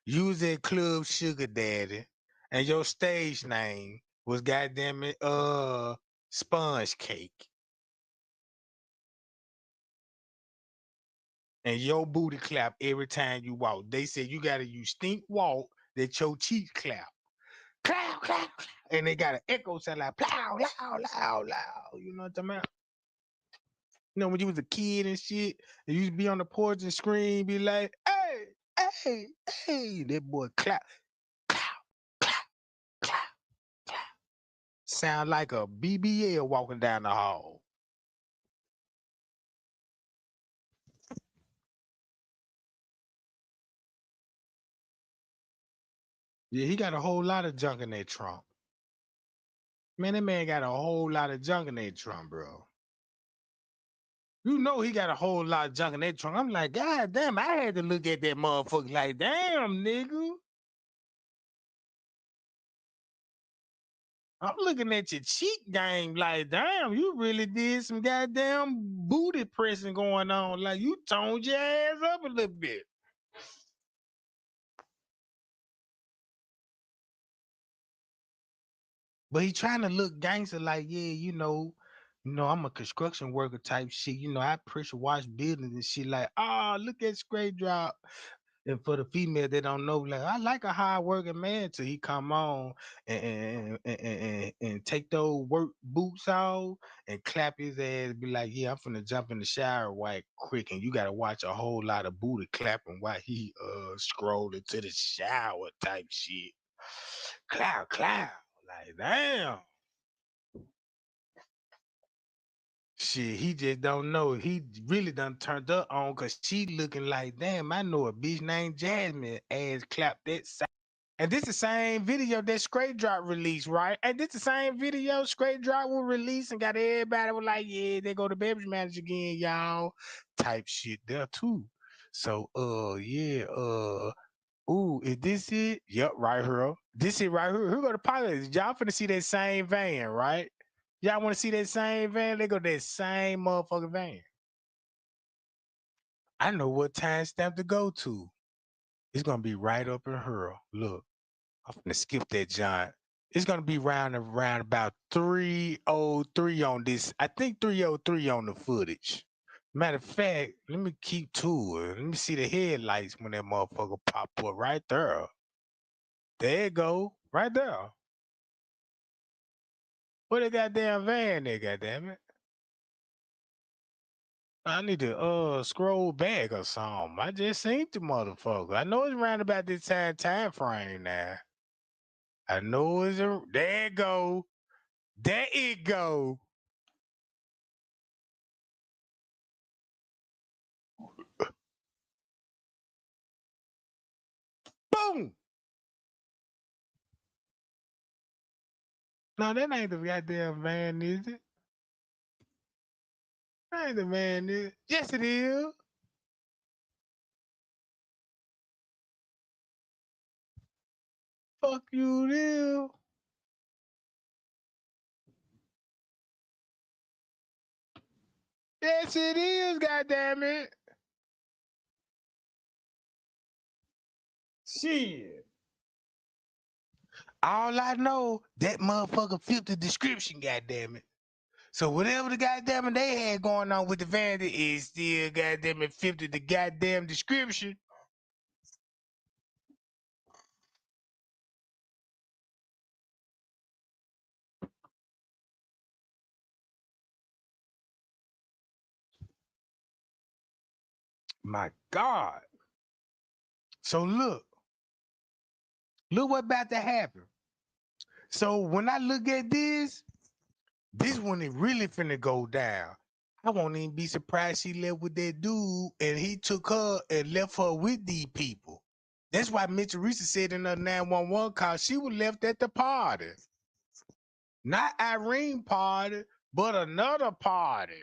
You was at Club Sugar Daddy, and your stage name was goddamn it, Sponge Cake. And your booty clap every time you walk. They said you gotta use stink walk that your cheeks clap. Clap, clap, clap. And they got an echo sound like plow, loud, loud, loud. You know what I'm talking about? You know, when you was a kid and shit, and you used to be on the porch and scream, be like, hey, hey, hey. That boy clap, clap, clap, clap, clap. Sound like a BBL walking down the hall. Yeah, he got a whole lot of junk in that trunk. Man, that man got a whole lot of junk in that trunk, bro. You know he got a whole lot of junk in that trunk. I'm like, God damn, I had to look at that motherfucker like, damn, nigga. I'm looking at your cheek game like, damn, you really did some goddamn booty pressing going on. Like, you toned your ass up a little bit. But he trying to look gangster like, yeah, you know, I'm a construction worker type shit. You know, I pressure wash buildings and shit like, look at Straight Drop. And for the female that don't know, like I like a hard working man till he come on and take those work boots off and clap his ass, be like, yeah, I'm finna jump in the shower right quick, and you gotta watch a whole lot of booty clapping while he scrolling to the shower type shit. Clap, clap. Like, damn. Shit, he just don't know. He really done turned up on cause she looking like, damn, I know a bitch named Jasmine ass clapped that side. And this the same video that Straight Drop released, right? And this the same video Straight Drop will release and got everybody was like, yeah, they go to beverage manager again, y'all. Type shit there too. So yeah, ooh, is this it? Yep, right here. This it right here. Who go to pilot? Y'all finna see that same van, right? Y'all want to see that same van? They go to that same motherfucking van. I know what timestamp to go to. It's gonna be right up in her. Look, I'm gonna skip that giant. It's gonna be around about 303 on this. I think 303 on the footage. Matter of fact, let me keep to it. Let me see the headlights when that motherfucker pop up right there. There it go, right there. What the goddamn van there, goddamn it? I need to scroll back or something. I just seen the motherfucker. I know it's around about this time frame now. I know it's there it go. There it go. Boom. No, that ain't the goddamn van, is it? That ain't the van, is it? Yes, it is. Fuck you, deal. Yes, it is, goddamn it. Shit. All I know, that motherfucker fit the description, goddamn it. So whatever the goddamn it they had going on with the van is still goddamn it 50 the goddamn description. My God. So look what about to happen. So when I look at this one it really finna go down. I won't even be surprised she left with that dude and he took her and left her with these people. That's why Mitch Teresa said in her 911 call she was left at the party. Not Irene party, but another party.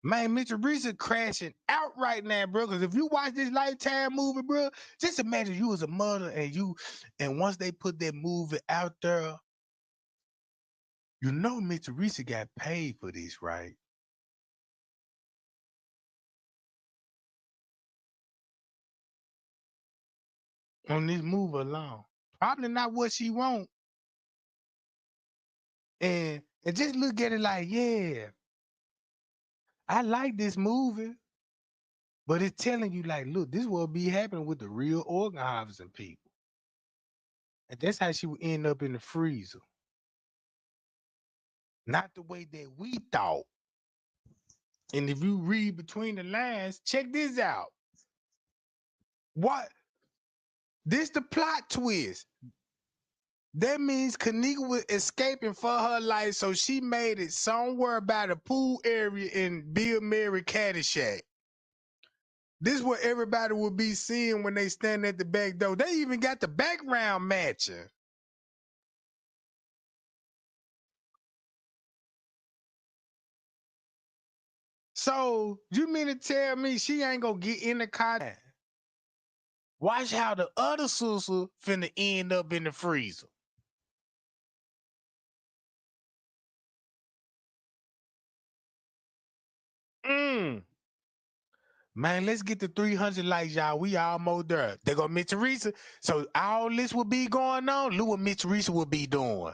Man, Mitch Teresa crashing out right now, bro. Because if you watch this Lifetime movie, bro, just imagine you was a mother and once they put that movie out there, you know Mitch Teresa got paid for this, right? On this movie alone. Probably not what she want. And just look at it like, yeah, I like this movie. But it's telling you, like, look, this will be happening with the real organ harvesting people. And that's how she would end up in the freezer. Not the way that we thought. And if you read between the lines, check this out. What? This the plot twist. That means Kanika was escaping for her life, so she made it somewhere by the pool area in Bill Murray Caddyshack. This is what everybody will be seeing when they stand at the back door. They even got the background matching. So you mean to tell me she ain't gonna get in the car? Watch how the other sister finna end up in the freezer. Man, let's get to 300 likes, y'all. We almost there. They go Mitch Teresa. So all this will be going on. Look what Mitch Teresa will be doing.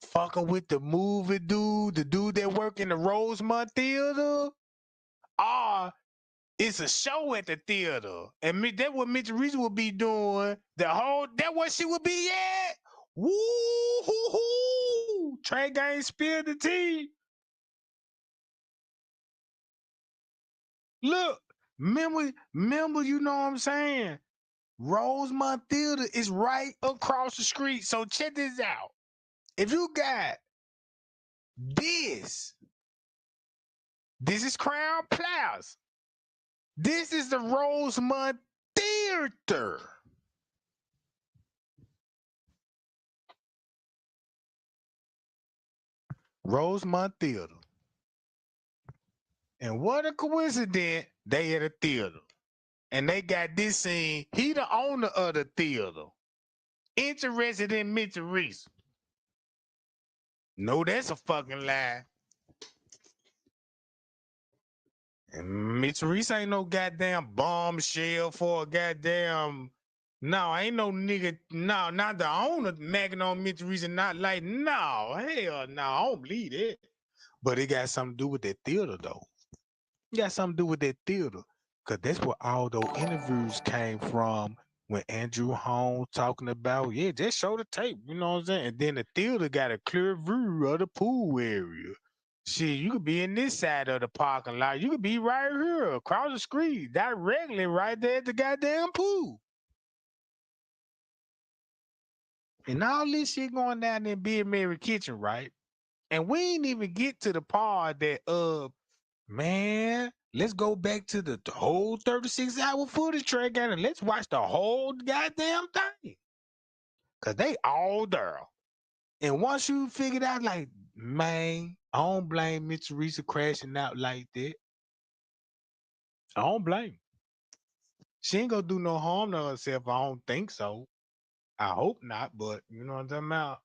Fucking with the movie dude, the dude that work in the Rosemont Theater. Or it's a show at the theater. And that's what Mitch Teresa will be doing. That what she would be at. Woo-hoo-hoo. Trey Gang spilled the tea. Look, remember, you know what I'm saying? Rosemont Theater is right across the street. So check this out. If you got this is Crown Plaza. This is the Rosemont Theater. Rosemont Theater. And what a coincidence, they at a theater. And they got this scene. He the owner of the theater. Interested in Miss Teresa. No, that's a fucking lie. And Miss Teresa ain't no goddamn bombshell for a goddamn. No, ain't no nigga. No, not the owner macking on Miss Teresa. Not like, no, hell no, I don't believe it. But it got something to do with that theater, though. It got something to do with that theater. Because that's where all those interviews came from when Andrew Holmes talking about, yeah, just show the tape, you know what I'm saying? And then the theater got a clear view of the pool area. Shit, you could be in this side of the parking lot. You could be right here across the street, directly right there at the goddamn pool. And all this shit going down in Big Mary Kitchen, right? And we ain't even get to the part that, man, let's go back to the whole 36-hour footage track and let's watch the whole goddamn thing. Because they all there. And once you figured out, like, man, I don't blame Miss Teresa crashing out like that. I don't blame her. She ain't gonna do no harm to herself. I don't think so. I hope not, but you know what I'm talking about.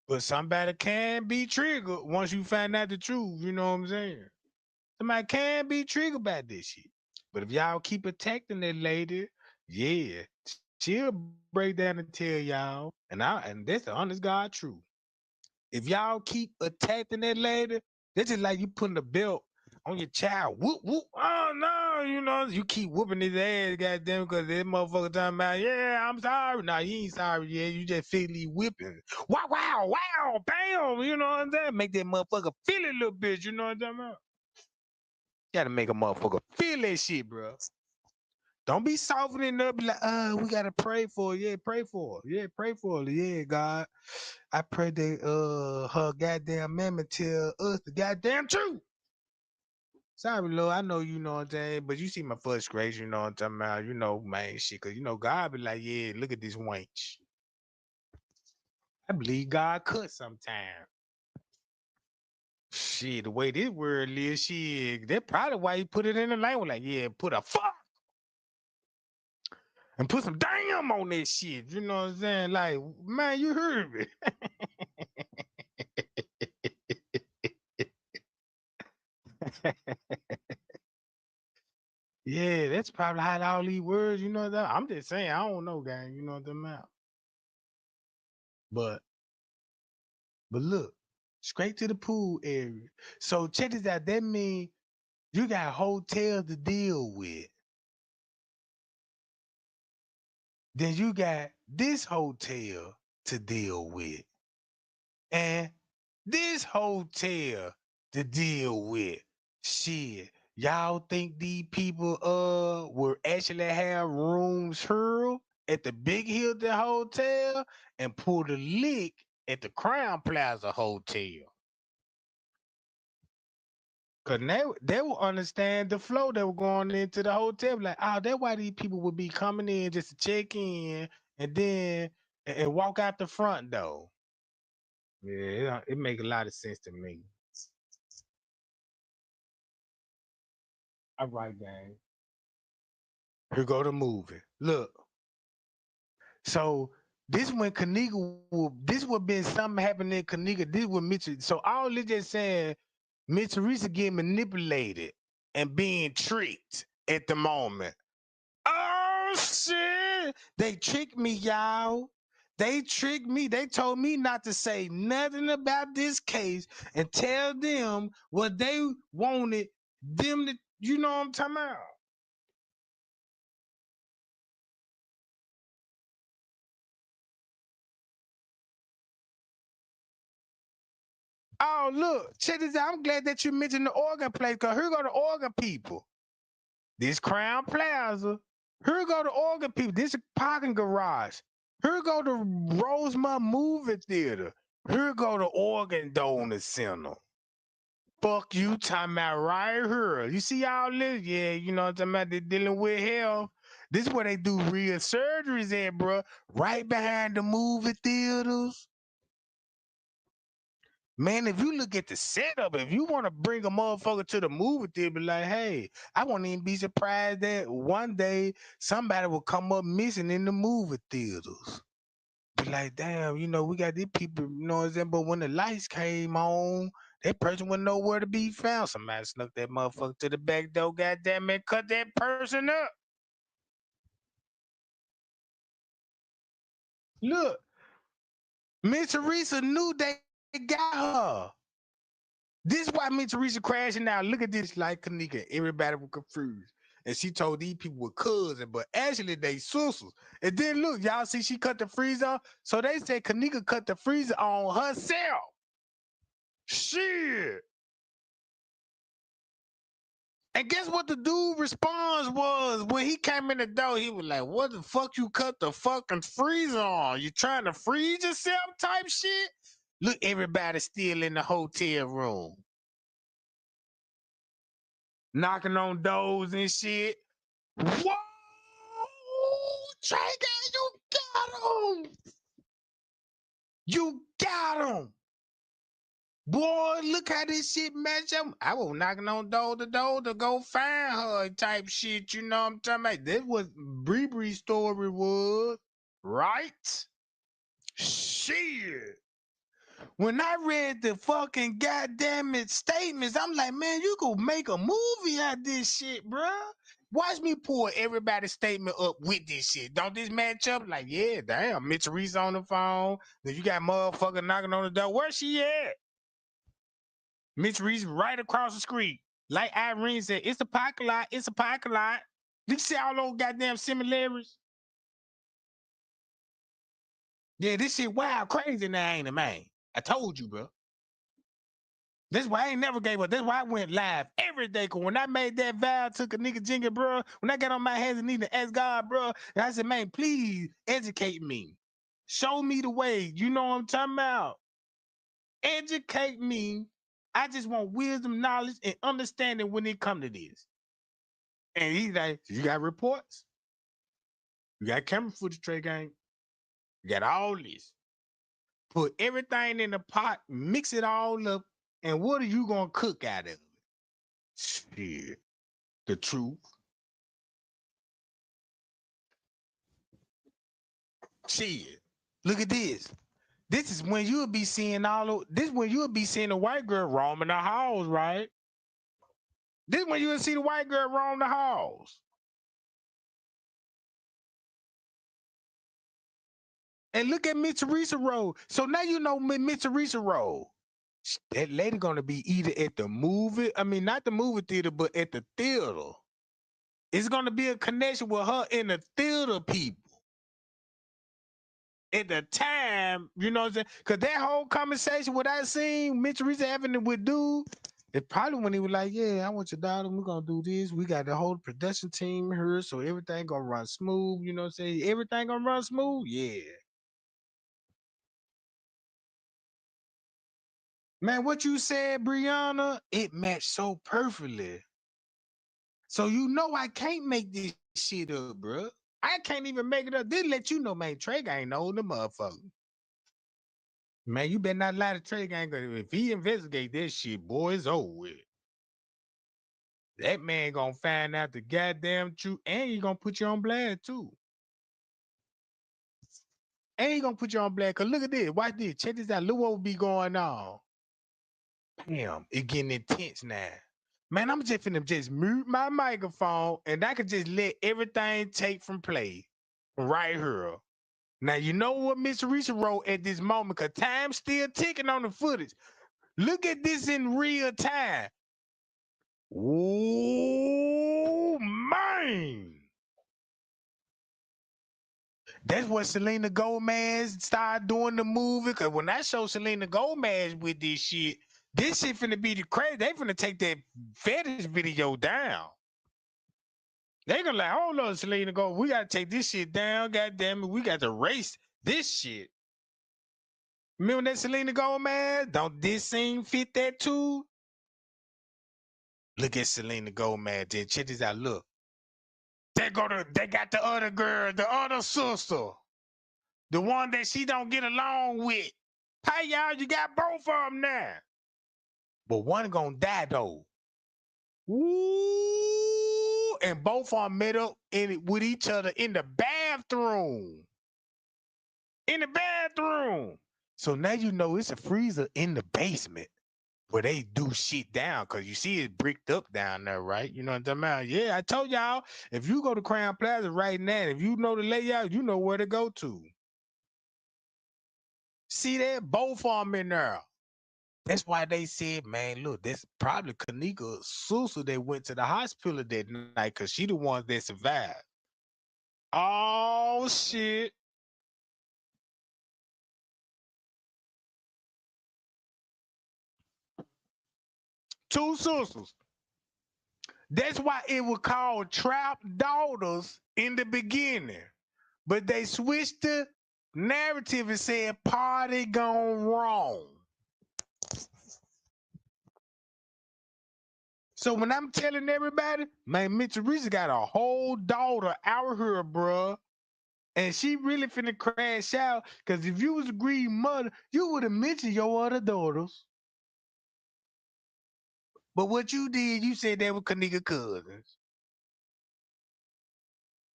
But somebody can be triggered once you find out the truth. You know what I'm saying? Somebody can be triggered by this shit. But if y'all keep attacking that lady, yeah, she'll break down and tell y'all. And that's the honest God truth. If y'all keep attacking that lady, that's just like you putting a belt on your child. Whoop, whoop. Oh, no, you know, you keep whooping his ass, goddamn, because this motherfucker talking about, yeah, I'm sorry. No, you ain't sorry, yeah. You just physically whipping. Wow, wow, wow, bam. You know what I'm saying? Make that motherfucker feel it a little bit. You know what I'm talking about? You gotta make a motherfucker feel that shit, bro. Don't be softening up like, we gotta pray for her. Yeah, pray for her. Yeah, pray for her. Yeah, God. I pray that her goddamn mammy tell us the goddamn truth. Sorry, Lord, I know you know what I'm saying, but you see my frustration, you know what I'm talking about, you know, man, shit, cause you know God be like, yeah, look at this wench. I believe God cut sometime. Shit, the way this world is, shit, that's probably why he put it in the language, like, yeah, put a fuck and put some damn on that shit. You know what I'm saying? Like, man, you heard me. Yeah, that's probably how all these words, you know that. I'm just saying, I don't know, gang. You know what I'm about. But look, straight to the pool area. So check this out. That means you got hotels to deal with. Then you got this hotel to deal with. And this hotel to deal with. Shit. Y'all think these people will actually have rooms here at the Big Hilton Hotel and pull the lick at the Crown Plaza Hotel? Cause they will understand the flow that were going into the hotel. Like, oh, that's why these people would be coming in just to check in and then and walk out the front door. Yeah, it make a lot of sense to me. All right, gang. Here go the movie. Look. So this when this would been something happening in Kanika. This would Mitchell. So all this just saying Miss Teresa getting manipulated and being tricked at the moment. Oh shit! They tricked me, y'all. They tricked me. They told me not to say nothing about this case and tell them what they wanted them to, you know what I'm talking about. Oh, look, check this out. I'm glad that you mentioned the organ place, because here go the organ people. This Crown Plaza. Here go the organ people. This is parking garage. Here go the Rosemont Movie Theater. Here go the Organ Donor Center. Fuck you, talking about right here. You see all this? Yeah, you know what I'm talking about? They're dealing with hell. This is where they do real surgeries at, bro. Right behind the movie theaters. Man, if you look at the setup, if you want to bring a motherfucker to the movie theater, be like, hey, I won't even be surprised that one day somebody will come up missing in the movie theaters. Be like, damn, you know, we got these people, you know what I'm saying? But when the lights came on, that person wouldn't know where to be found. Somebody snuck that motherfucker to the back door, goddamn it, cut that person up. Look, Miss Teresa knew they got her. This is why Miss Teresa crashing out. Look at this, like Kanika. Everybody was confused. And she told these people were cousins, but actually they sisters. And then look, y'all see she cut the freezer off. So they said Kanika cut the freezer on herself. Shit. And guess what the dude response was when he came in the door? He was like, what the fuck you cut the fucking freezer on? You trying to freeze yourself type shit? Look, everybody still in the hotel room. Knocking on doors and shit. Whoa! Trey Gang, you got him! You got him! Boy, look how this shit match up. I was knocking on door to door to go find her type shit, you know what I'm talking about? This was Bree story was, right? Shit. When I read the fucking goddamn it statements, I'm like, man, you could make a movie out of this shit, bruh. Watch me pull everybody's statement up with this shit. Don't this match up? Like, yeah, damn, Mitch Reese on the phone. Then you got motherfucker knocking on the door. Where she at? Mitch Reese right across the street. Like Irene said, it's a parking lot. It's a parking lot. You see all those goddamn similarities? Yeah, this shit wild crazy now, ain't it, man? I told you, bro. That's why I ain't never gave up. That's why I went live every day. Cause when I made that vow to a nigga Jingle, bro, when I got on my hands and knees and asked God, bro, and I said, man, please educate me. Show me the way. You know what I'm talking about? Educate me. I just want wisdom, knowledge, and understanding when it come to this. And he's like, you got reports? You got camera footage, Trey Gang? You got all this. Put everything in the pot, mix it all up, and what are you gonna cook out of it? Shit. The truth. Shit. Look at this. This is when you'll be seeing this when you'll be seeing a white girl roaming the halls, right? This when you'll see the white girl roam the halls. And look at Miss Teresa Road. So now you know Miss Teresa Road. That lady gonna be either at the movie, I mean not the movie theater, but at the theater. It's gonna be a connection with her and the theater people. At the time, you know what I'm saying? Cause that whole conversation what I seen Miss Teresa having with dude, it probably when he was like, yeah, I want your daughter, we're gonna do this. We got the whole production team here, so everything gonna run smooth, you know what I'm saying? Everything gonna run smooth, yeah. Man, what you said, Brianna, it matched so perfectly. So you know I can't make this shit up, bro. I can't even make it up. This let you know, man, Trey ain't know the motherfucker. Man, you better not lie to Trey Gang. If he investigate this shit, boy, it's over with. That man gonna find out the goddamn truth, and he gonna put you on blast too. And he gonna put you on blast. Cause look at this, watch this, check this out. Look what will be going on. Damn, it getting intense now. Man, I'm just finna just mute my microphone, and I could just let everything take from play right here. Now you know what Miss Teresa wrote at this moment, cause time's still ticking on the footage. Look at this in real time. Oh, man. That's what Selena Gomez started doing the movie. Because when I show Selena Gomez with this shit finna be the crazy. They finna take that fetish video down. They gonna like, hold on, Selena Gomez. We gotta take this shit down. God damn it. We got to erase this shit. Remember that Selena Gomez? Don't this scene fit that too? Look at Selena Gomez. Then check this out. Look. They got the other girl, the other sister. The one that she don't get along with. Hey, y'all, you got both of them now. But one gonna die, though. Woo! And both of them met up with each other in the bathroom. In the bathroom. So now you know it's a freezer in the basement where they do shit down, because you see it's bricked up down there, right? You know what I'm talking about? Yeah, I told y'all, if you go to Crown Plaza right now, if you know the layout, you know where to go to. See that? Both of them in there. That's why they said, man, look, that's probably Kanika Susu that went to the hospital that night, because she the ones that survived. Oh, shit. Two sisters. That's why it was called Trap Daughters in the beginning. But they switched the narrative and said party gone wrong. So when I'm telling everybody, man, Miss Teresa got a whole daughter out here, bruh. And she really finna crash out, because if you was a green mother, you would have mentioned your other daughters. But what you did, you said they were Kanika cousins.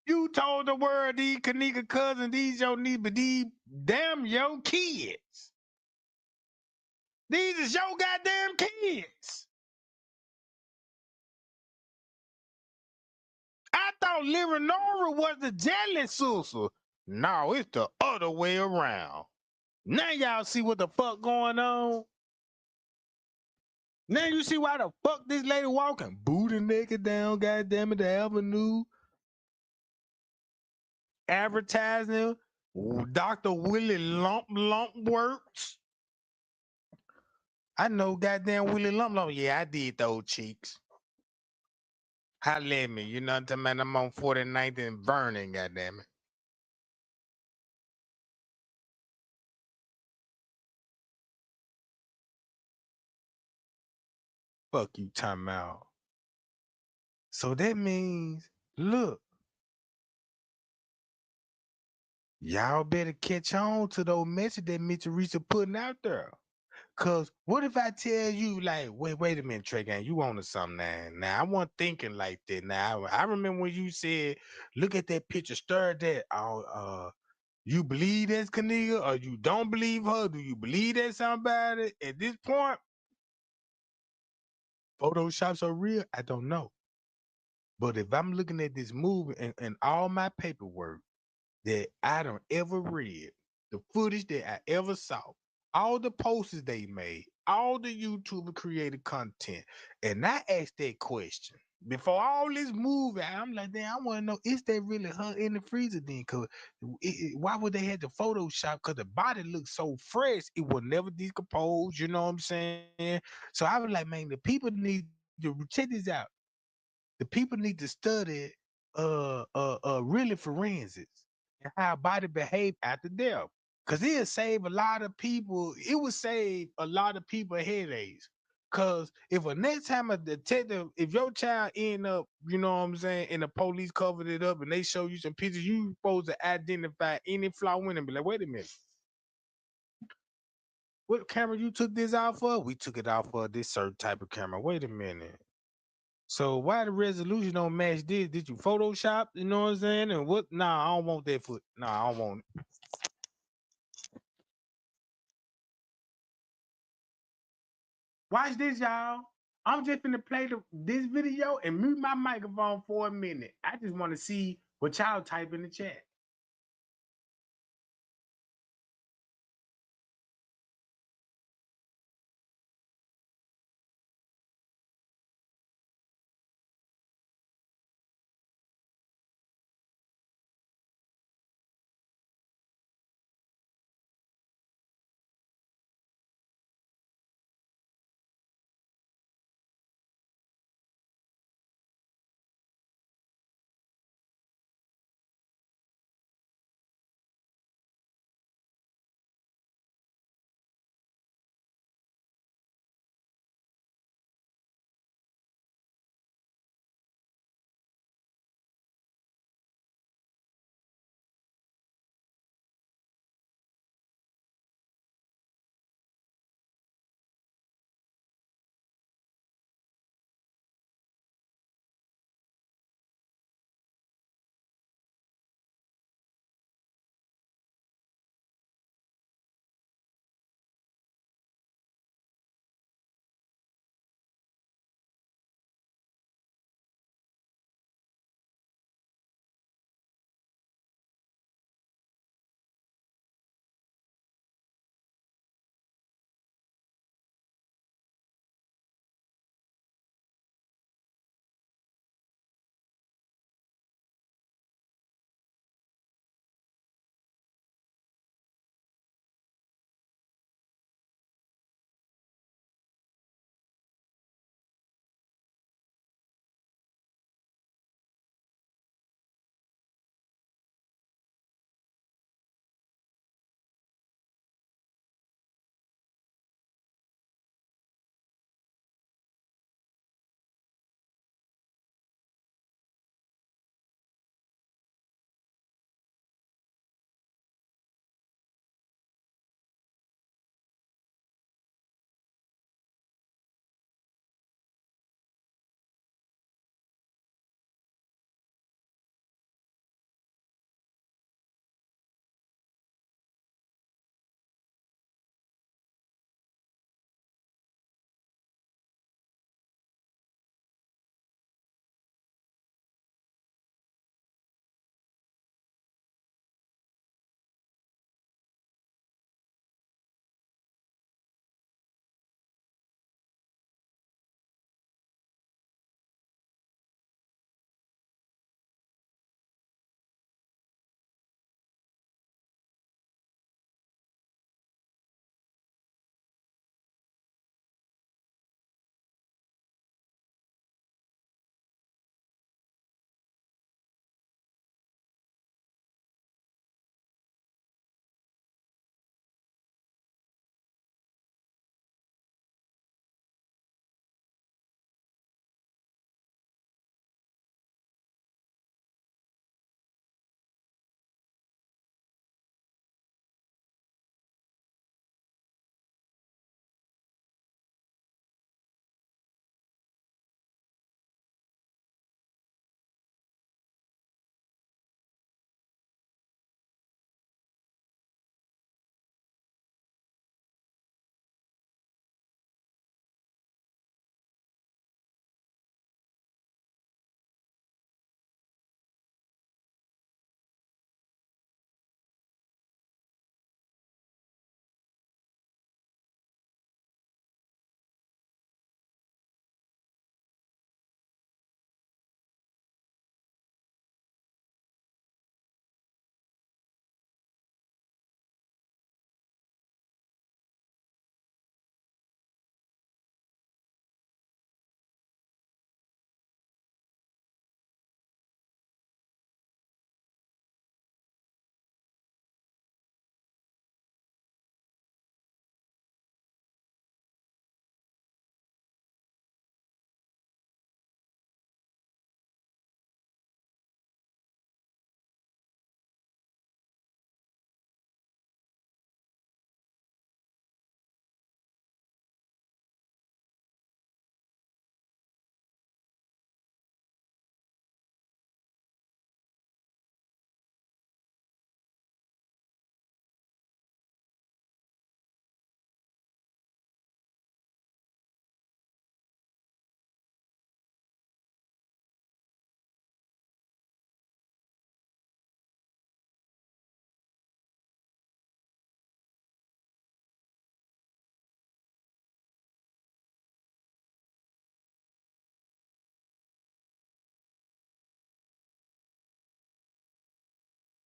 You told the world these Kanika cousins, these your niece, but these damn your kids. These is your goddamn kids. I thought Leonora was the jealous sister. No, it's the other way around. Now y'all see what the fuck going on? Now you see why the fuck this lady walking booty naked down goddamn it the avenue, advertising Dr. Willie Lump works. I know goddamn Willie Lump. Yeah, I did those cheeks. Holla at me. You know what I'm talking about? I'm on 49th and Vernon, goddamn it. Fuck you talking about. So that means, look, y'all better catch on to those messages that Miss Teresa putting out there. Cause what if I tell you, like, wait a minute, Trey Gang, you on to something now. Now I wasn't thinking like that. Now I remember when you said, look at that picture, stir at that. You believe that's Kanika or you don't believe her? Do you believe that somebody? At this point, Photoshops are real? I don't know. But if I'm looking at this movie and all my paperwork that I don't ever read, the footage that I ever saw, all the posters they made, all the YouTuber created content, and I asked that question before all this movie. I'm like, damn, I want to know, is that really her in the freezer then? Cause why would they have the Photoshop? Cause the body looks so fresh, it will never decompose. You know what I'm saying? So I was like, man, the people need to check this out. The people need to study really forensics and how body behave after death. Cause it'll save a lot of people, it would save a lot of people headaches. Cause if a next time a detective, if your child end up, you know what I'm saying, and the police covered it up and they show you some pictures, you supposed to identify any flaw in it and be like, wait a minute. What camera you took this out for? We took it out for this certain type of camera. Wait a minute. So why the resolution don't match this? Did you Photoshop? You know what I'm saying? And what? Nah, I don't want that foot. Nah, I don't want it. Watch this, y'all. I'm just gonna play this video and mute my microphone for a minute. I just want to see what y'all type in the chat.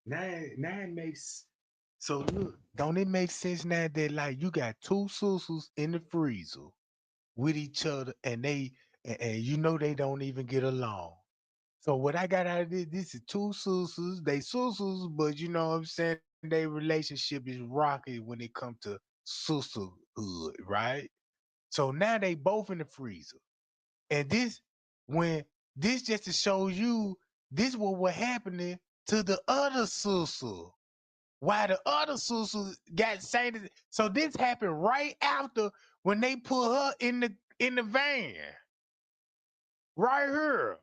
Now it makes so look, don't it make sense now that like you got two sisters in the freezer with each other and and you know they don't even get along. So what I got out of this is two sisters, they sisters, but you know what I'm saying? Their relationship is rocky when it comes to sisterhood, right? So now they both in the freezer. And when this just to show you this what was happening to the other sister. Why the other sister got saying so this happened right after when they put her in the van. Right here.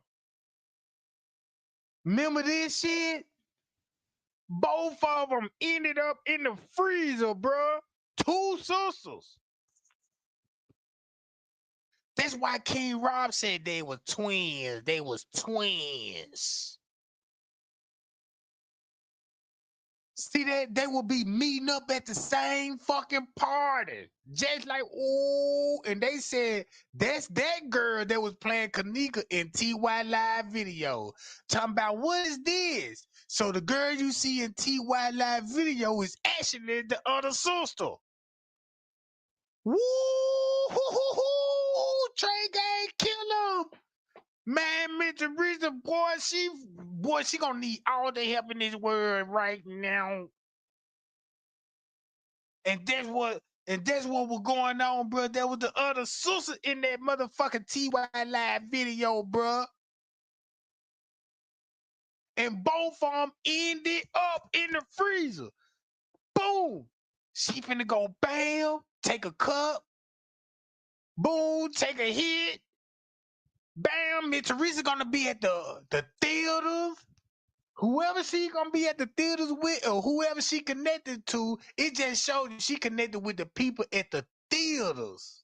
Remember this shit? Both of them ended up in the freezer, bruh. Two sisters. That's why King Rob said they were twins. They was twins. See that they will be meeting up at the same fucking party. Just like, ooh, and they said that's that girl that was playing Kanika in TY Live video. Talking about what is this? So the girl you see in TY Live video is actually the other sister. Woo! Trey Gang kill him. Man, Mr. Risa, boy, she gonna need all the help in this world right now. And that's what was going on, bro. There was the other sister in that motherfucking TY Live video, bro. And both of them ended up in the freezer. Boom. She finna go bam, take a cup. Boom, take a hit. Bam, Miss Teresa gonna be at the theaters. Whoever she gonna be at the theaters with or whoever she connected to, it just showed you she connected with the people at the theaters.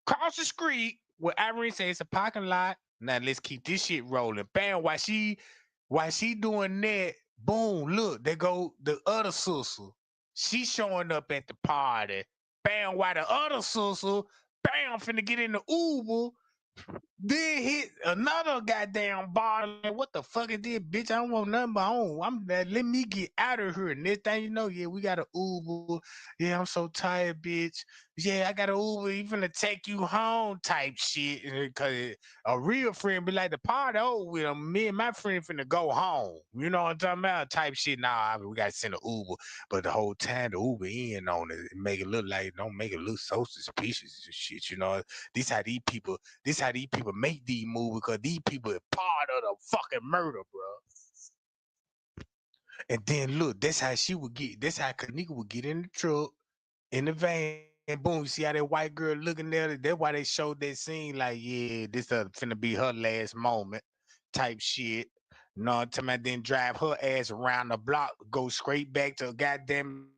Cross the street where Irene says it's a parking lot. Now let's keep this shit rolling. Bam, while she doing that, boom, look, there go the other sister. She showing up at the party. Bam, while the other sister, bam, finna get in the Uber. Then hit another goddamn bar. Like, what the fuck is this, bitch? I don't want nothing but let me get out of here. And this thing, you know, yeah, we got an Uber. Yeah, I'm so tired, bitch. Yeah, I got an Uber. He finna take you home type shit. Cause a real friend be like, the party over with him. Me and my friend finna go home. You know what I'm talking about? Type shit. Nah, we gotta send an Uber. But the whole time the Uber in on it, make it look like, don't make it look so suspicious and shit, you know. This how these people make these movies because these people are part of the fucking murder, bro. And then look, that's how Kanika would get in the truck, in the van, and boom, you see how that white girl looking there? That's why they showed that scene like, yeah, this finna be her last moment type shit. No, then drive her ass around the block, go straight back to goddamn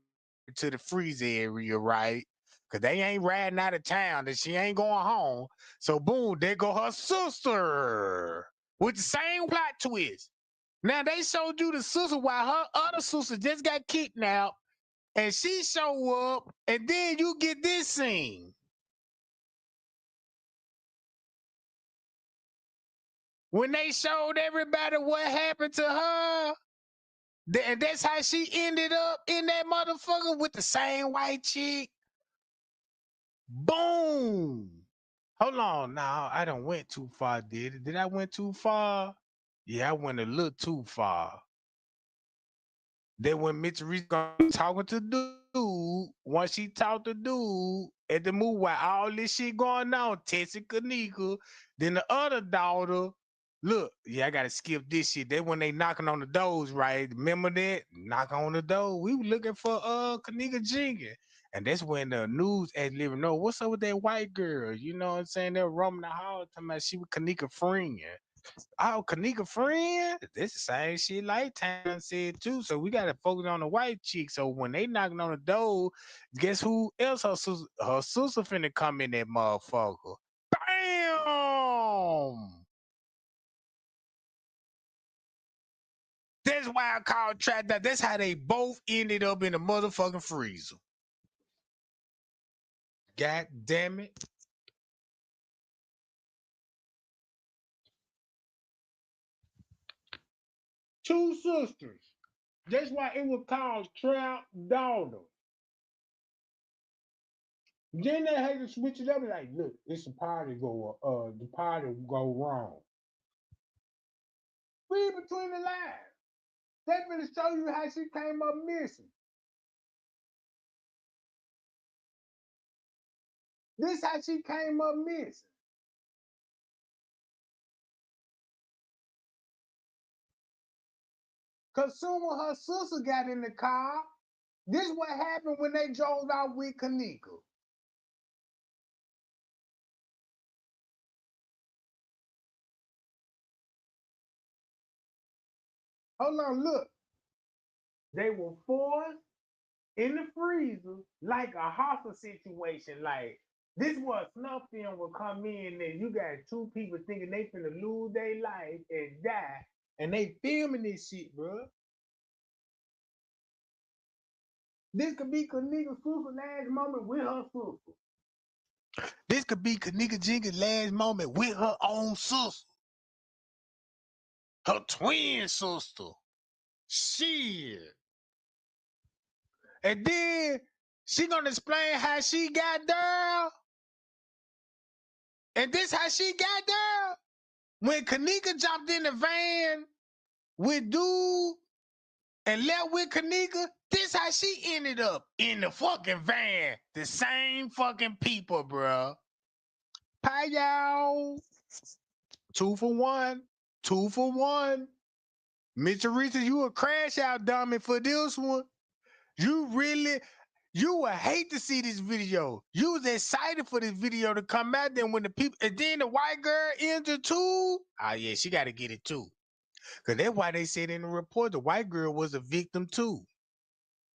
to the freeze area, right? Cause they ain't riding out of town and she ain't going home. So boom, there go her sister with the same plot twist. Now they showed you the sister while her other sister just got kidnapped and she show up and then you get this scene. When they showed everybody what happened to her, and that's how she ended up in that motherfucker with the same white chick. Boom. Hold on now. I done went too far, did I went too far? Yeah, I went a little too far. Then when Mitch Reese talking to dude, once she talked to dude at the movie while all this shit going on, texting Kanika, then the other daughter, look, yeah, I gotta skip this shit. That when they knocking on the doors, right? Remember that? Knock on the door. We were looking for Kanika Jenkins. And that's when the news had living know what's up with that white girl. You know what I'm saying? They're roaming the hall talking about she was Kanika friend. Oh, Kanika friend? This the same shit Lifetime said too. So we gotta focus on the white chick. So when they knocking on the door, guess who else her sister finna come in that motherfucker. Bam! That's why I call trap that. That's how they both ended up in the motherfucking freezer. God damn it. 2 sisters. That's why it was called Trap Daughter. Then they had to switch it up like, look, it's a party the party go wrong. Read between the lines. That's gonna show you how she came up missing. This how she came up missing. Cause soon when her sister got in the car, this what happened when they drove out with Kanika. Hold on, look. They were forced in the freezer like a hostage situation. Like, this was snuff film will come in and you got 2 people thinking they finna lose their life and die. And they filming this shit, bro. This could be Kanika's sister's last moment with her sister. This could be Kanika Jenkins' last moment with her own sister. Her twin sister. Shit. And then she gonna explain how she got there. And this how she got there. When Kanika jumped in the van with dude and left with Kanika, this how she ended up in the fucking van. The same fucking people, bro. Pie y'all. 2 for 1. 2 for 1. Miss Teresa, you a crash out dummy for this one. You would hate to see this video. You was excited for this video to come out. Then when the people, and then the white girl entered too. Oh yeah, she got to get it too. Cause that's why they said in the report the white girl was a victim too.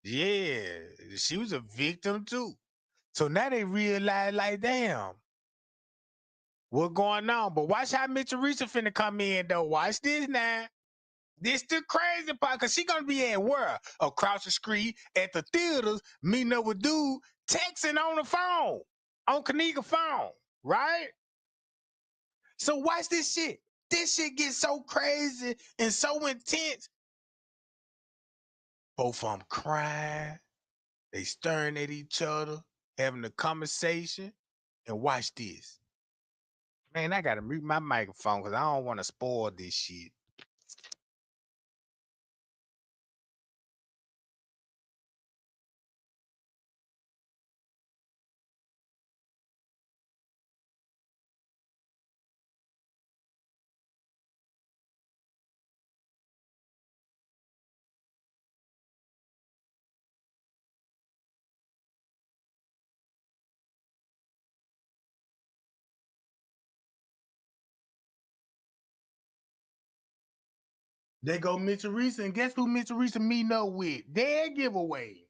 Yeah, she was a victim too. So now they realize like, damn, what going on? But watch how Miss Teresa finna come in though. Watch this now. This the crazy part, cause she gonna be at where? Across the street at the theaters, meeting up with dude, texting on the phone, on Kanika phone, right? So watch this shit. This shit gets so crazy and so intense. Both of them crying, they staring at each other, having a conversation, and watch this. Man, I gotta mute my microphone because I don't want to spoil this shit. They go Miss Teresa, and guess who Miss Teresa meeting up with? Their giveaway.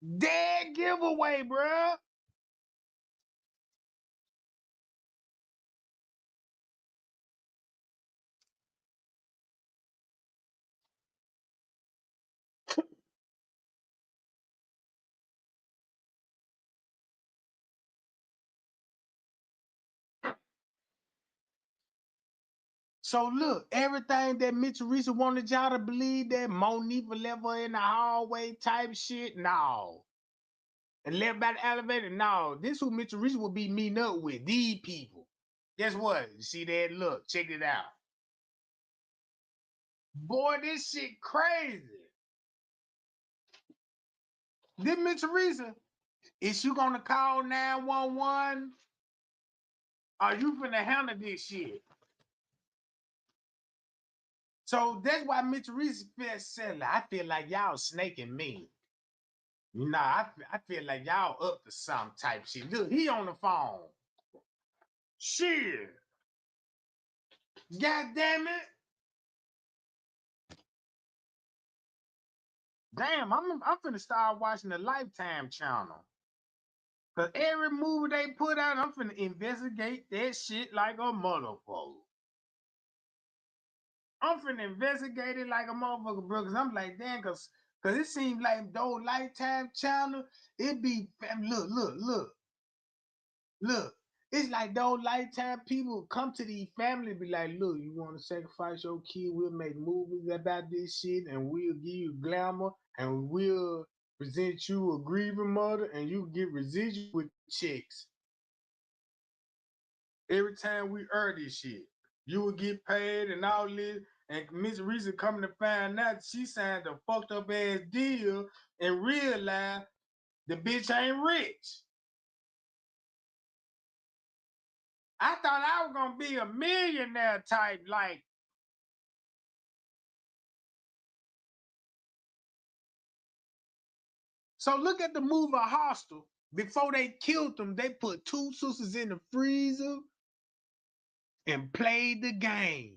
Their giveaway, bruh. So look, everything that Miss Teresa wanted y'all to believe that Monique left her in the hallway type shit, no. And left by the elevator, no. This who Miss Teresa will be meeting up with, these people. Guess what? You see that? Look, check it out. Boy, this shit crazy. Then Miss Teresa, is you gonna call 911? Are you finna handle this shit? So that's why Miss Teresa said, I feel like y'all snaking me. Nah, I feel like y'all up to some type shit. Look, he on the phone. Shit. God damn it. Damn, I'm finna start watching the Lifetime channel. Cause every movie they put out, I'm finna investigate that shit like a motherfucker. I'm finna investigate it like a motherfucker, bro. Cause I'm like, damn, cause it seems like those Lifetime channel, it be, look. It's like those Lifetime people come to these families and be like, look, you want to sacrifice your kid? We'll make movies about this shit and we'll give you glamour and we'll present you a grieving mother and you get residual with checks. Every time we earn this shit, you will get paid and all this. And Miss Risa coming to find out she signed a fucked up ass deal and realized the bitch ain't rich. I thought I was gonna be a millionaire type, like. So look at the movie Hostel. Before they killed them, they put two sisters in the freezer and played the game.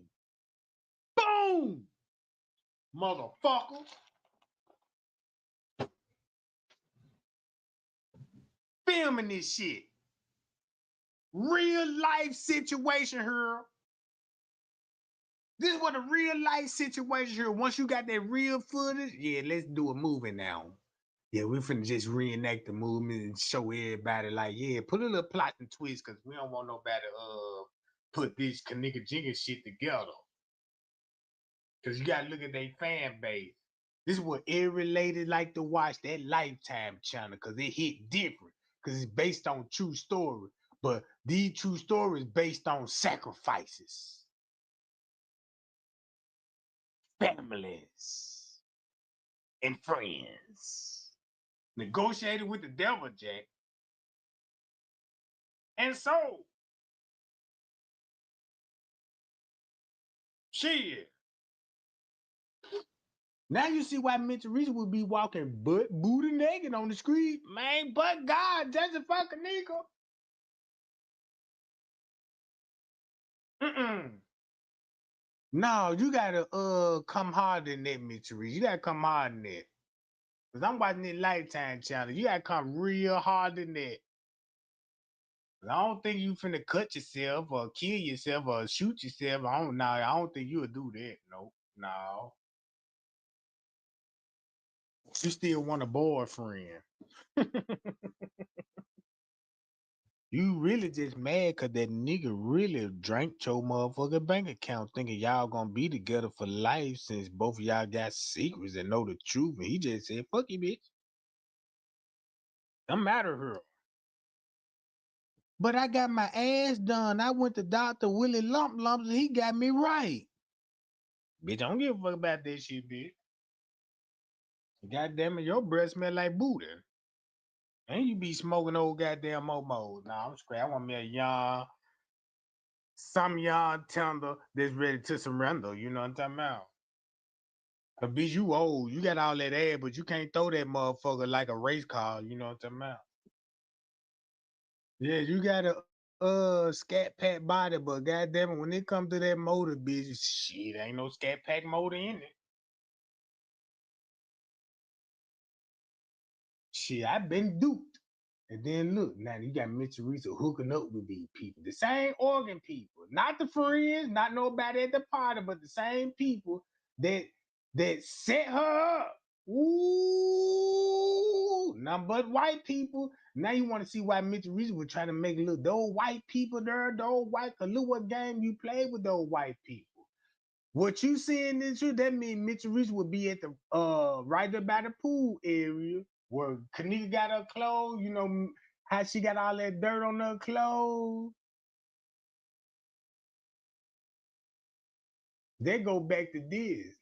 Boom! Motherfucker. Filming this shit. Real life situation here. This is what a real life situation here. Once you got that real footage, yeah, let's do a movie now. Yeah, we finna just reenact the movement and show everybody like, yeah, put a little plot and twist because we don't want nobody put this Kanika Jenkins shit together. Because you gotta look at their fan base. This is what every lady like to watch, that Lifetime channel, because it hit different. Because it's based on true story. But these true stories based on sacrifices. Families. And friends. Negotiated with the devil, Jack. And so, shit. Now you see why Mitch Reese would be walking booty naked on the street. Man, but God, that's a fucking nigga. No, you gotta come harder than that, Mitch Reese. You gotta come harder than that. Cause I'm watching that Lifetime channel. You gotta come real hard than that. I don't think you finna cut yourself or kill yourself or shoot yourself. I don't think you'll do that. Nope. No. You still want a boyfriend. You really just mad cause that nigga really drank your motherfucking bank account thinking y'all gonna be together for life since both of y'all got secrets and know the truth. And he just said, fuck you, bitch. I'm mad at her. But I got my ass done. I went to Dr. Willie Lumps and he got me right. Bitch, I don't give a fuck about that shit, bitch. God damn it, your breath smell like booty. And you be smoking old goddamn momos. Nah, I'm straight. I want me a young, some young tender that's ready to surrender. You know what I'm talking about? Cause bitch, you old. You got all that ass, but you can't throw that motherfucker like a race car. You know what I'm talking about? Yeah, you got a scat pack body, but goddamn it, when it comes to that motor, bitch, shit, ain't no scat pack motor in it. Shit, I've been duped. And then look, now you got Mitchell Reese hooking up with these people. The same organ people. Not the friends, not nobody at the party, but the same people that set her up. Ooh, none but white people. Now you want to see why Mitchell Reese was trying to make look those white people there, those white, cause look what game you play with those white people. What you seeing this year, that means Mitchell Reese would be at the right there by the pool area where Kanika got her clothes, you know how she got all that dirt on her clothes. They go back to this.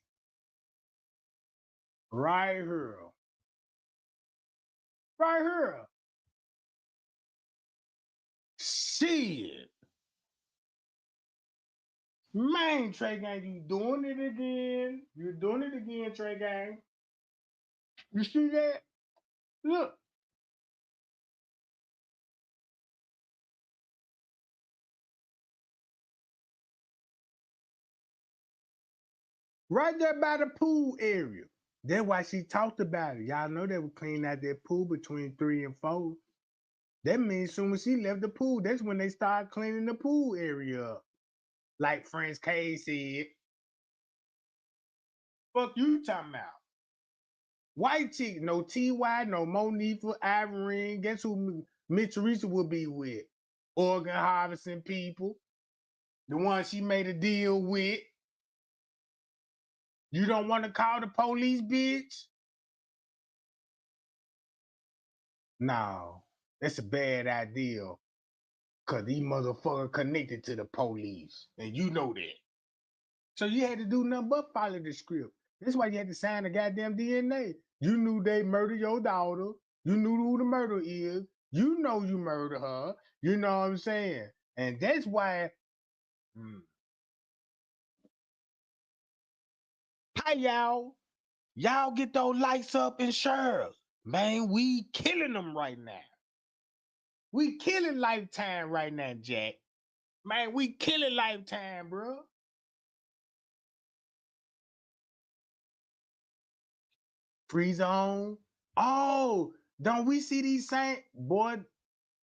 Right here. Right here. Shit. Man, Trey Gang, you doing it again. You're doing it again, Trey Gang. You see that? Look. Right there by the pool area. That's why she talked about it. Y'all know they were cleaning out that pool between 3 and 4. That means as soon as she left the pool, that's when they started cleaning the pool area up. Like Friends K said. Fuck you talking about? White chick, no TY, no Monifa, Ivorine. Guess who Mitch Teresa will be with? organ harvesting people, the ones she made a deal with. You don't want to call the police, bitch? No, that's a bad idea. Cause these motherfuckers connected to the police. And you know that. So you had to do nothing but follow the script. That's why you had to sign the goddamn DNA. You knew they murdered your daughter. You knew who the murder is. You know you murdered her. You know what I'm saying? And that's why. Hi, y'all. Y'all get those lights up and shares. Man, we killing them right now. We killing Lifetime right now, Jack. Man, we killing Lifetime, bro. Freeze on. Oh, don't we see these same boy?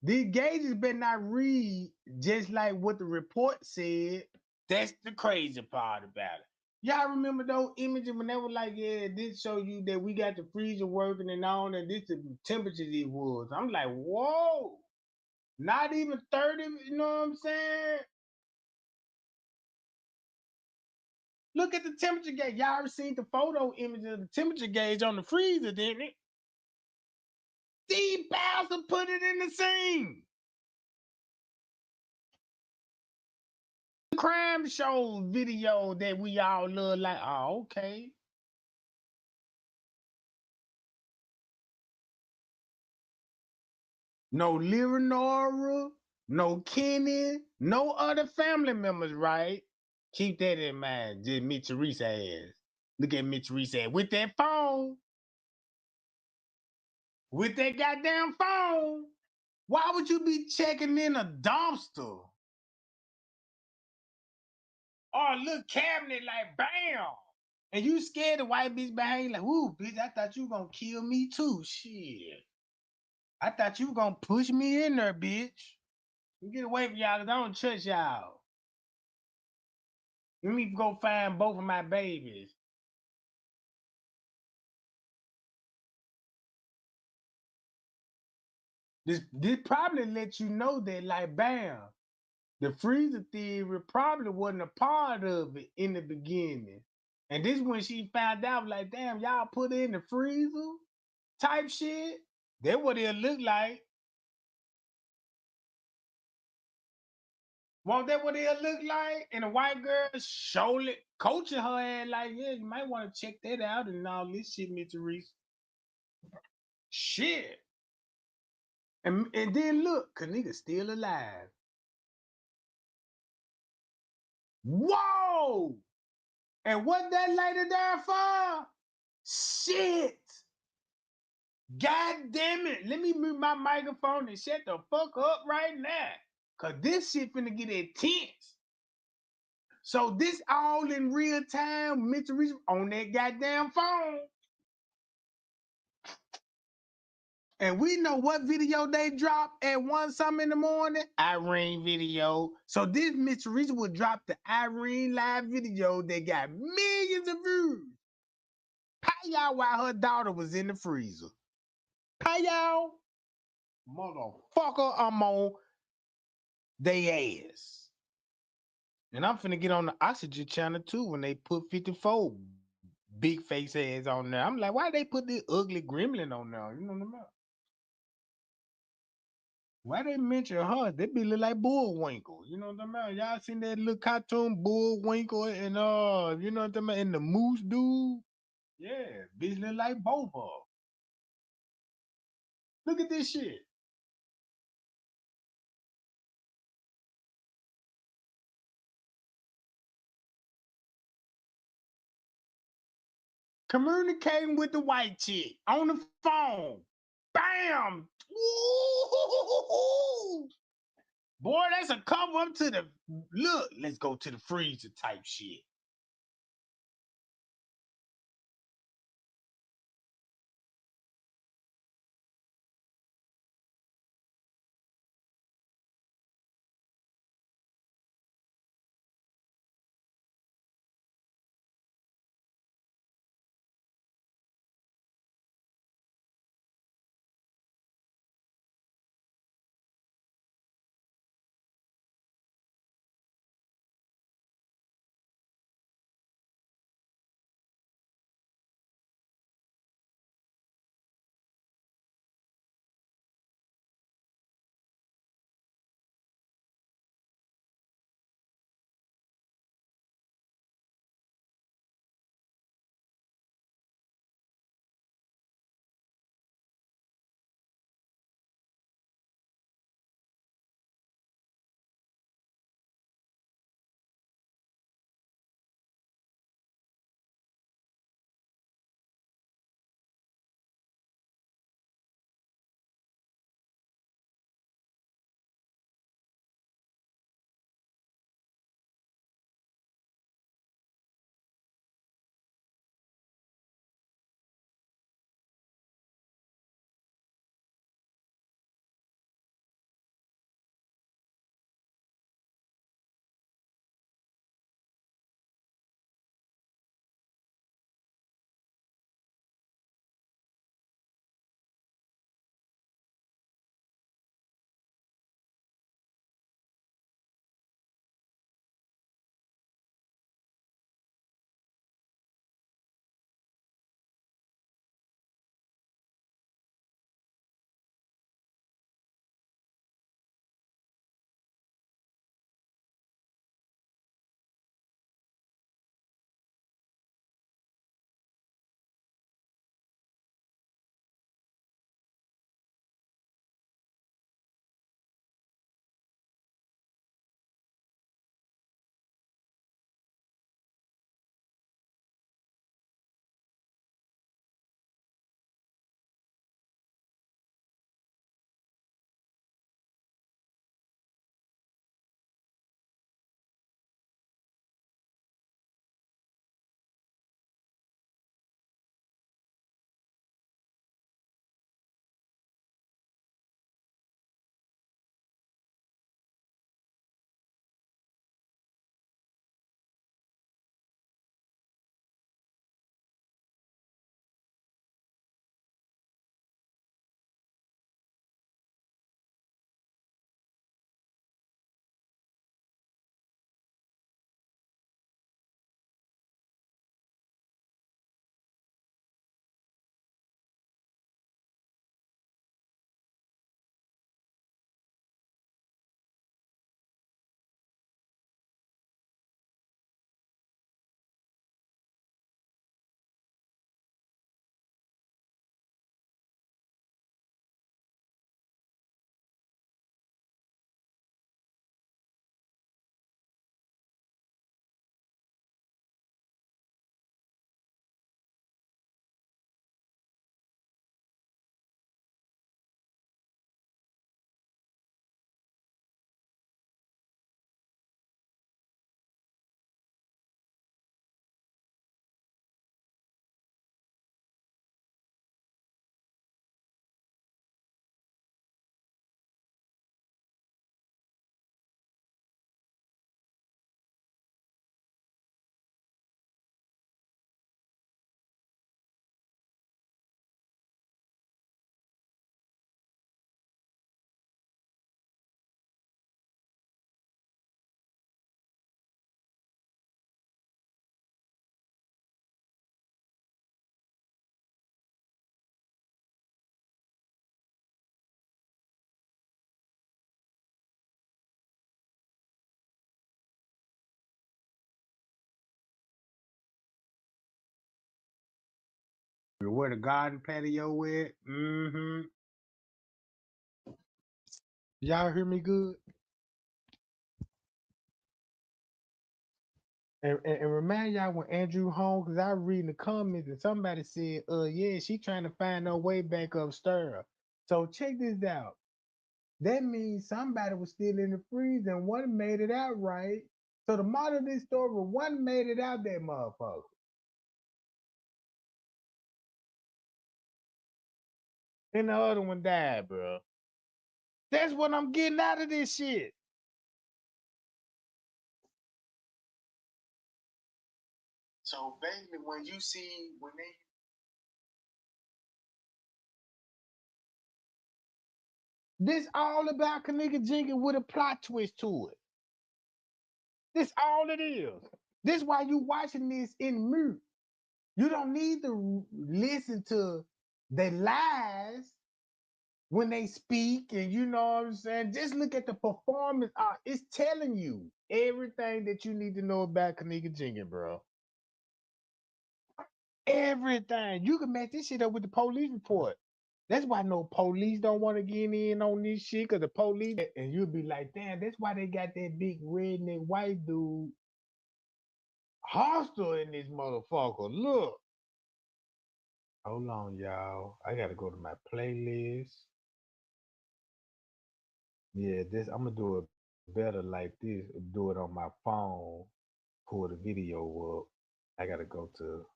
These gauges better not read just like what the report said. That's the crazy part about it. Y'all remember those images when they were like, yeah, this show you that we got the freezer working and all, and this the temperatures it was. I'm like, whoa, not even 30, you know what I'm saying? Look at the temperature gauge. Y'all ever seen the photo image of the temperature gauge on the freezer, didn't it? Steve Bowser put it in the scene. Crime show video that we all love, like, oh, okay. No Leonora, no Kenny, no other family members, right? Keep that in mind. Just Miss Teresa ass. Look at Miss Teresa ass with that phone. With that goddamn phone. Why would you be checking in a dumpster? Or a little cabinet like bam. And you scared the white bitch behind you like, ooh, bitch, I thought you were gonna kill me too. Shit. I thought you were gonna push me in there, bitch. You get away from y'all, cause I don't trust y'all. Let me go find both of my babies. This probably let you know that, like, bam, the freezer theory probably wasn't a part of it in the beginning. And this when she found out, like, damn, y'all put it in the freezer type shit. That what it look like. Won't that what it look like? And the white girl surely coaching her ass like, yeah, you might want to check that out and all this shit, Miss Teresa. Shit. And then look, Kanika still alive. Whoa! And what that lady there for? Shit! God damn it! Let me mute my microphone and shut the fuck up right now. Cause this shit finna get intense. So this all in real time, Mr. Reese on that goddamn phone. And we know what video they dropped at 1 something in the morning. Irene video. So this Mr. Reese will drop the Irene live video that got millions of views. How y'all while her daughter was in the freezer? How y'all? Motherfucker, I'm on they ass. And I'm finna get on the Oxygen channel too when they put 54 big face ass on there. I'm like, why they put this ugly gremlin on there? You know what I mean? Why they mention her? They be look like Bullwinkle. You know what I mean? Y'all seen that little cartoon Bullwinkle and you know what I mean? And the moose dude? Yeah, bitch look like both of them. Look at this shit. Communicating with the white chick on the phone. Bam! Woo! Boy, that's a cover up to the look. Let's go to the freezer type shit. Where the garden patio at? Mm-hmm. Y'all hear me good? And remind y'all when Andrew home, because I read in the comments and somebody said, yeah, she trying to find her way back upstairs. So check this out. That means somebody was still in the freezer and one made it out right. So the model of this story, one made it out that motherfucker. And the other one died, bro. That's what I'm getting out of this shit. So basically, when you see when this all about Kanika Jenkins with a plot twist to it. This all it is. This why you watching this in mute. You don't need to listen to their lies when they speak, and you know what I'm saying. Just look at the performance. It's telling you everything that you need to know about Kanika Jenkins, bro. Everything. You can match this shit up with the police report. That's why no police don't want to get in on this shit, because the police, and you'll be like, damn, that's why they got that big redneck white dude hostile in this motherfucker. Look. Hold on, y'all. I gotta go to my playlist. Yeah, this I'm gonna do it better like this. Do it on my phone. Pull the video up. I gotta go to.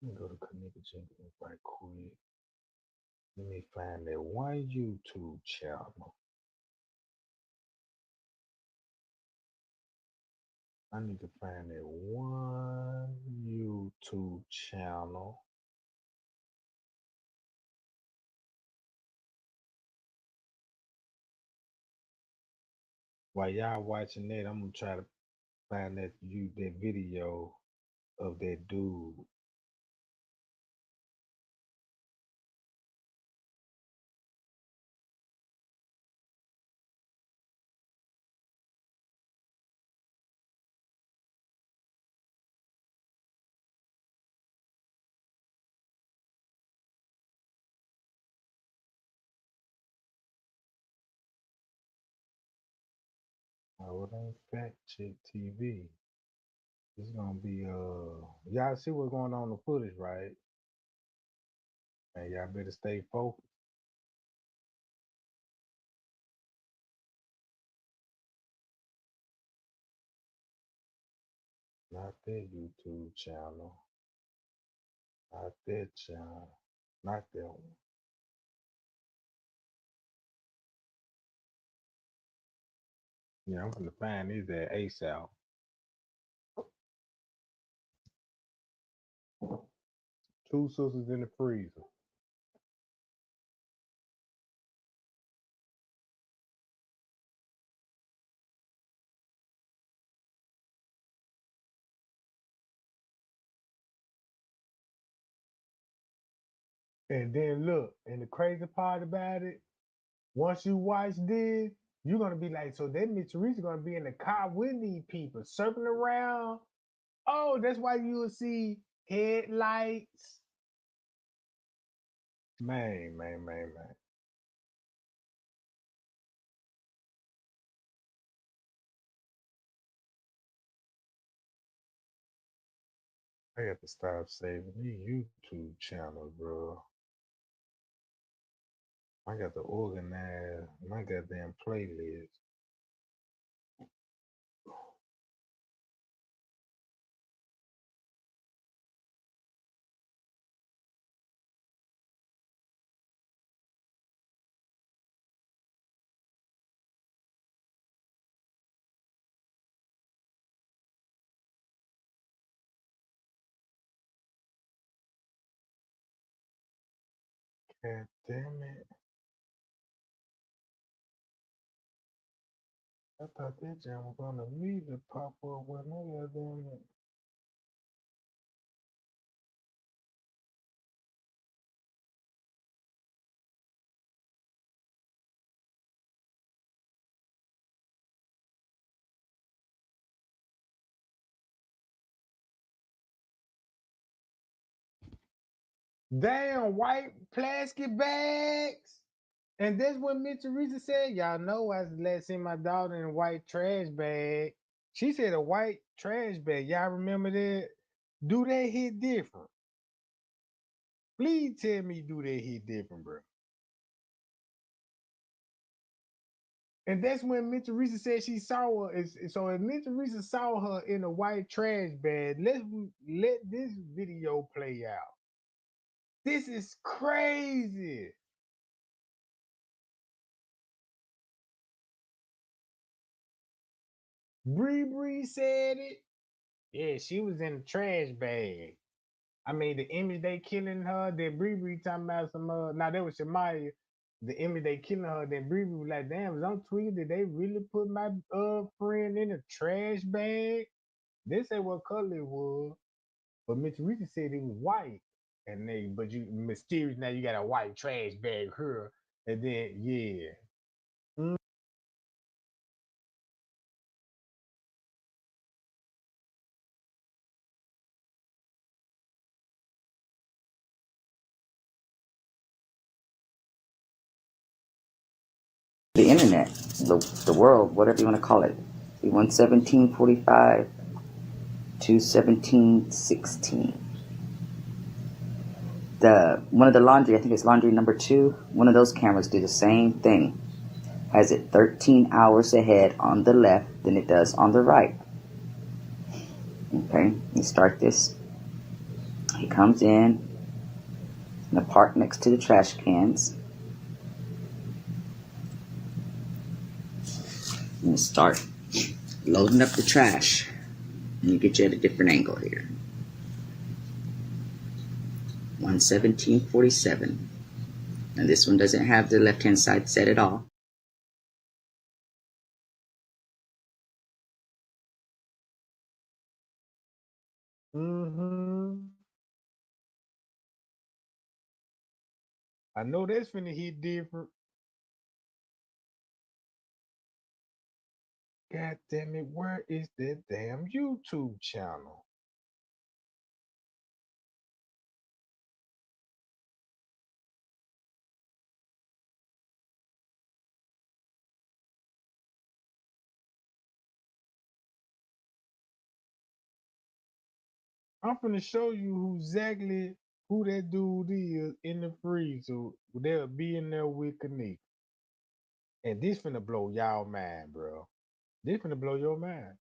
Let me go to Kanika Jenkins right quick. Let me find that one YouTube channel. I need to find that one YouTube channel. While y'all watching that, I'm gonna try to find that video of that dude. Oh, it ain't Fact Check TV. It's gonna be y'all see what's going on in the footage, right? And y'all better stay focused. Not that YouTube channel. Not that channel. Not that one. Yeah, I'm gonna find this at ASAP. Two sisters in the freezer. And then look, and the crazy part about it, once you watch this, you're gonna be like, so that Miss Teresa gonna be in the car with these people, circling around. Oh, that's why you'll see headlights. Man. I got to stop saving these YouTube channels, bro. I got to organize my goddamn playlist. God damn it. I thought that jam was gonna immediately pop up when I got damn it. Damn, white plastic bags. And that's what Miss Teresa said. Y'all know I let see my daughter in a white trash bag. She said a white trash bag. Y'all remember that? Do that hit different? Please tell me, do that hit different, bro? And that's when Miss Teresa said she saw her. So if Miss Teresa saw her in a white trash bag, let this video play out. This is crazy. Bree said it. Yeah, she was in a trash bag. I mean, the image they killing her, then Bree talking about some now that was Shamaya. The image they killing her, then Bree was like, damn, was on Twitter, did they really put my friend in a trash bag? They say what color it was, but Miss Teresa said it was white. And but you mysterious now you got a white trash bag here. And then yeah. The internet, the world, whatever you want to call it. 11745 21716. One of the laundry, I think it's laundry number 2, one of those cameras do the same thing. Has it 13 hours ahead on the left than it does on the right. Okay, you start this. He comes in the park next to the trash cans. And start loading up the trash. And you get you at a different angle here. 11747. And this one doesn't have the left-hand side set at all. I know that's finna hit different. God damn it, where is that damn YouTube channel? I'm finna show you who that dude is in the freezer. They'll be in there with Kanika. And this finna blow y'all mind, bro. This finna blow your mind.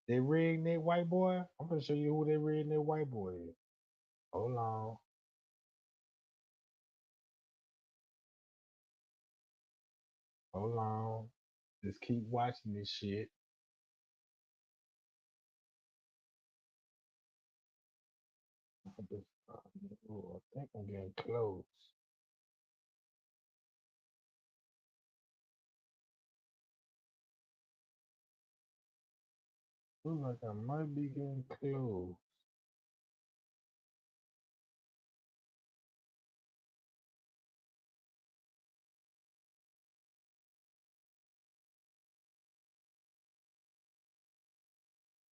They redneck white boy. I'm finna show you who that redneck white boy is. Hold on. Hold on. Just keep watching this shit. Oh, I think I'm getting close. Looks like I might be getting close.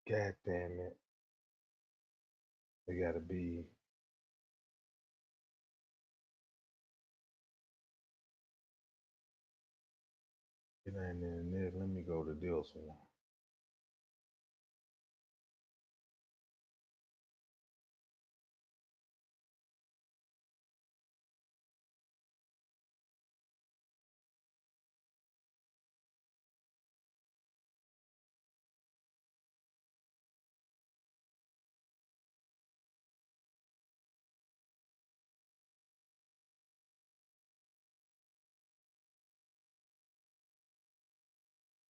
God damn it. They gotta be. It ain't in this. Let me go to this one.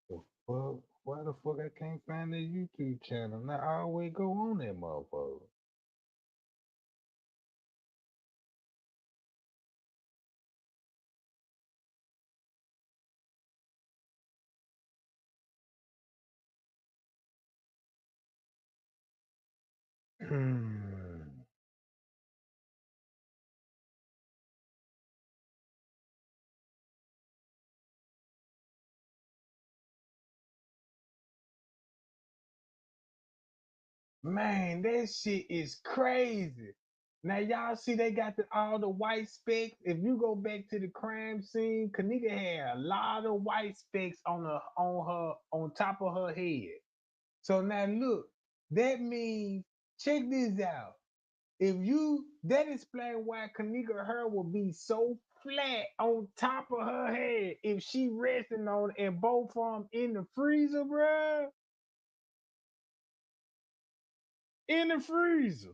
The fuck? Why the fuck I can't find that YouTube channel? Now I always go on that motherfucker. Man, that shit is crazy. Now y'all see they got all the white specks. If you go back to the crime scene, Kanika had a lot of white specks on top of her head. So now look, that means check this out. That explains why Kanika hair will be so flat on top of her head if she resting on it and both of them in the freezer, bruh. In the freezer.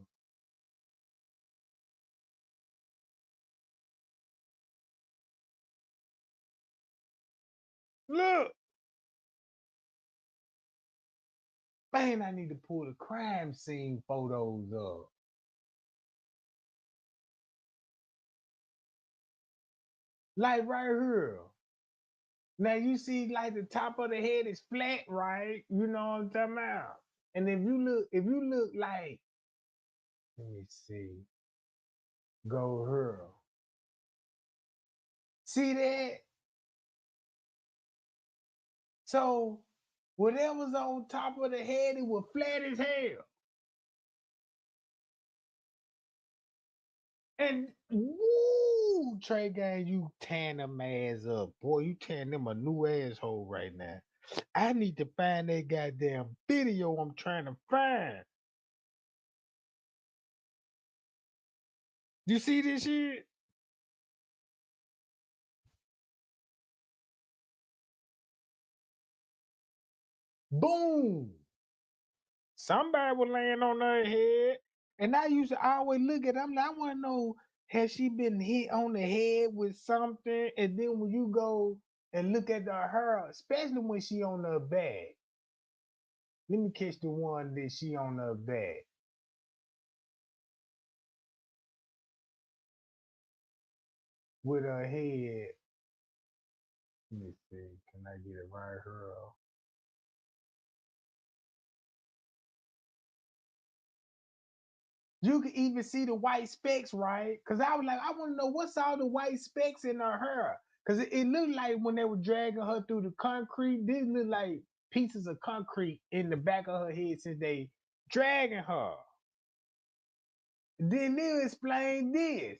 Look. Man, I need to pull the crime scene photos up. Like right here. Now you see like the top of the head is flat, right? You know what I'm talking about? And if you look like, let me see. Go here. See that? So whatever's on top of the head, it was flat as hell. And woo, Trey Gang, you tan them ass up. Boy, you tan them a new asshole right now. I need to find that goddamn video I'm trying to find. You see this shit? Boom. Somebody was laying on her head. And I used to always look at them. I want to know, has she been hit on the head with something? And then when you go and look at her, especially when she on her back. Let me catch the one that she on her back. With her head. Let me see. Can I get it right here? You can even see the white specks, right? Because I was like, I want to know what's all the white specks in her hair. Because it looked like when they were dragging her through the concrete, this looked like pieces of concrete in the back of her head since they dragging her. Then they'll explain this.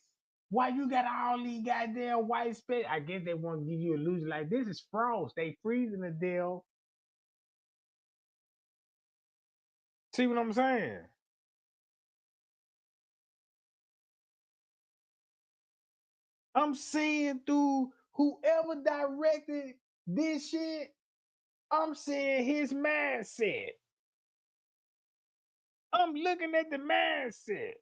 Why you got all these goddamn white specks? I guess they want to give you an illusion like this is frost. They freezing the deal. See what I'm saying? I'm seeing through whoever directed this shit, I'm seeing his mindset. I'm looking at the mindset.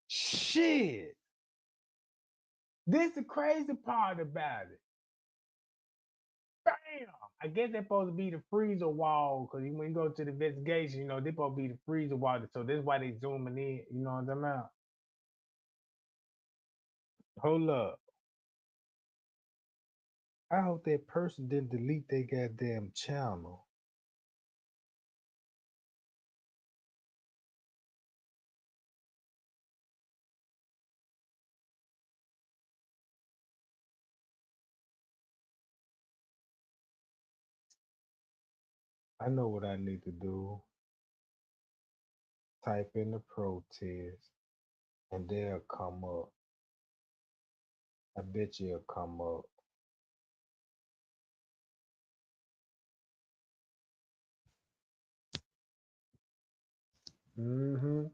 Shit. This the crazy part about it. Bam! I guess they're supposed to be the freezer wall, because when you go to the investigation, you know, they're supposed to be the freezer wall. So that's why they zooming in, you know what I'm talking about? Hold up. I hope that person didn't delete their goddamn channel. I know what I need to do. Type in the protest and they'll come up. I bet you'll come up. Mm-hmm.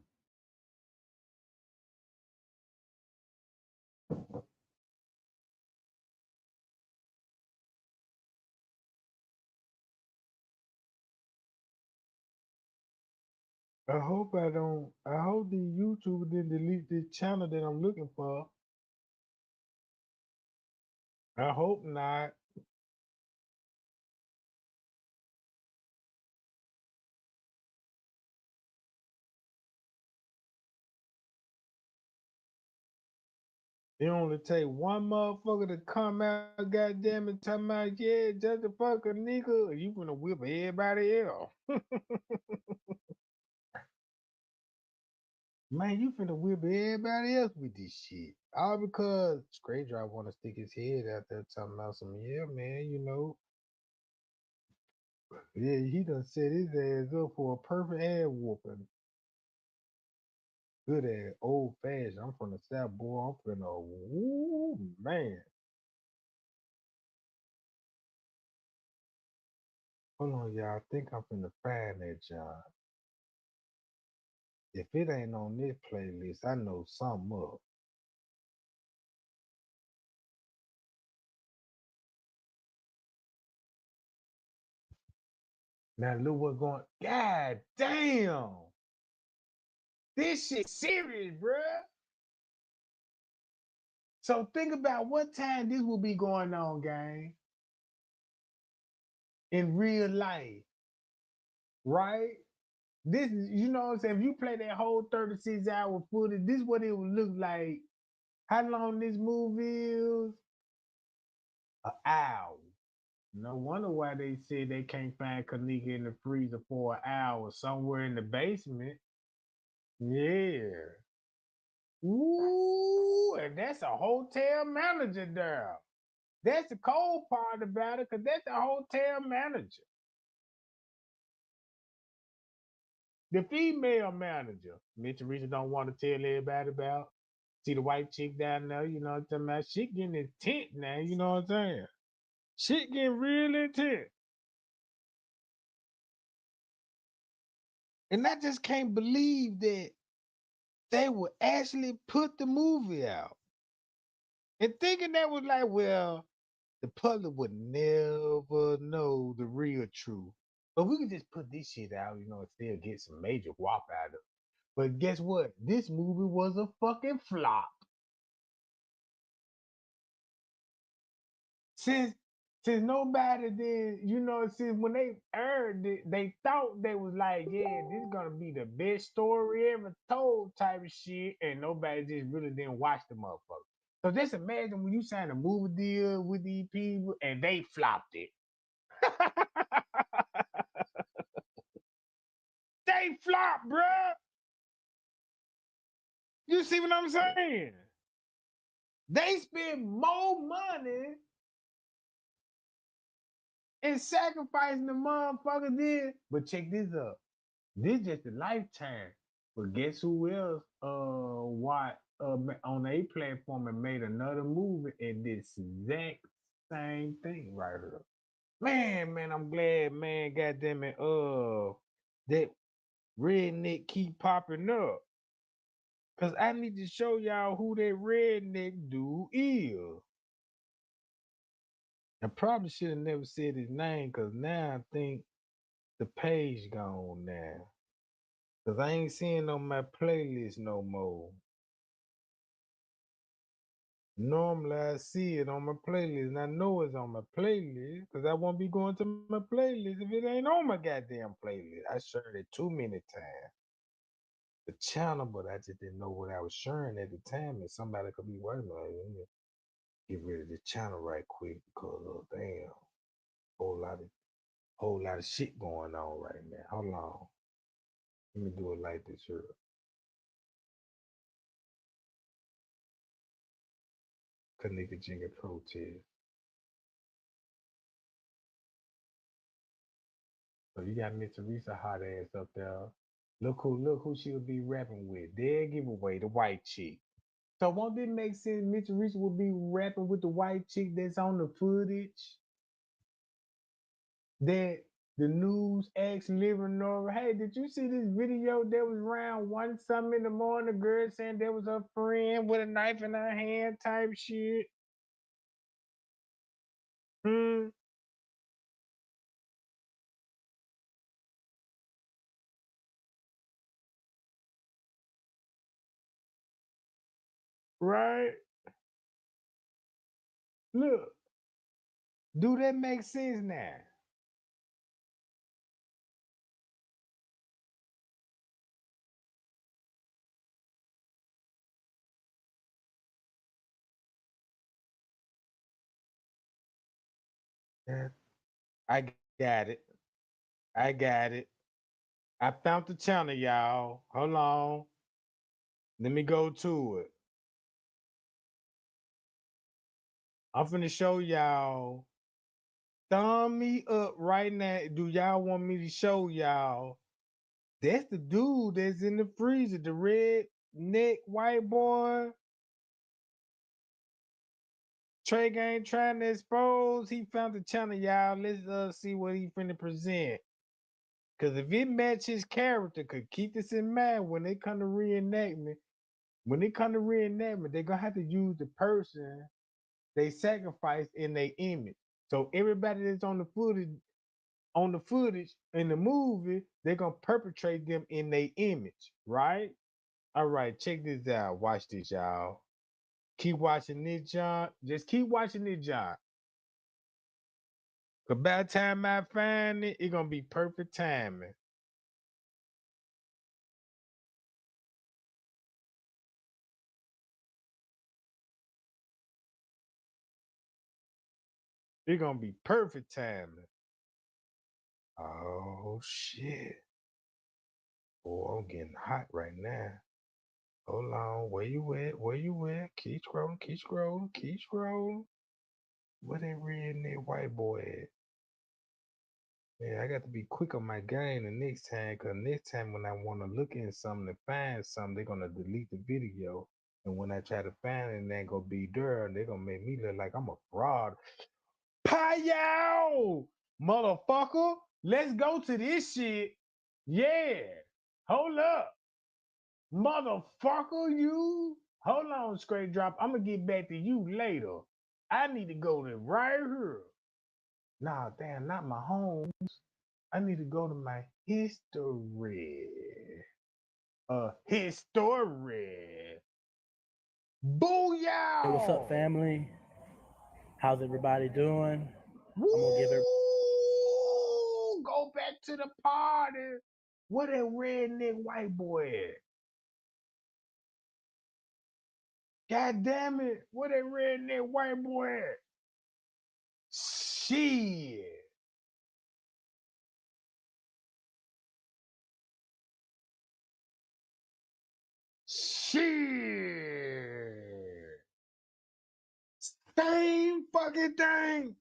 I hope the YouTube didn't delete this channel that I'm looking for. I hope not. It only take one motherfucker to come out, goddamn it, talking about, yeah, just a fucking nigga. You gonna whip everybody else. Man, you finna whip everybody else with this shit. All because Straight Drive wanna stick his head out there talking about some, yeah, man, you know, Yeah, he done set his ass up for a perfect ass whooping. Good ass, old fashioned. I'm from the South, boy. I'm finna, woo, man. Hold on, y'all. I think I'm finna find that job. If it ain't on this playlist, I know something up. Now look what's going. God damn, this shit serious, bruh. So think about what time this will be going on, gang. In real life, right? This is, you know what I'm saying? If you play that whole 36-hour footage, this is what it would look like. How long this movie is? An hour. No wonder why they said they can't find Kanika in the freezer for an hour somewhere in the basement. Yeah. Ooh, and that's a hotel manager there. That's the cold part about it, because that's the hotel manager. The female manager. Mitch Teresa don't want to tell everybody about. See the white chick down there, you know what I'm talking about? Shit getting intense now, you know what I'm saying? Shit getting real intense. And I just can't believe that they would actually put the movie out. And thinking that was like, well, the public would never know the real truth. But we could just put this shit out, you know, and still get some major whop out of it. But guess what? This movie was a fucking flop. Since nobody did, you know, since when they aired it, they thought they was like, yeah, this is gonna be the best story ever told type of shit, and nobody just really didn't watch the motherfucker. So just imagine when you sign a movie deal with these people and they flopped it. They flopped, bruh. You see what I'm saying? They spend more money and sacrificing the motherfucker did. But check this up. This just a lifetime. But guess who else on a platform and made another movie and this exact same thing right here. Man, I'm glad, man, goddamn it, that redneck keep popping up. Cause I need to show y'all who that redneck dude is. I probably should have never said his name, cause now I think the page gone now. Cause I ain't seeing on my playlist no more. Normally I see it on my playlist, and I know it's on my playlist, cause I won't be going to my playlist if it ain't on my goddamn playlist. I shared it too many times. The channel, but I just didn't know what I was sharing at the time, and somebody could be working on it. Let me get rid of the channel right quick because damn, whole lot of shit going on right now. Hold on. Let me do it like this here. Kanika Jinga protest. So you got Miss Teresa hot ass up there. Look who she'll be rapping with. Dead giveaway, the white chick. So won't it make sense Miss Teresa will be rapping with the white chick that's on the footage? That the news asked Living Nora, hey, did you see this video that was around 1 something in the morning? The girl saying there was her friend with a knife in her hand type shit. Right? Look, do that make sense now? Yeah. I got it. I got it. I found the channel, y'all. Hold on. Let me go to it. I'm finna show y'all Thumb me up right now. Do y'all want me to show y'all? That's the dude that's in the freezer, the red neck white boy. Trey Gang trying to expose. He found the channel, y'all. Let's see what he finna present. Cause if it matches his character, could keep this in mind when they come to reenactment. When they come to reenactment, they're gonna have to use the person they sacrificed in their image. So everybody that's on the footage in the movie, they're gonna perpetrate them in their image, right? All right, check this out. Watch this, y'all. Keep watching this, John. Just keep watching this, John. Cause by the time I find it, it's gonna be perfect timing. It's gonna be perfect timing. Oh shit. Boy, I'm getting hot right now. Hold on. Where you at? Where you at? Keep scrolling, keep scrolling, keep scrolling. Where that redneck white boy at? Man, I got to be quick on my game the next time, because next time when I want to look in something to find something, they're going to delete the video. And when I try to find it, it ain't going to be there. They're going to make me look like I'm a fraud. Pow! Motherfucker! Let's go to this shit. Yeah. Hold up. Motherfucker, you. Hold on, Straight Drop. I'm going to get back to you later. I need to go to right here. Nah, damn, not my home. I need to go to my history. History. Booyah! Hey, what's up, family? How's everybody doing? Woo! I'm gonna give it. Go back to the party. Where that redneck white boy at? God damn it. Where that redneck white boy at? Shit. Shit. Same fucking thing.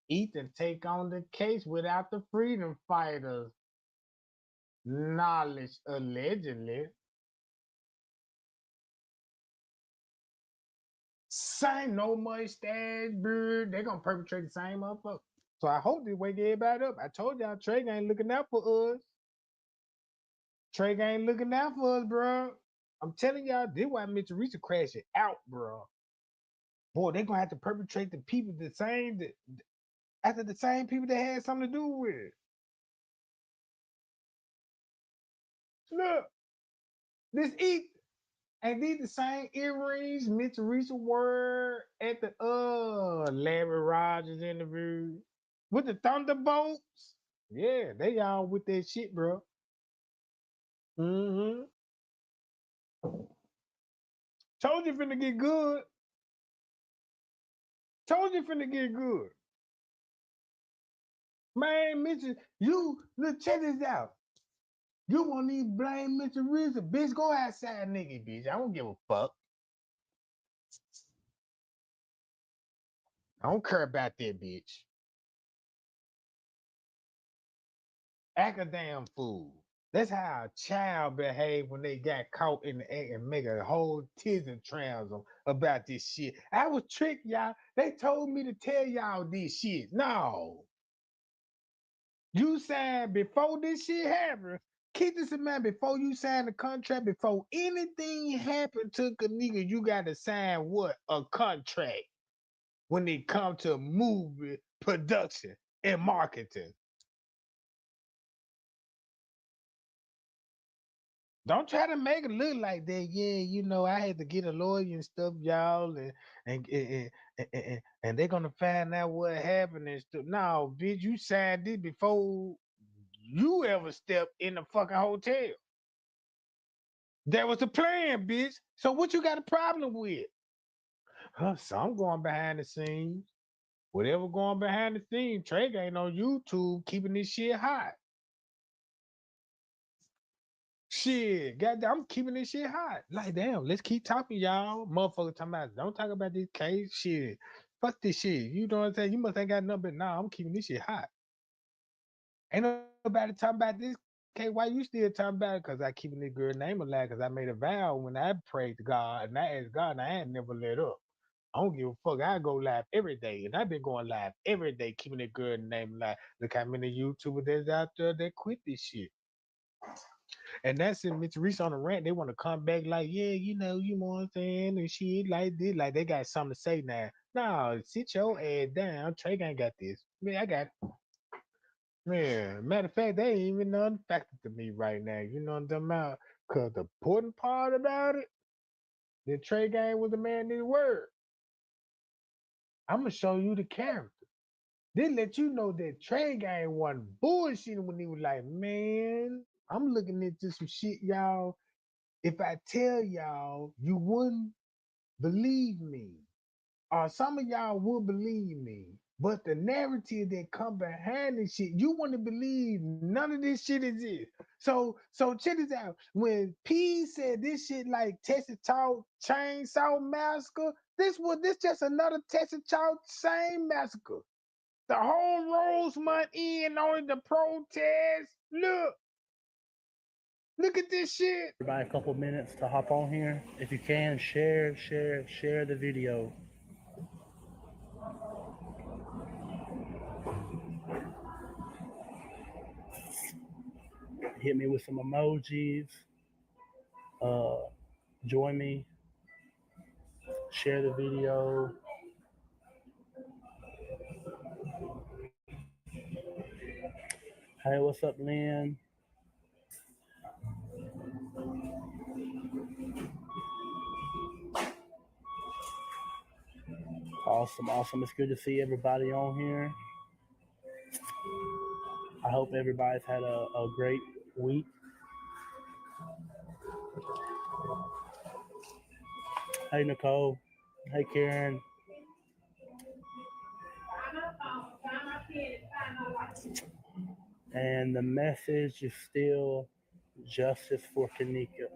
Ethan take on the case without the freedom fighters. Knowledge, allegedly. Same, no mustache, beard. They're gonna perpetrate the same motherfucker. So I hope they wake everybody up. I told y'all Trey ain't looking out for us. Trey ain't looking out for us, bro. I'm telling y'all, this why Mitch Teresa crashing out, bro. Boy, they're gonna have to perpetrate the people the same after the same people that had something to do with it. Look, this ain't these the same earrings Mitch Teresa wore at the Larry Rogers interview with the Thunderbolts? Yeah, they all with that shit, bro. Mm-hmm. Told you finna get good. Told you finna get good. Man, Mitchell, you look, check this out. You won't even blame Mitchell Teresa. Bitch, go outside, nigga, bitch. I don't give a fuck. I don't care about that bitch. Act a damn fool. That's how a child behave when they got caught in the act and make a whole tantrum about this shit. I was tricked, y'all. They told me to tell y'all this shit. No. You signed before this shit happened. Keep this in mind, before you sign the contract, before anything happened to a nigga, you got to sign what? A contract when it comes to movie production and marketing. Don't try to make it look like that. Yeah, you know, I had to get a lawyer and stuff, y'all, and they're gonna find out what happened and stuff. No, bitch, you signed it before you ever stepped in the fucking hotel. That was the plan, bitch. So what you got a problem with? So I'm going behind the scenes. Whatever going behind the scenes, Trey ain't on YouTube keeping this shit hot. Shit, goddamn, I'm keeping this shit hot. Like, damn, let's keep talking, y'all. Motherfucker talking about, don't talk about this case. Shit, Fuck this shit. You know what I'm saying? You must ain't got nothing but nah, I'm keeping this shit hot. Ain't nobody talking about this. Okay, why you still talking about it? Cause I keeping this girl name alive because I made a vow when I prayed to God and I asked God and I ain't never let up. I don't give a fuck. I go live every day. And I've been going live every day, keeping that girl name alive. Look how many YouTubers there's out there that quit this shit. And that's it, Mitch Reese on the rant. They want to come back like, yeah, you know what I'm saying, and shit like this. Like they got something to say now. Nah, sit your ass down. Trey ain't got this. Man, I got man. Matter of fact, they ain't even unfactored to me right now. You know what I'm talking about? Cause the important part about it, the Trey game was the man his word. I'm gonna show you the character. They let you know that Trey game wasn't bullshitting when he was like, man, I'm looking into some shit, y'all. If I tell y'all, you wouldn't believe me. Or some of y'all would believe me. But the narrative that come behind this shit, you wouldn't believe none of this shit exists. So check this out. When P said this shit like Texas Chainsaw Massacre, this just another Texas Chainsaw Massacre. The whole Rosemont Inn on the protest. Look at this shit. Everybody, a couple minutes to hop on here. If you can, share the video. Hit me with some emojis. Join me. Share the video. Hey, what's up, Lynn? Awesome. It's good to see everybody on here. I hope everybody's had a great week. Hey, Nicole. Hey, Karen. And the message is still justice for Kanika.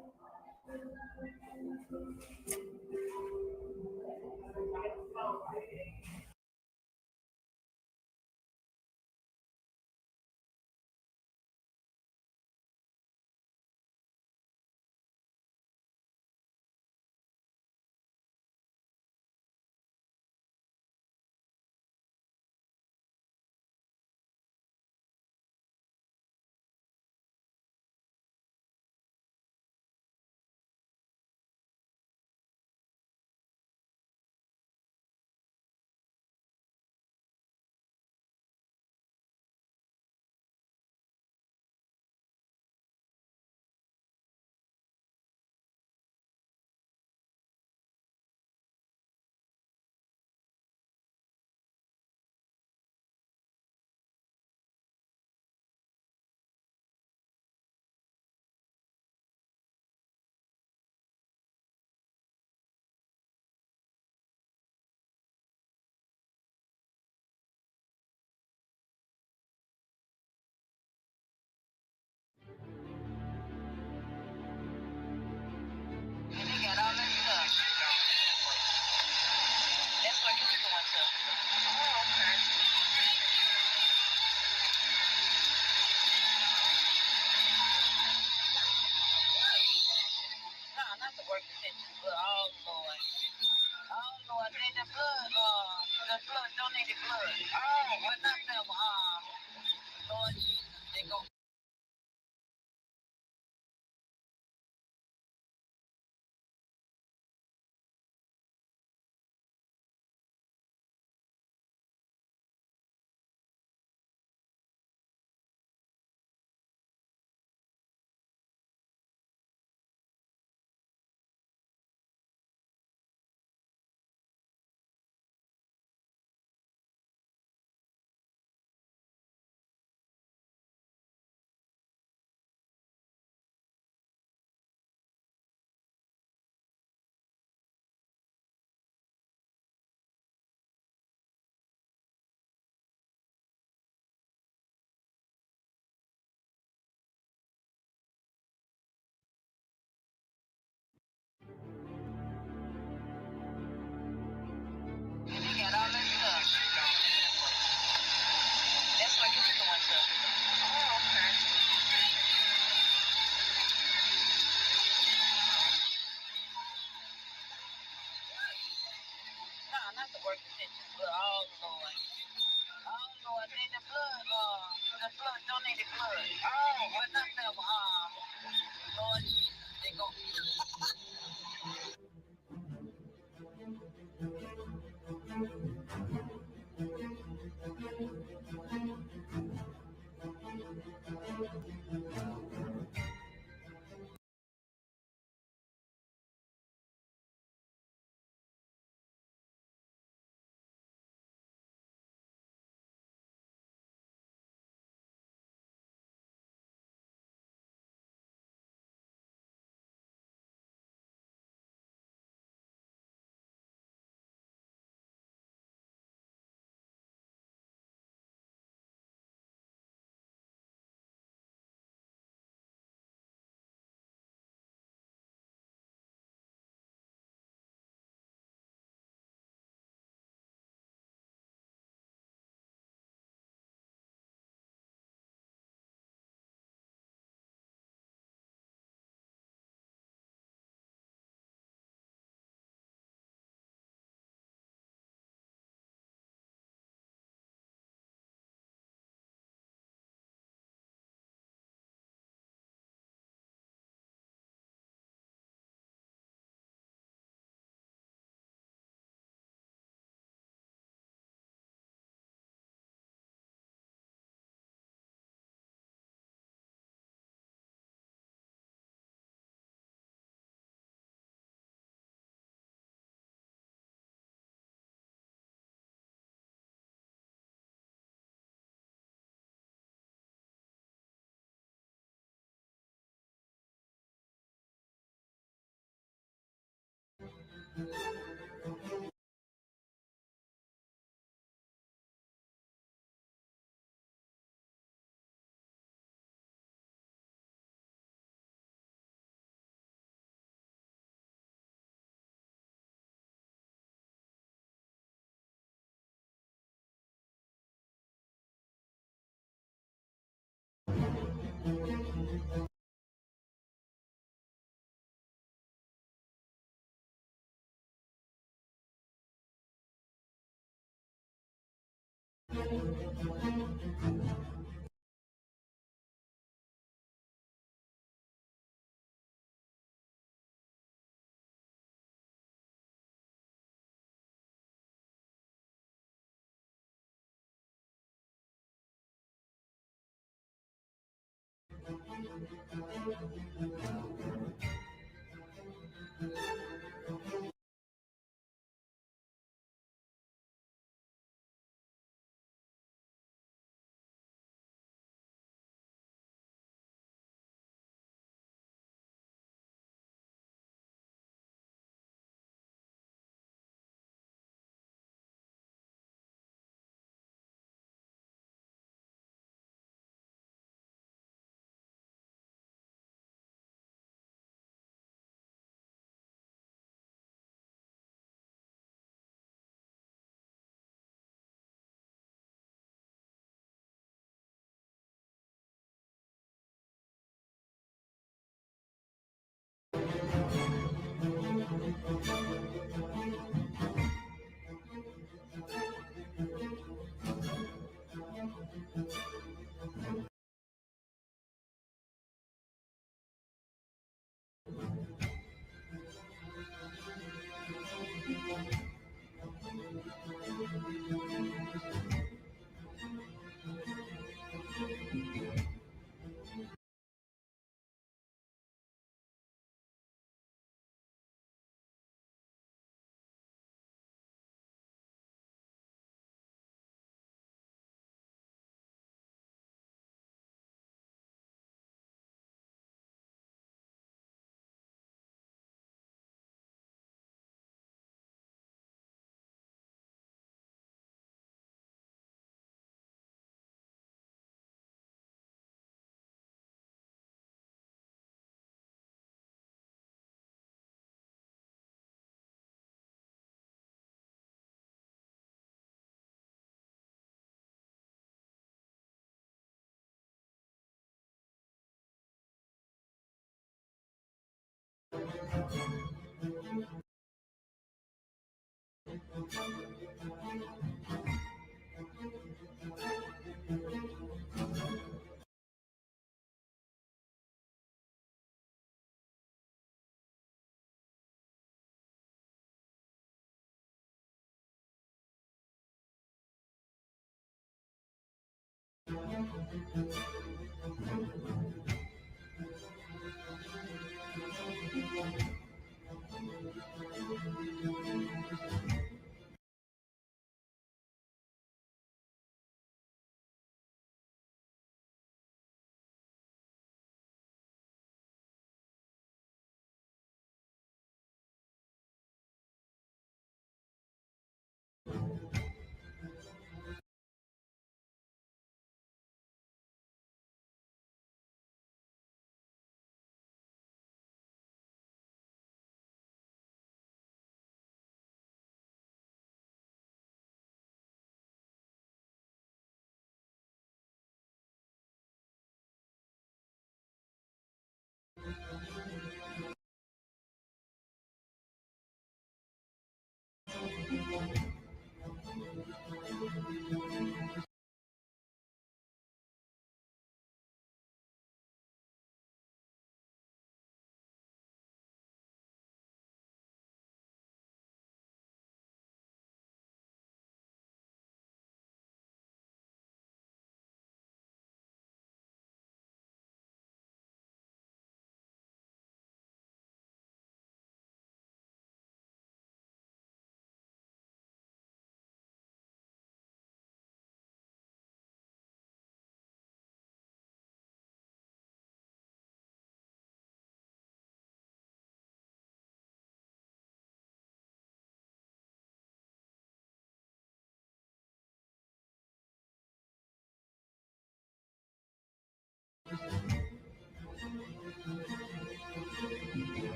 Thank you.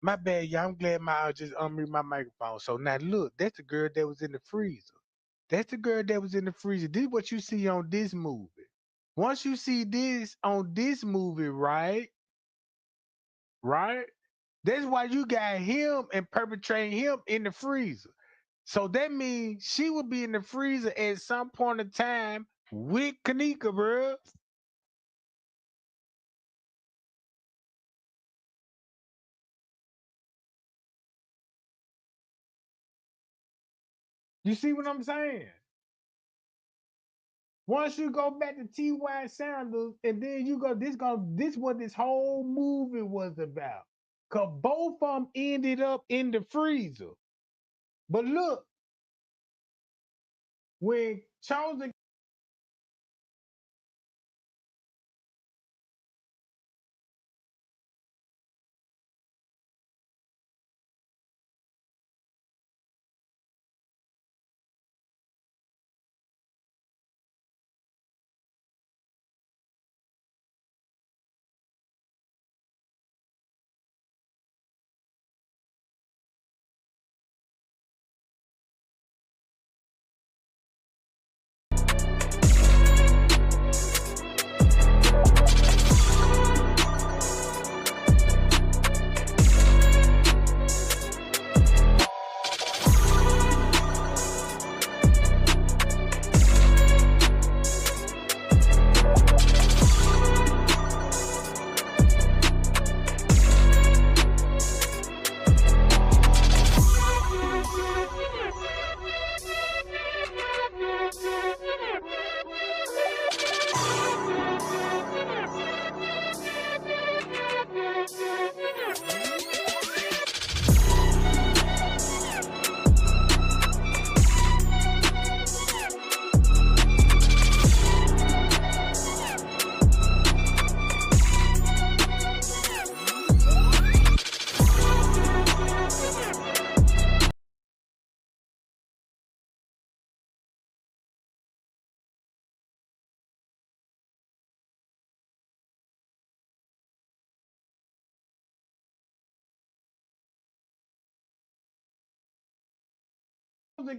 My bad, y'all. I'm glad I just unmute my microphone. So now look, that's the girl that was in the freezer. That's the girl that was in the freezer. This is what you see on this movie. Once you see this on this movie, right? That's why you got him and perpetrating him in the freezer. So that means she will be in the freezer at some point in time with Kanika, bro. You see what I'm saying? Once you go back to T.Y. Sanders, and then you go, this what this whole movie was about. Cause both of them ended up in the freezer. But look, when Chosen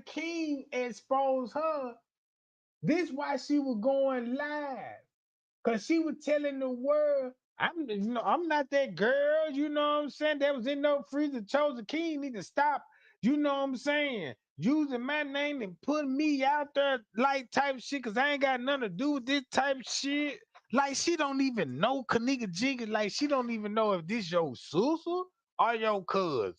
King exposed her, this why she was going live. Cause she was telling the world, I'm not that girl, you know what I'm saying? That was in no freezer. Chosen King need to stop, you know what I'm saying? Using my name and putting me out there like type shit, cause I ain't got nothing to do with this type shit. Like she don't even know Kanika Jenkins. Like she don't even know if this your sister or your cousin.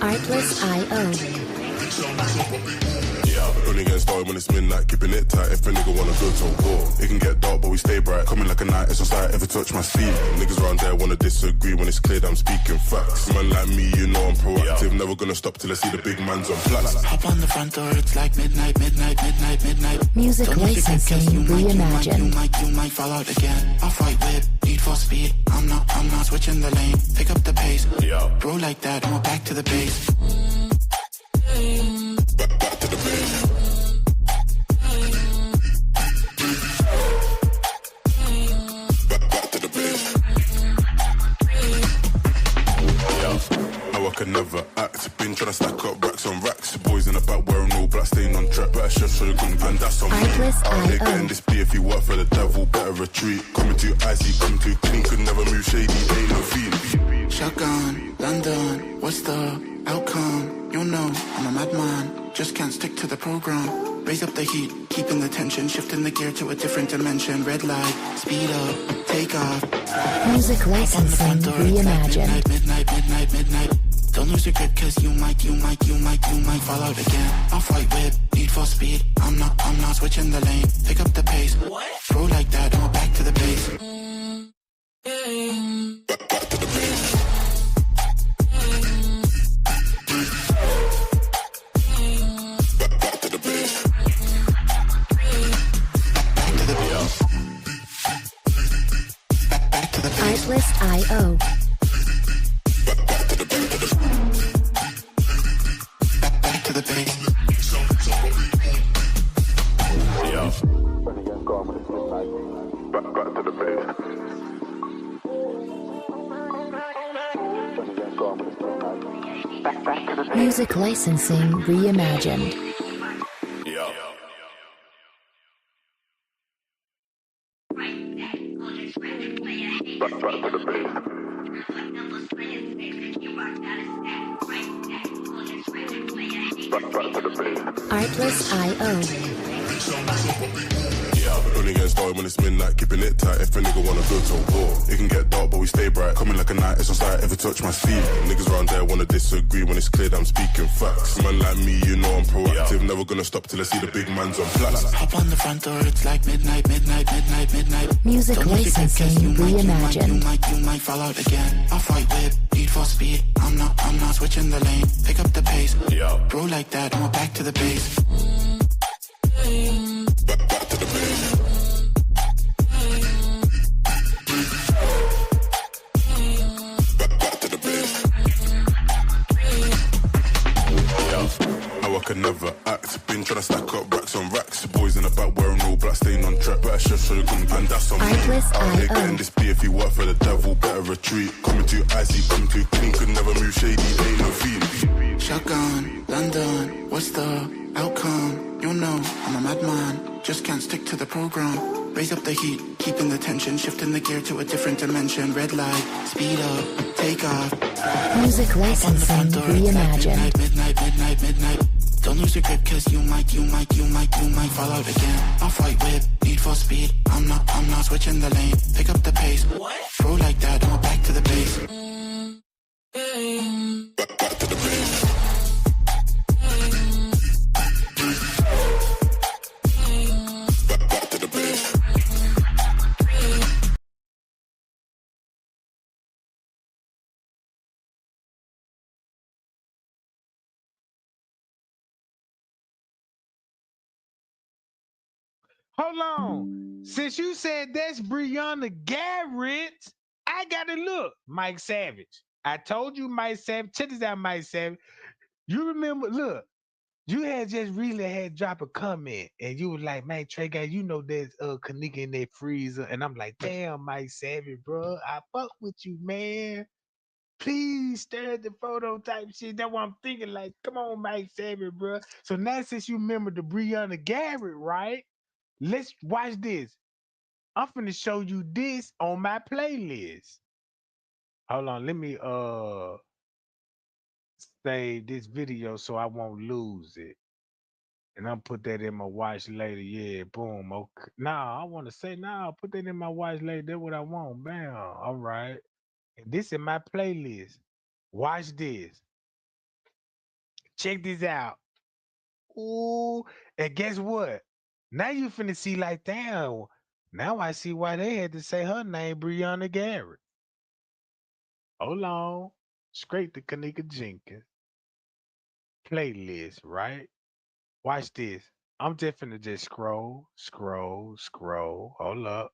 Artless.io. Only getting started when it's midnight, keeping it tight. If a nigga wanna go to war, it can get dark, but we stay bright. Coming like a night, it's on sight, ever touch my sleeve. Niggas around there wanna disagree when it's clear that I'm speaking facts. Man like me, you know I'm proactive, never gonna stop till I see the big man's on flats. Hop on the front door, it's like midnight. Music licensing reimagined. You might fall out again. Off-white whip, need for speed. I'm not switching the lane. Pick up the pace. Bro like that, and we're back to the base. Back to the base. Back to the base. How I can never act. Been trying to stack up racks on racks. Boys in the back wearing all black, staying on track. Better chef so you can and that's on me. Out here getting this beer. If you work for the devil, better retreat. Coming too icy, coming too clean. Could never move shady, ain't no fiend. Shotgun, London, what's the outcome? You know, I'm a madman. Just can't stick to the program. Raise up the heat, keeping the tension, shifting the gear to a different dimension. Red light, speed up, take off. Music licensing reimagined. Midnight. Don't lose your grip, cause you might fall out again. Off-white whip, need for speed. I'm not switching the lane. Pick up the pace. Throw like that, and we're back to the base. Back to the base. Back to the base. Music licensing reimagined. Artlist.io. Only getting started when it's midnight, keeping it tight. If a nigga wanna go to war, it can get dark, but we stay bright. Coming like a night, it's on sight, ever touch my sleeve. Niggas round there wanna disagree when it's clear that I'm speaking facts. Man like me, you know I'm proactive, never gonna stop till I see the big man's on flats. Hop on the front door, it's like midnight. Music Don't lose it, 'cause licensing you reimagined. might fall out again. Off-white whip, Need for speed. I'm not switching the lane. Pick up the pace. Bro like that, and we're back to the base. Back to the base. Back to the base. How I can never act. Been trying to stack up racks on racks. Boys in the back wearing all black, staying on track. Better show you gun, and that's on me. Out here getting this beer. If you work for the devil, better retreat. Coming too icy, coming too clean. Could never move shady, ain't no feet. Shotgun, London, what's the outcome? You know, I'm a madman, just can't stick to the program. Raise up the heat, keeping the tension, shifting the gear to a different dimension. Red light, speed up, take off. Music licensing reimagined. Midnight. Don't lose your grip, 'cause you might fall out again. Off-white whip, need for speed. I'm not switching the lane. Pick up the pace. Throw like that, and we're back to the base. Back to the base. Back to the base. Hold on. Since you said that's Brianna Garrett, I gotta look. Mike Savage. I told you Mike Savage. Check this out, Mike Savage. You remember, look, you had just recently had drop a comment and you was like, man, Trey guy, you know there's Kanika in that freezer. And I'm like, damn, Mike Savage, bro. I fuck with you, man. Please stare at the photo type shit. That's what I'm thinking. Like, come on, Mike Savage, bro. So now since you remember the Brianna Garrett, right? Let's watch this. I'm finna show you this on my playlist. Hold on, let me save this video so I won't lose it. And I'll put that in my watch later. Yeah, boom. Okay. Nah, I want to say, nah, put that in my watch later. That's what I want. Bam. All right. And this is my playlist. Watch this. Check this out. Ooh. And guess what? Now you finna see like, damn. Now I see why they had to say her name, Brianna Garrett. Hold on. Straight to Kanika Jenkins. Playlist, right? Watch this. I'm just finna just scroll. Hold up.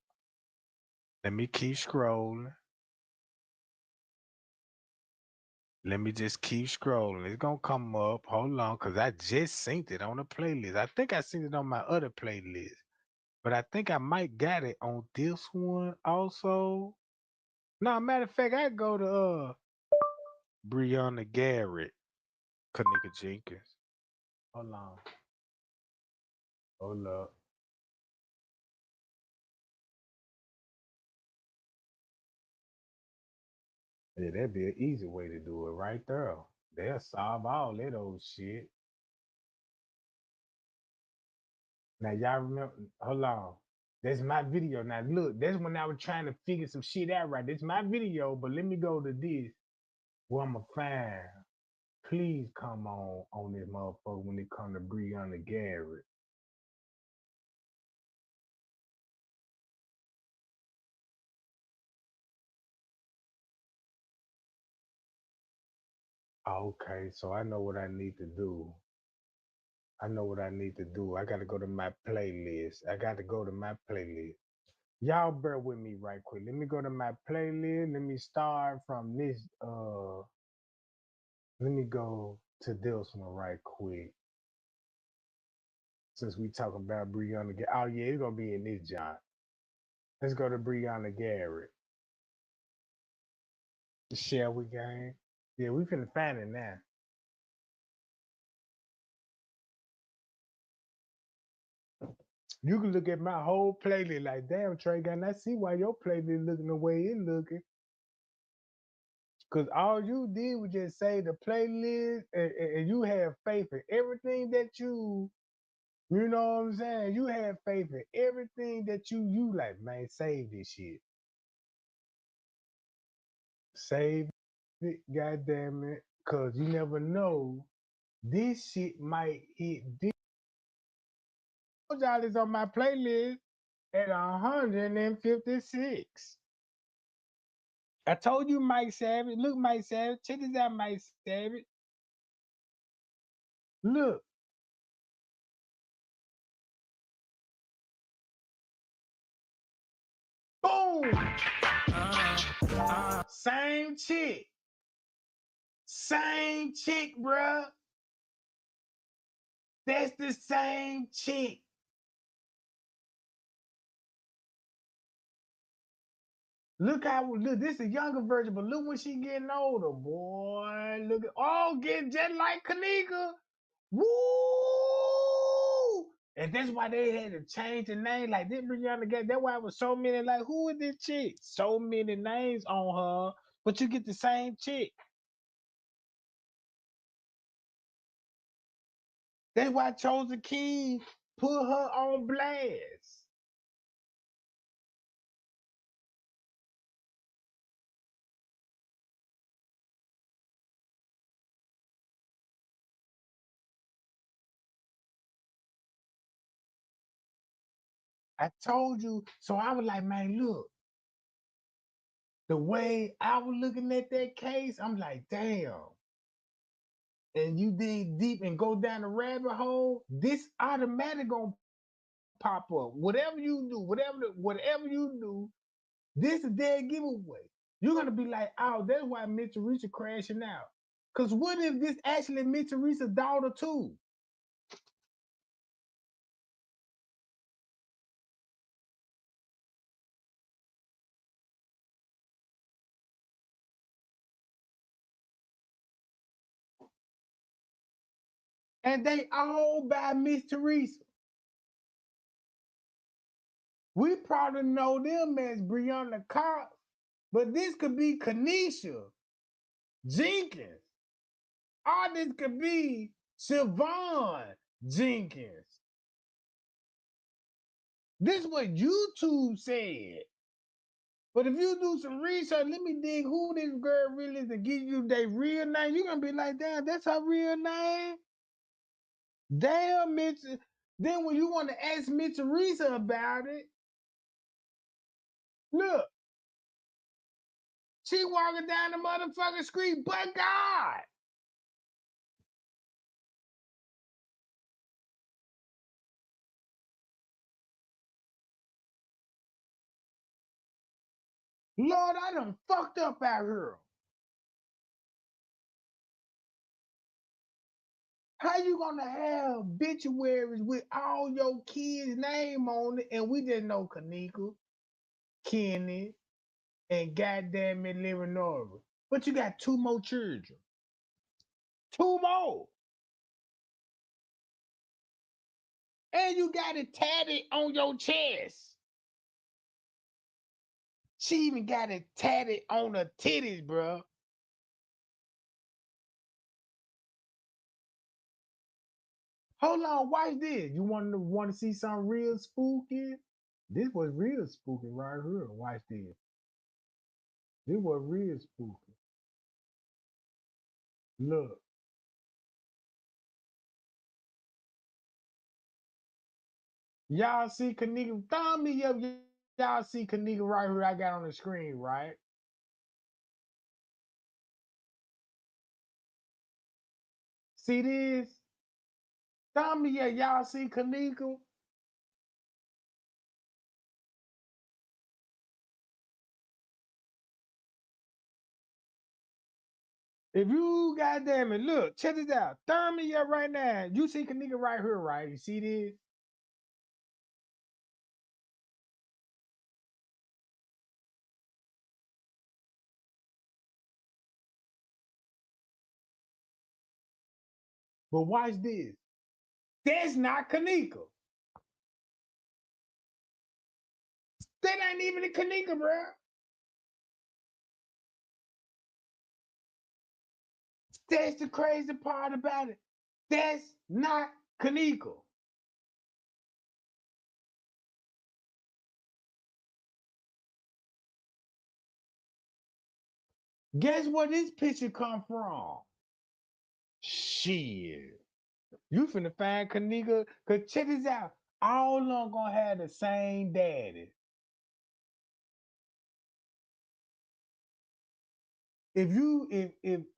Let me keep scrolling. Let me just keep scrolling. It's gonna come up. Hold on, because I just synced it on the playlist. I think I synced it on my other playlist. But I think I might got it on this one also. No, matter of fact, I go to Brianna Garrett, Kanika Jenkins. Hold on. Hold up. Yeah, that'd be an easy way to do it right there. They'll solve all that old shit. Now y'all remember, hold on. That's my video. Now look, that's when I was trying to figure some shit out right. That's my video, but let me go to this. Where I'ma find. Please come on this motherfucker when it come to Brianna Garrett. Okay, so I know what I need to do. I gotta go to my playlist. Y'all bear with me right quick. Let me go to my playlist. Let me start from this. Let me go to this one right quick. Since we talking about Brianna Garrett. Oh yeah, it's gonna be in this John. Let's go to Brianna Garrett. Shall we, gang? Yeah, we finna find it now. You can look at my whole playlist like, damn, Trey Gun, I see why your playlist looking the way it looking. Cause all you did was just say the playlist and you have faith in everything that you know what I'm saying? You have faith in everything that you like, man, save this shit. Save it, goddamn it. Cause you never know. This shit might hit this. Y'all is on my playlist at 156. I told you Mike Savage. Look, Mike Savage. Check this out, Mike Savage. Look. Boom. Same chick. Same chick, bruh. That's the same chick. Look how this is a younger version, but look when she getting older, boy. Look at getting just like Kanika. Woo! And that's why they had to change the name. Like this Brianna got that's why it was so many, like, who is this chick? So many names on her, but you get the same chick. That's why Chosen King put her on blast. I told you, so I was like, man, look. The way I was looking at that case, I'm like, damn. And you dig deep and go down the rabbit hole, this automatic gonna pop up. Whatever you do, whatever you do, this is their giveaway. You're gonna be like, oh, that's why Miss Teresa crashing out. Cause what if this actually Miss Teresa's daughter too? And they all by Miss Teresa. We probably know them as Brianna Cox, but this could be Kanisha Jenkins. Or this could be Siobhan Jenkins. This is what YouTube said. But if you do some research, let me dig who this girl really is and give you their real name. You're going to be like, damn, that's her real name? Damn, Mitch. Then when you want to ask Miss Teresa about it, look, she walking down the motherfucking street, but God. Lord, I done fucked up out here. How you gonna have obituaries with all your kids' name on it, and we just know Kanika, Kenny, and goddamn it, Leonora. But you got 2 more children. 2 more. And you got it tatted on your chest. She even got it tatted on her titties, bro. Hold on, watch this. You want to see something real spooky? This was real spooky right here. Watch this. This was real spooky. Look. Y'all see Kanika? Thumb me up. Y'all see Kanika right here I got on the screen, right? See this? Thumb me up. Y'all see Kanika? If you goddamn it, look, check this out. Thumb me up right now. You see Kanika right here, right? You see this? But watch this. That's not Kanika. That ain't even a Kanika, bro. That's the crazy part about it. That's not Kanika. Guess where this picture come from? Shit. You finna find Kanika, cause check this out. All of them gonna have the same daddy. If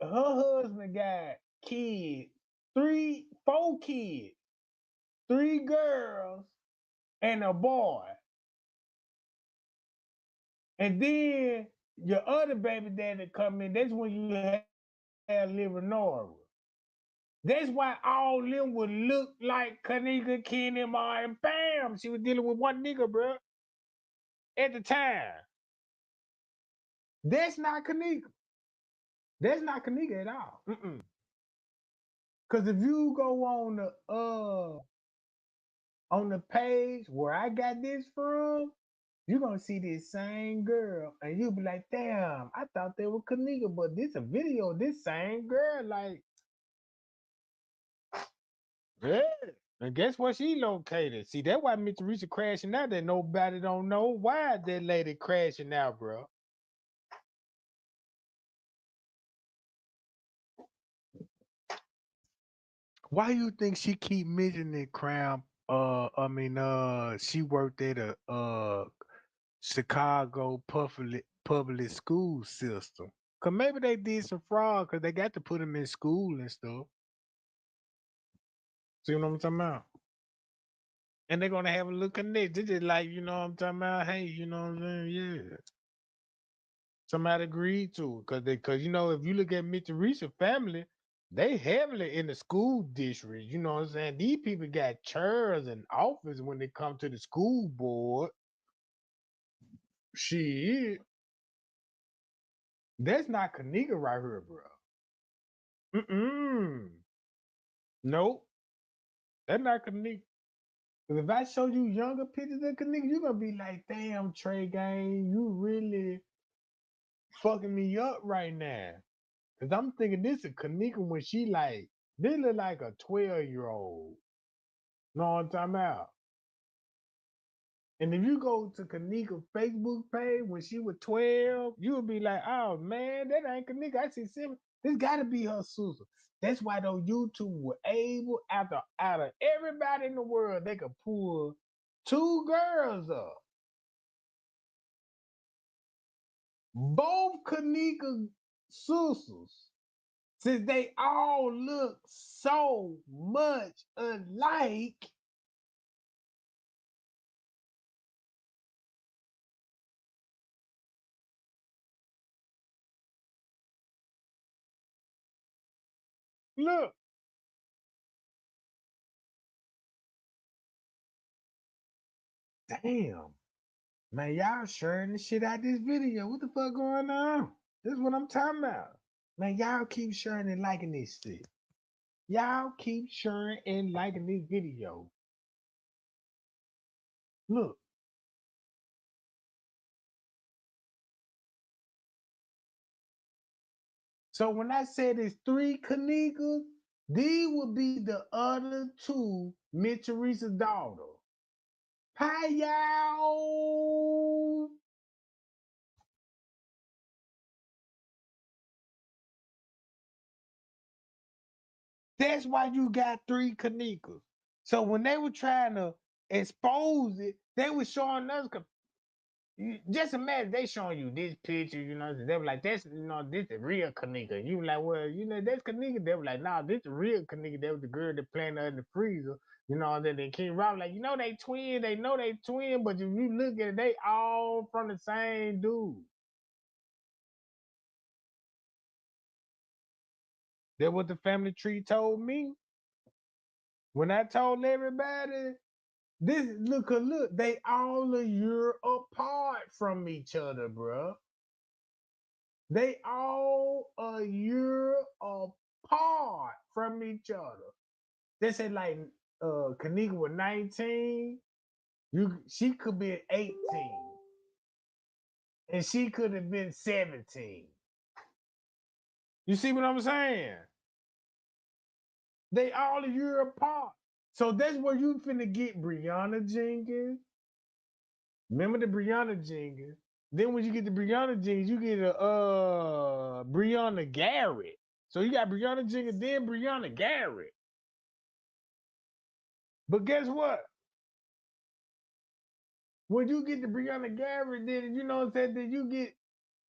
her husband got kids, 4 kids, 3 girls and a boy, and then your other baby daddy come in, that's when you have Liver Norwood. That's why all them would look like Kanika, Kenny, Ma, and Bam. She was dealing with one nigga, bro. At the time. That's not Kanika. That's not Kanika at all. Cause if you go on the page where I got this from, you're gonna see this same girl, and you'll be like, damn, I thought they were Kanika, but this a video of this same girl, like, yeah. And guess where she located? See, that's why Mr. Teresa crashing out that nobody don't know why that lady crashing out, bro. Why you think she keep mentioning Crown? She worked at a Chicago public school system. Cause maybe they did some fraud because they got to put them in school and stuff. See what I'm talking about? And they're gonna have a little connect. This is like, you know what I'm talking about? Hey, you know what I'm saying? Yeah. Somebody agreed to it. Cause you know, if you look at Mr. Teresa family, they heavily in the school district. You know what I'm saying? These people got chairs and office when they come to the school board. Shit. That's not Kanika right here, bro. Nope. That's not Kanika. Because if I show you younger pictures of Kanika, you're gonna be like, damn, Trey Gang, you really fucking me up right now. Cause I'm thinking this is Kanika when she like, this look like a 12-year-old. Know what I'm talking about? And if you go to Kanika's Facebook page when she was 12, you would be like, oh man, that ain't Kanika. I see Simon. This gotta be her sister. That's why those YouTube were able, out of everybody in the world, they could pull 2 girls up. Both Kanika sisters, since they all look so much alike, look. Damn. Man, y'all sharing the shit out this video. What the fuck going on? This is what I'm talking about. Man, y'all keep sharing and liking this shit. Y'all keep sharing and liking this video. Look. So when I said it's 3 Kanikas, these would be the other 2 Miss Teresa's daughter. Hi, y'all. That's why you got 3 Kanikas. So when they were trying to expose it, they were showing us. Just imagine they showing you this picture, you know, they were like, that's, you know, this is real Kanika. You were like, well, you know, that's Kanika. They were like, nah, this is real Kanika. That was the girl that playing her in the freezer. You know, and then they King Rob, like, you know, they twin, but if you look at it, they all from the same dude. That's what the family tree told me. When I told everybody, this, look, they all a year apart from each other, bruh. They all a year apart from each other. They said like Kanika was 19. She could be 18. and she could have been 17. You see what I'm saying? They all a year apart. So that's where you finna get Brianna Jenkins. Remember the Brianna Jenkins? Then when you get the Brianna Jenkins, you get a Brianna Garrett. So you got Brianna Jenkins, then Brianna Garrett. But guess what? When you get the Brianna Garrett, then you know what I'm saying, then you get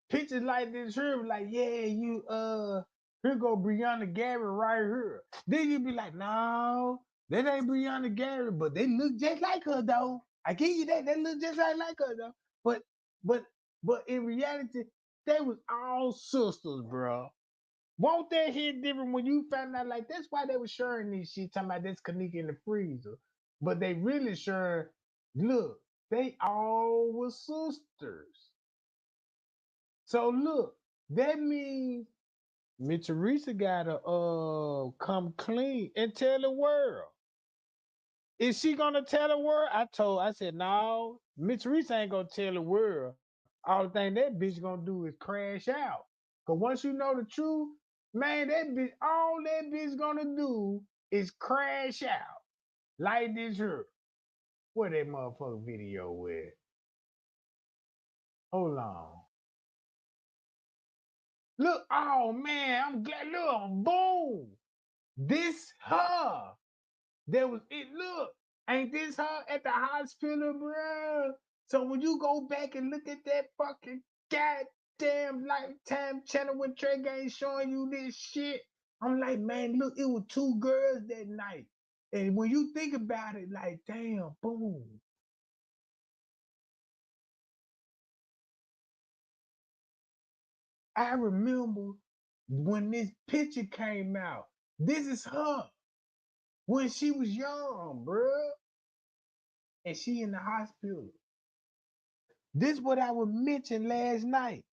pictures like this here, like, yeah, you here go Brianna Garrett right here. Then you be like, no, that ain't Brianna Garrett, but they look just like her though. I give you that. They look just like her though. But in reality, they was all sisters, bro. Won't that hit different when you found out? Like, that's why they were sharing this shit, talking about this Kanika in the freezer. But they really sure, look, they all were sisters. So look, that means Miss Teresa gotta come clean and tell the world. Is she gonna tell the world? I said, no, Miss Teresa ain't gonna tell the world. All the thing that bitch gonna do is crash out. Cause once you know the truth, man, that bitch, all that bitch gonna do is crash out. Like this here. Where that motherfucker video with? Hold on. Look, oh man, I'm glad. Look, boom. This her. There was it. Look, ain't this her at the hospital, bro? So when you go back and look at that fucking goddamn Lifetime channel when Trey Gang showing you this shit, I'm like, man, look, it was 2 girls that night. And when you think about it, like, damn, boom. I remember when this picture came out. This is her when she was young, bruh. And she in the hospital. This what I was mentioning last night.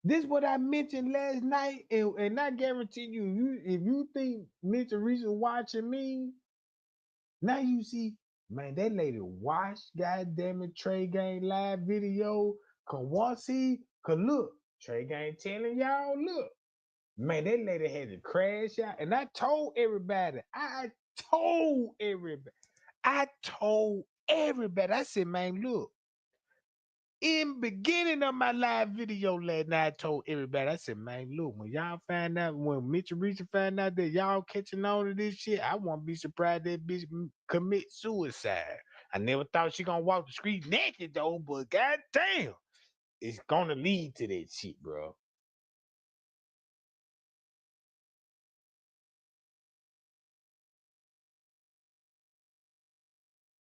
This what I mentioned last night, and I guarantee you, if you think Miss Teresa watching me, now you see, man, that lady watched goddamn it Trey Gang live video. Cause look, Trey Gang telling y'all, look, man, that lady had to crash out. And I told everybody, I said, man, look, in beginning of my live video last night, I told everybody, I said, man, look, when y'all find out, when Mitch Reacher find out that y'all catching on to this shit, I won't be surprised that bitch commit suicide. I never thought she gonna walk the street naked though, but goddamn, it's gonna lead to that shit, bro.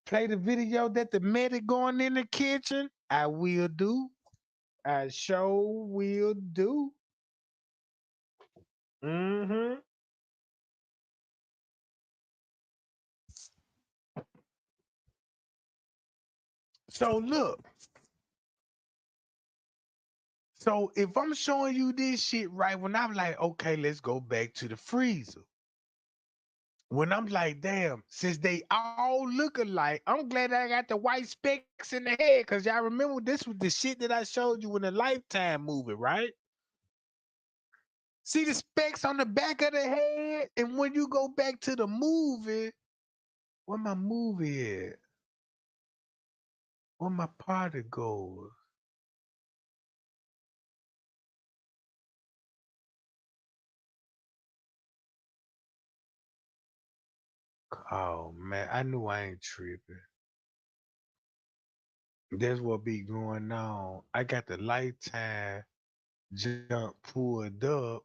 Play the video that the medic going in the kitchen. I will do. I sure will do. Mm-hmm. So look. So if I'm showing you this shit right, when I'm like, okay, let's go back to the freezer. When I'm like, damn, since they all look alike, I'm glad I got the white specks in the head, because y'all remember this was the shit that I showed you in the Lifetime movie, right? See the specks on the back of the head? And when you go back to the movie, where my movie at? Where my party goes? Oh man, I knew I ain't tripping. That's what be going on. I got the Lifetime jump pulled up,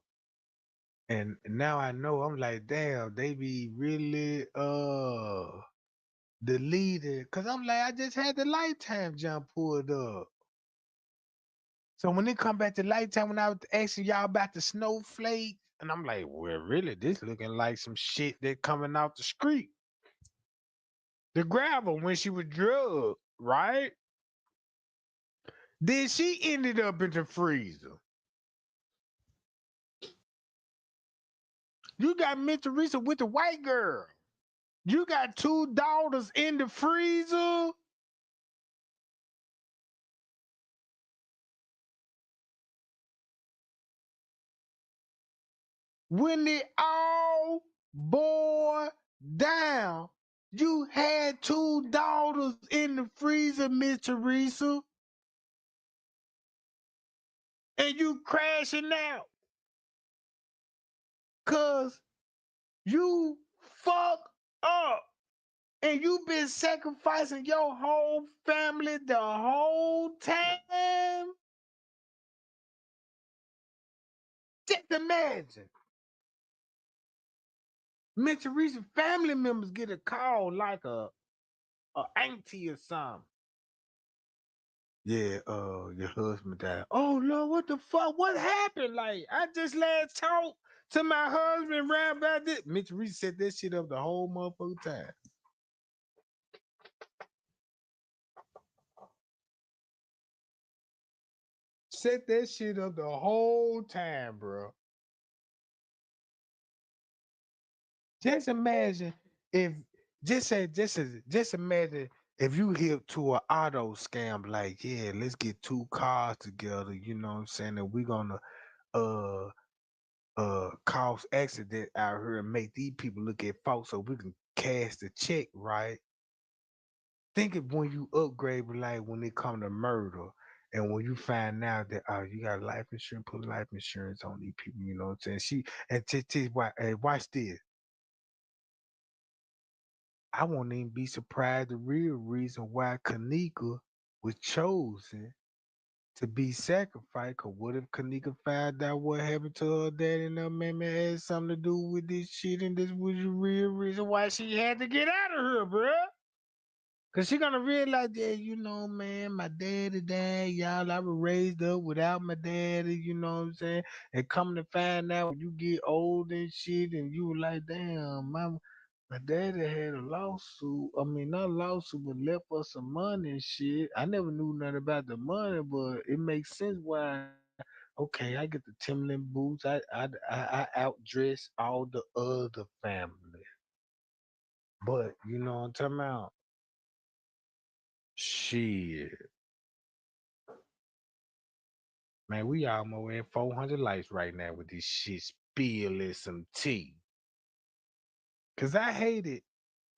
and now I know. I'm like, damn, they be really deleted. Cause I'm like, I just had the Lifetime jump pulled up. So when they come back to Lifetime, when I was asking y'all about the snowflake, and I'm like, well, really, this looking like some shit that coming out the street. The gravel when she was drugged, right? Then she ended up in the freezer. You got Miss Teresa with the white girl. You got 2 daughters in the freezer. when it all boiled down, you had 2 daughters in the freezer, Miss Teresa, and you crashing out. Cause you fuck up. And you been sacrificing your whole family the whole time. Just imagine. Miss Teresa family members get a call like a auntie or something. Yeah, your husband died. Oh Lord, what the fuck? What happened? Like, I just last talked to my husband right about this. Miss Teresa set that shit up the whole motherfucking time. Set that shit up the whole time, bro. Just imagine if just imagine if you hit to an auto scam like, yeah, let's get 2 cars together, you know what I'm saying, and we're gonna uh cause accident out here and make these people look at folks so we can cash the check, right? Think of when you upgrade, like when it come to murder, and when you find out that you got life insurance, put life insurance on these people, you know what I'm saying? Watch this. I won't even be surprised the real reason why Kanika was chosen to be sacrificed. Cause what if Kanika found out what happened to her daddy and her mammy had something to do with this shit, and this was the real reason why she had to get out of here, bruh? Cause she gonna realize that, you know, man, my daddy died, y'all. I was raised up without my daddy, you know what I'm saying? And coming to find out when you get old and shit, and you were like, damn, my daddy had a lawsuit. I mean, not a lawsuit, but left us some money and shit. I never knew nothing about the money, but it makes sense why. Okay, I get the Timberland boots. I outdress all the other family. But you know what I'm talking about? Shit. Man, we almost at 400 likes right now with this shit spilling some tea. Cause I hate it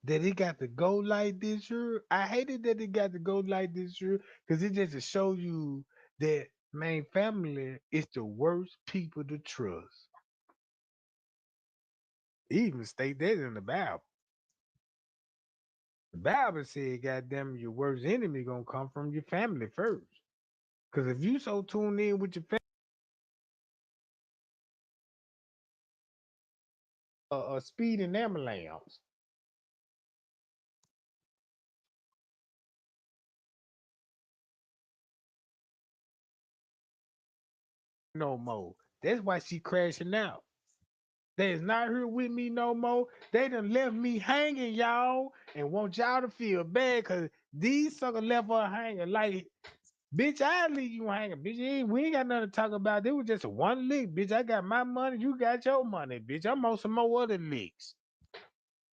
that it got to go like this year. I hated that it got to go like this year because it just to show you that man, family is the worst people to trust. Even state that in the Bible. The Bible said, goddamn, your worst enemy gonna come from your family first. Cause if you so tuned in with your family, a speeding ambulance. No more. That's why she crashing out. They is not here with me no more. They done left me hanging, y'all, and want y'all to feel bad because these suckers left her hanging. Like, bitch, I leave you hanging. Bitch, we ain't got nothing to talk about. It was just a one lick, bitch. I got my money, you got your money, bitch. I'm on some more other licks.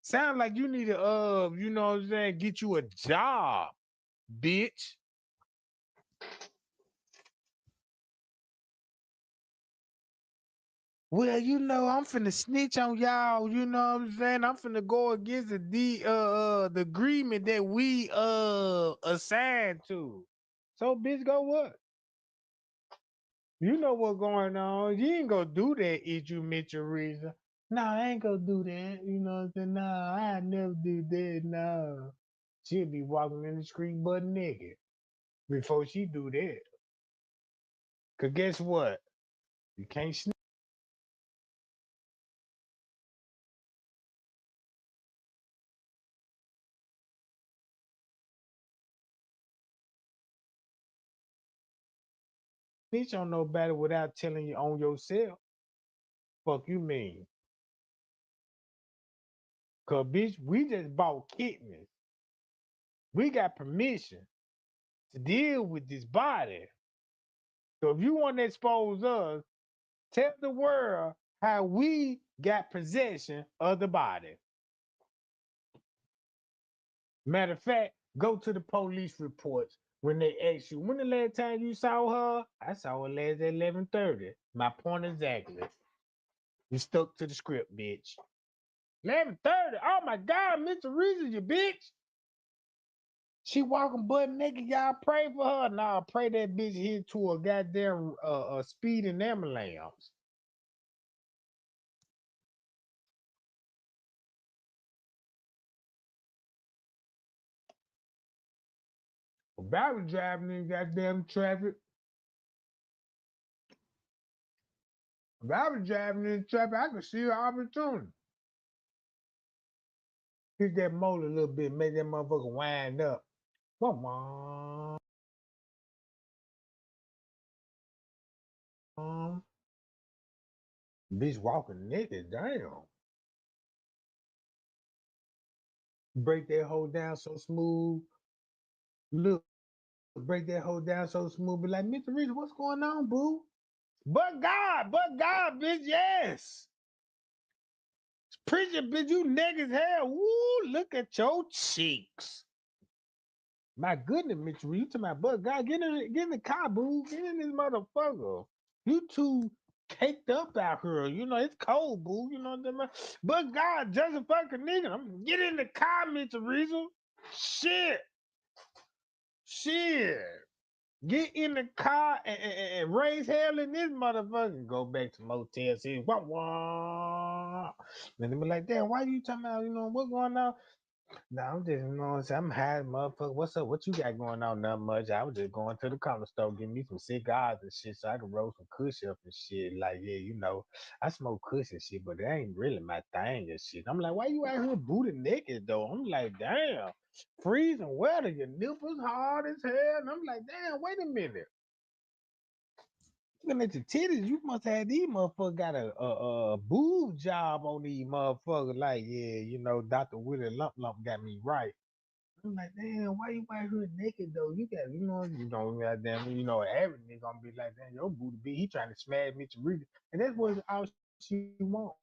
Sound like you need to, you know what I'm saying, get you a job, bitch. Well, you know, I'm finna snitch on y'all, you know what I'm saying? I'm finna go against the agreement that we assigned to. So bitch, go what? You know what's going on. You ain't gonna do that if you meet your reason. Nah, I ain't gonna do that. You know what I'm saying? Nah, I never do that. Nah. She'll be walking in the street butt naked before she do that. Cause guess what? You can't snitch on nobody without telling you on yourself. Fuck you mean? Cause bitch, we just bought kidneys. We got permission to deal with this body. So if you want to expose us, tell the world how we got possession of the body. Matter of fact, go to the police reports when they ask you, when the last time you saw her? I saw her last at 11:30. My point exactly. You stuck to the script, bitch. 11:30. Oh my God, Mr. Reason, you bitch. She walking butt naked. Y'all pray for her. Nah, pray that bitch hit to a goddamn speeding ambulance. If I was driving in goddamn traffic, if I was driving in traffic, I could see an opportunity. Hit that motor a little bit, make that motherfucker wind up. Come on. Bitch walking naked, damn. Break that hoe down so smooth. Look, break that hoe down so smooth. Be like, Mr. Reason, what's going on, boo? But God, bitch, yes. Preacher, bitch, you niggas hell. Woo, look at your cheeks. My goodness, Mr. Reason, you talking about, but God, get in the car, boo. Get in this motherfucker. You too caked up out here. You know, it's cold, boo. You know what I'm saying? But God, just a fucking nigga. I'm get in the car, Mr. Reason. Shit. Get in the car and raise hell in this motherfucker. Go back to Motel 6. Wah, wah. Then they be like, damn, why you talking about, what's going on? No, I'm just, I'm high, motherfucker. What's up? What you got going on? Not much. I was just going to the corner store, getting me some cigars and shit so I can roll some kush up and shit. Like, yeah, I smoke kush and shit, but it ain't really my thing and shit. I'm like, why you out here booty naked, though? I'm like, damn, freezing weather, your nipples hard as hell. And I'm like, damn, wait a minute. Looking at your titties, you must have these motherfuckers got a boob job on these motherfuckers. Like, yeah, Dr. Willie Lump got me right. I'm like, damn, why you out here naked though? You got, goddamn, average nigga gonna be like, damn, your booty be, he trying to smash me to read it. And that's what all she want.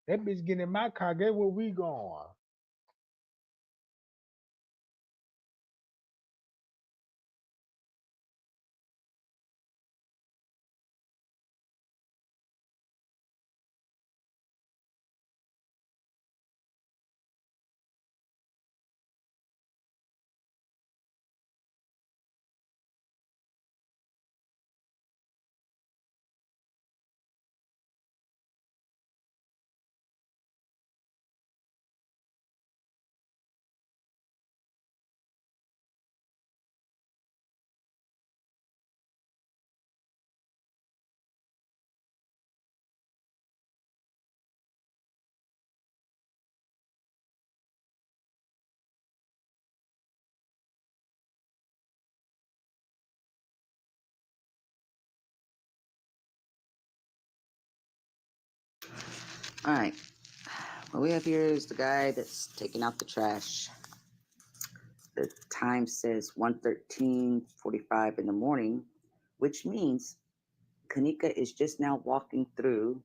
That bitch get in my car, guess where we going? All right. What we have here is the guy that's taking out the trash. The time says 1:13:45 in the morning, which means Kanika is just now walking through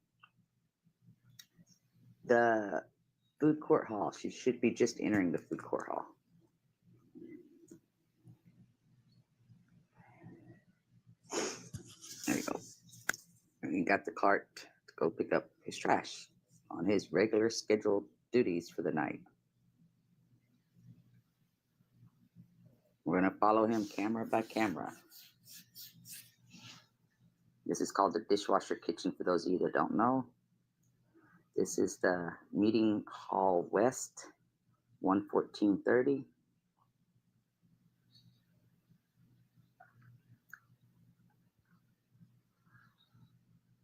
the food court hall. She should be just entering the food court hall. There you go. And he got the cart to go pick up his trash on his regular scheduled duties for the night. We're going to follow him camera by camera. This is called the dishwasher kitchen for those of you that don't know. This is the meeting hall west, 11430.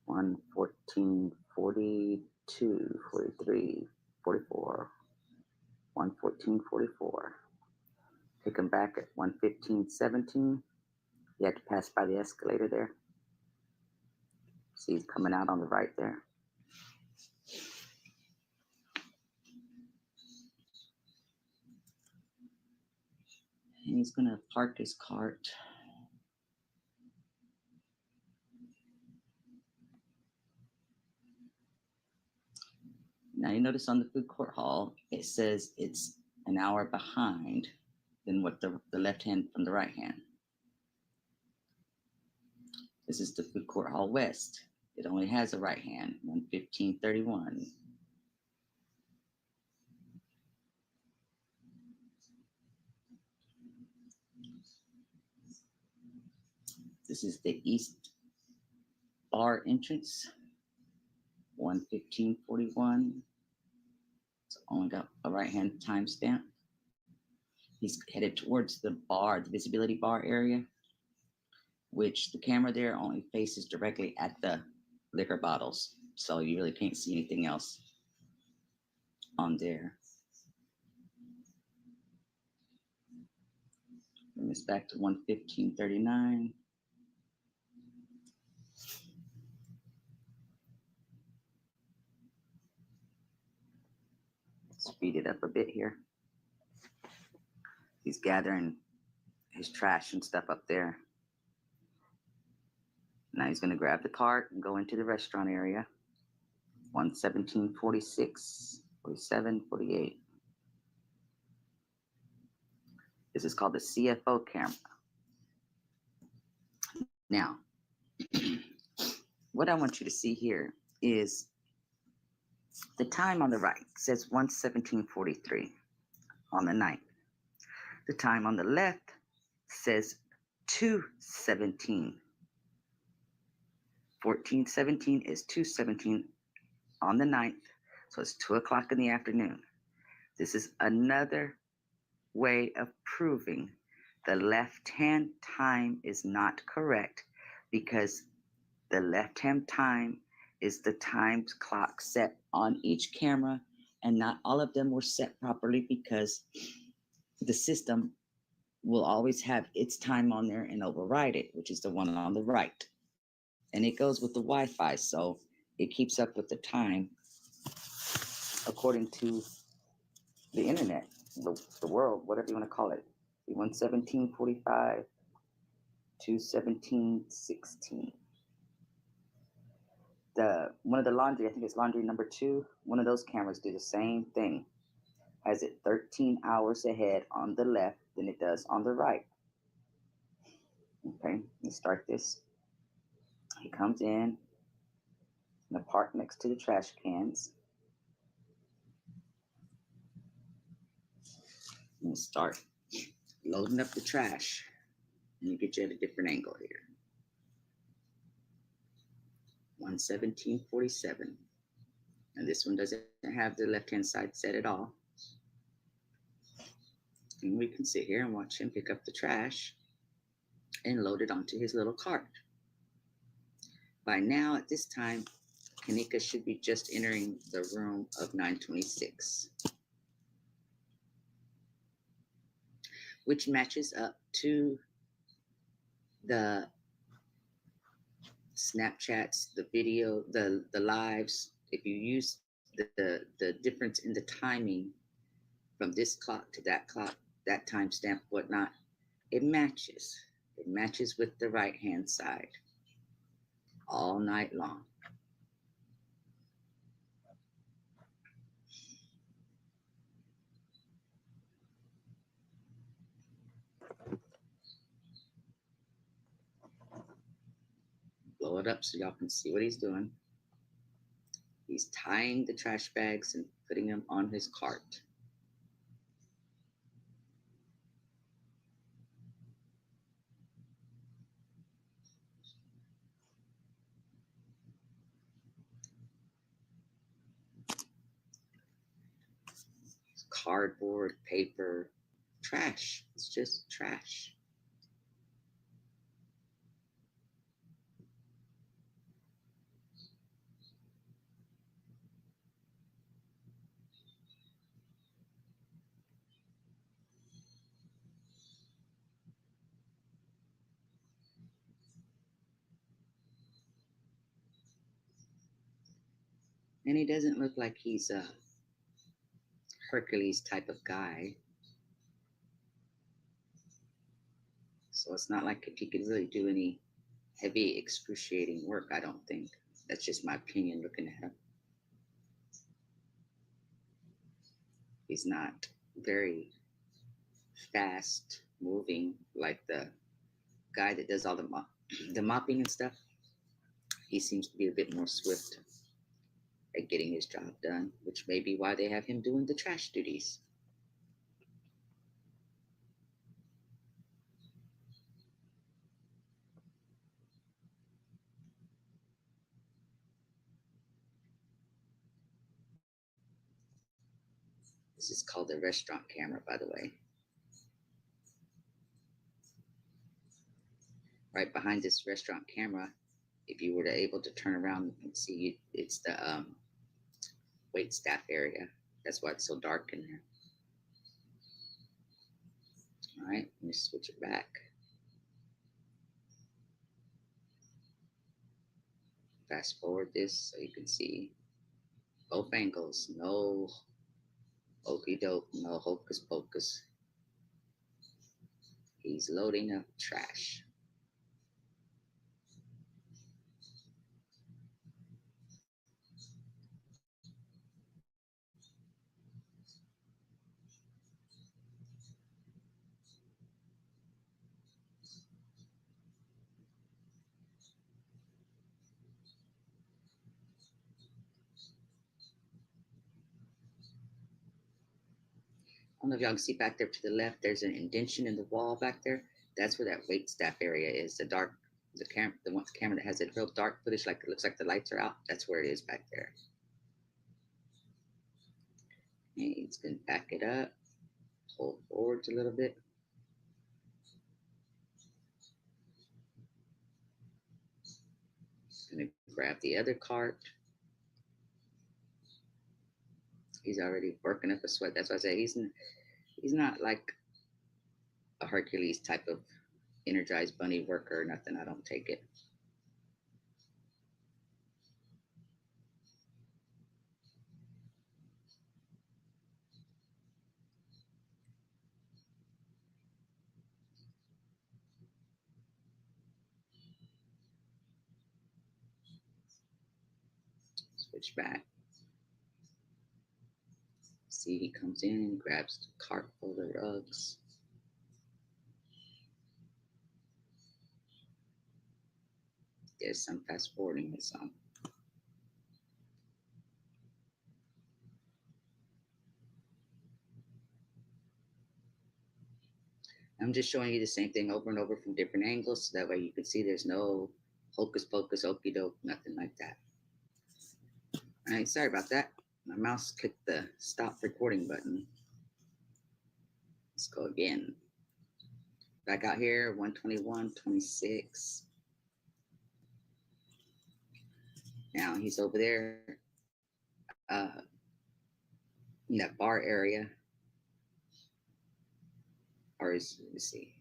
One 1442, 43, 44, 11444. Pick him back at 11517. You have to pass by the escalator there. See, he's coming out on the right there. And he's going to park his cart. Now you notice on the food court hall, it says it's an hour behind than what the left hand from the right hand. This is the Food Court Hall West. It only has a right hand, 11531. This is the East Bar entrance, 11541. It's only got a right-hand timestamp. He's headed towards the bar, the visibility bar area, which the camera there only faces directly at the liquor bottles. So you really can't see anything else on there. Bring this back to 11539. Speed it up a bit here. He's gathering his trash and stuff up there. Now he's going to grab the cart and go into the restaurant area. 11746, 47, 48. This is called the CFO camera. Now, what I want you to see here is the time on the right says 117:43 on the 9th. The time on the left says 2:17. 14:17 is 2:17 on the 9th, so it's 2 o'clock in the afternoon. This is another way of proving the left-hand time is not correct, because the left-hand time is the time clock set on each camera, and not all of them were set properly because the system will always have its time on there and override it, which is the one on the right. And it goes with the Wi-Fi, so it keeps up with the time according to the internet, the world, whatever you want to call it. 117:45 to 17:16. One of the laundry, I think it's laundry number 2, one of those cameras do the same thing. Has it 13 hours ahead on the left than it does on the right. Okay, let's start this. He comes in the park next to the trash cans. And start loading up the trash. Let me get you at a different angle here. 117:47. And this one doesn't have the left-hand side set at all. And we can sit here and watch him pick up the trash and load it onto his little cart. By now, at this time, Kanika should be just entering the room of 926, which matches up to the Snapchats, the video, the lives. If you use the difference in the timing from this clock to that clock, that timestamp, whatnot, it matches. It matches with the right-hand side all night long. Blow it up so y'all can see what he's doing. He's tying the trash bags and putting them on his cart. Cardboard, paper, trash. It's just trash. And he doesn't look like he's a Hercules type of guy. So it's not like if he could really do any heavy, excruciating work, I don't think. That's just my opinion looking at him. He's not very fast moving like the guy that does all the the mopping and stuff, he seems to be a bit more swift at getting his job done, which may be why they have him doing the trash duties. This is called the restaurant camera, by the way. Right behind this restaurant camera, if you were to able to turn around and see, it's the wait staff area. That's why it's so dark in there. All right, let me switch it back. Fast forward this so you can see both angles. No okey doke, no hocus pocus. He's loading up trash. I don't know if y'all can see back there to the left, there's an indentation in the wall back there. That's where that wait staff area is. The dark, the camera that has that real dark footage, like it looks like the lights are out. That's where it is back there. Okay, it's gonna back it up, pull forwards a little bit. Gonna grab the other cart. He's already working up a sweat. That's why I say he's not like a Hercules type of energized bunny worker or nothing. I don't take it. Switch back. See, he comes in, grabs the cart full of rugs. There's some fast forwarding with some. I'm just showing you the same thing over and over from different angles, so that way you can see there's no hocus pocus, okey doke, nothing like that. All right, sorry about that. My mouse clicked the stop recording button. Let's go again. Back out here, 121.26. Now he's over there in that bar area. Or is, let's see.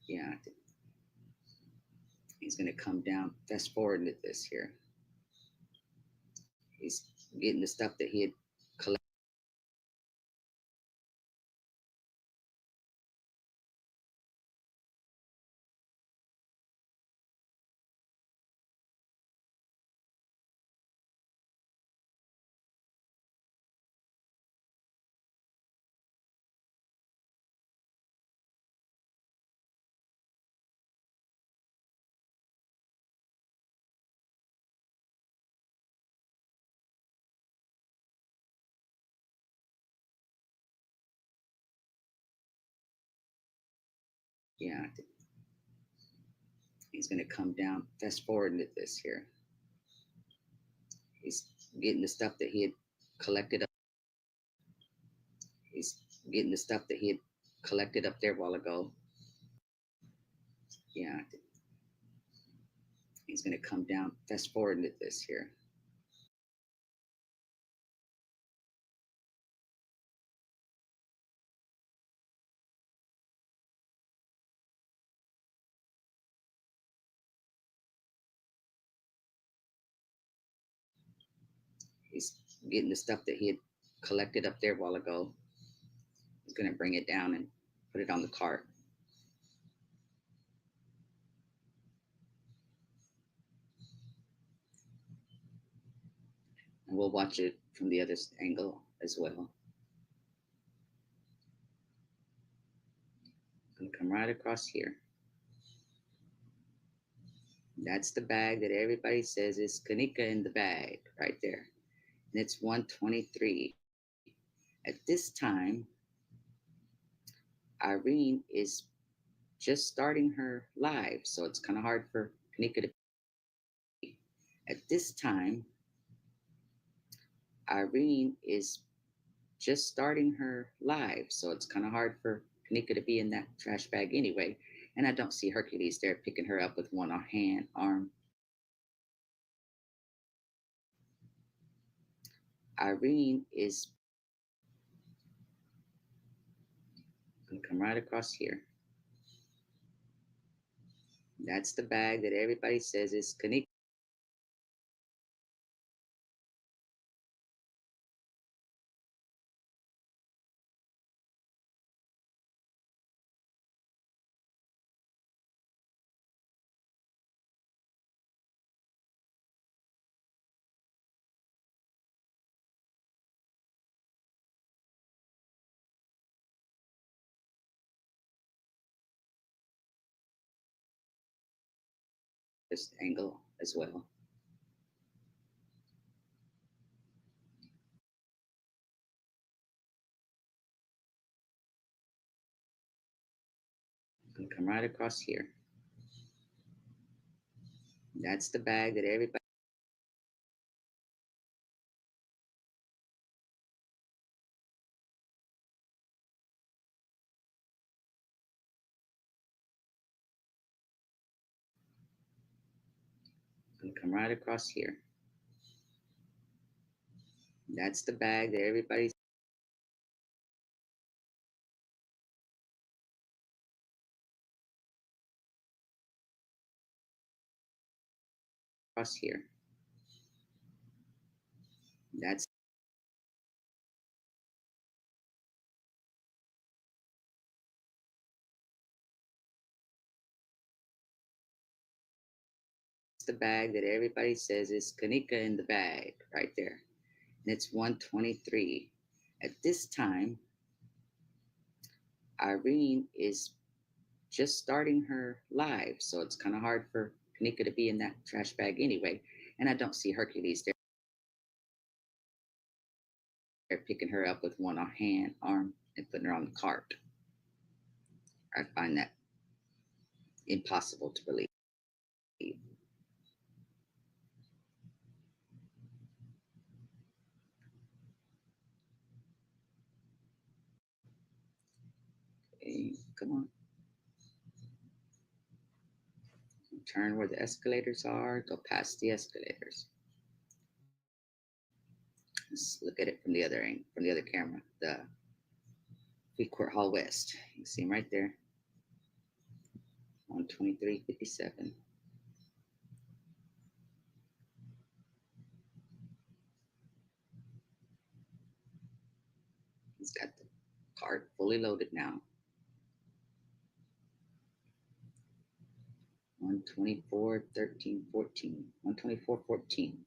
Yeah, he's gonna come down, fast forward into this here. He's getting the stuff that he had collected. Yeah, he's gonna come down, fast forward into this here. He's getting the stuff that he had collected up. He's getting the stuff that he had collected up there a while ago. Yeah, he's gonna come down, fast forward into this here. He's getting the stuff that he had collected up there a while ago. He's gonna bring it down and put it on the cart. And we'll watch it from the other angle as well. Gonna come right across here. That's the bag that everybody says is Kanika in the bag right there. And it's 1:23. At this time, Irene is just starting her live, so it's kind of hard for Kanika to. At this time, Irene is just starting her live, so it's kind of hard for Kanika to be in that trash bag anyway. And I don't see Hercules there picking her up with one hand, arm. Irene is gonna come right across here. That's the bag that everybody says is Kanika. This angle as well. Gonna come right across here. That's the bag that everybody. Gonna come right across here. That's the bag that everybody. Across here. That's the bag that everybody says is Kanika in the bag right there. And it's 1:23. At this time, Irene is just starting her live, so it's kind of hard for Kanika to be in that trash bag anyway. And I don't see Hercules there. They're picking her up with one hand, arm, and putting her on the cart. I find that impossible to believe. Okay, come on. Turn where the escalators are, go past the escalators. Let's look at it from the other end, from the other camera, the Fleet Court Hall West. You can see him right there. 1:23:57. He's got the cart fully loaded now. 1:24:13:14. 1:24:14.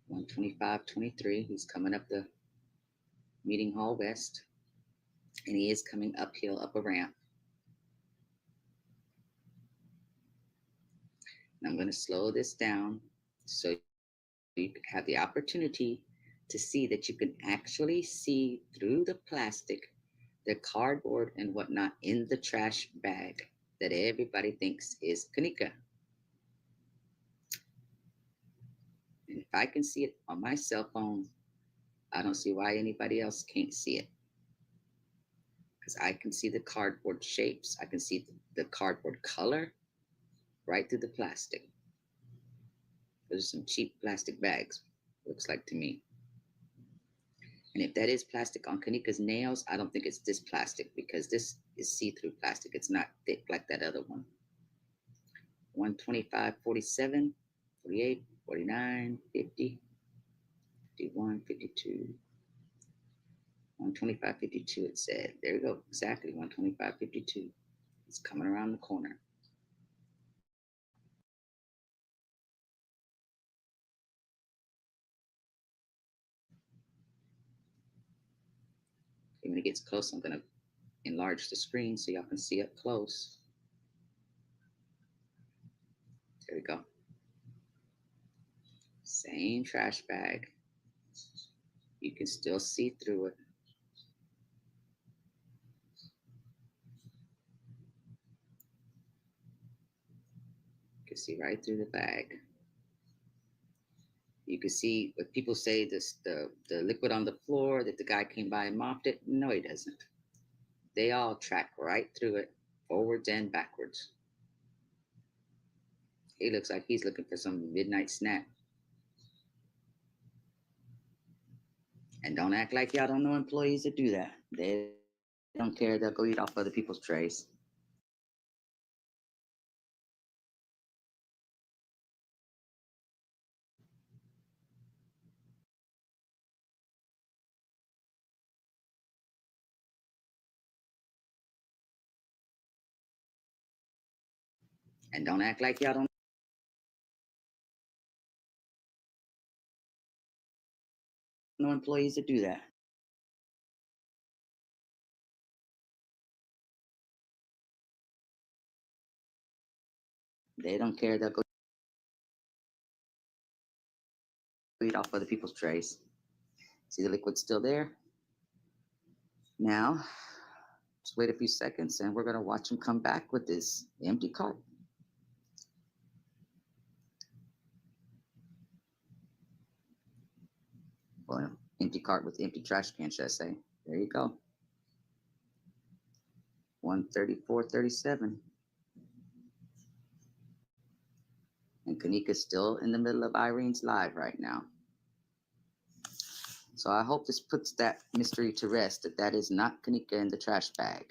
1:25:23. He's coming up the Meeting Hall West, and he is coming uphill up a ramp. And I'm going to slow this down so you have the opportunity to see that you can actually see through the plastic, the cardboard and whatnot in the trash bag that everybody thinks is Kanika. And if I can see it on my cell phone, I don't see why anybody else can't see it. Because I can see the cardboard shapes. I can see the cardboard color right through the plastic. Those are some cheap plastic bags, looks like to me. And if that is plastic on Kanika's nails, I don't think it's this plastic because this is see-through plastic. It's not thick like that other one. 1:25:47, 48, 49, 50, 51, 52. 1:25:52 it said. There we go, exactly 1:25:52. It's coming around the corner. Okay, when it gets close, I'm gonna enlarge the screen so y'all can see up close. There we go. Same trash bag. You can still see through it. You can see right through the bag. You can see what people say, this the liquid on the floor, that the guy came by and mopped it. No, he doesn't. They all track right through it, forwards and backwards. He looks like he's looking for some midnight snack. And don't act like y'all don't know employees that do that. They don't care. They'll go eat off other people's trays. And don't act like y'all don't know employees that do that. They don't care. They'll go eat off other people's trays. See the liquid still there? Now, just wait a few seconds and we're going to watch him come back with this empty cart. Well, empty cart with empty trash can, should I say. There you go. 134.37. And Kanika's still in the middle of Irene's live right now. So I hope this puts that mystery to rest, that that is not Kanika in the trash bag.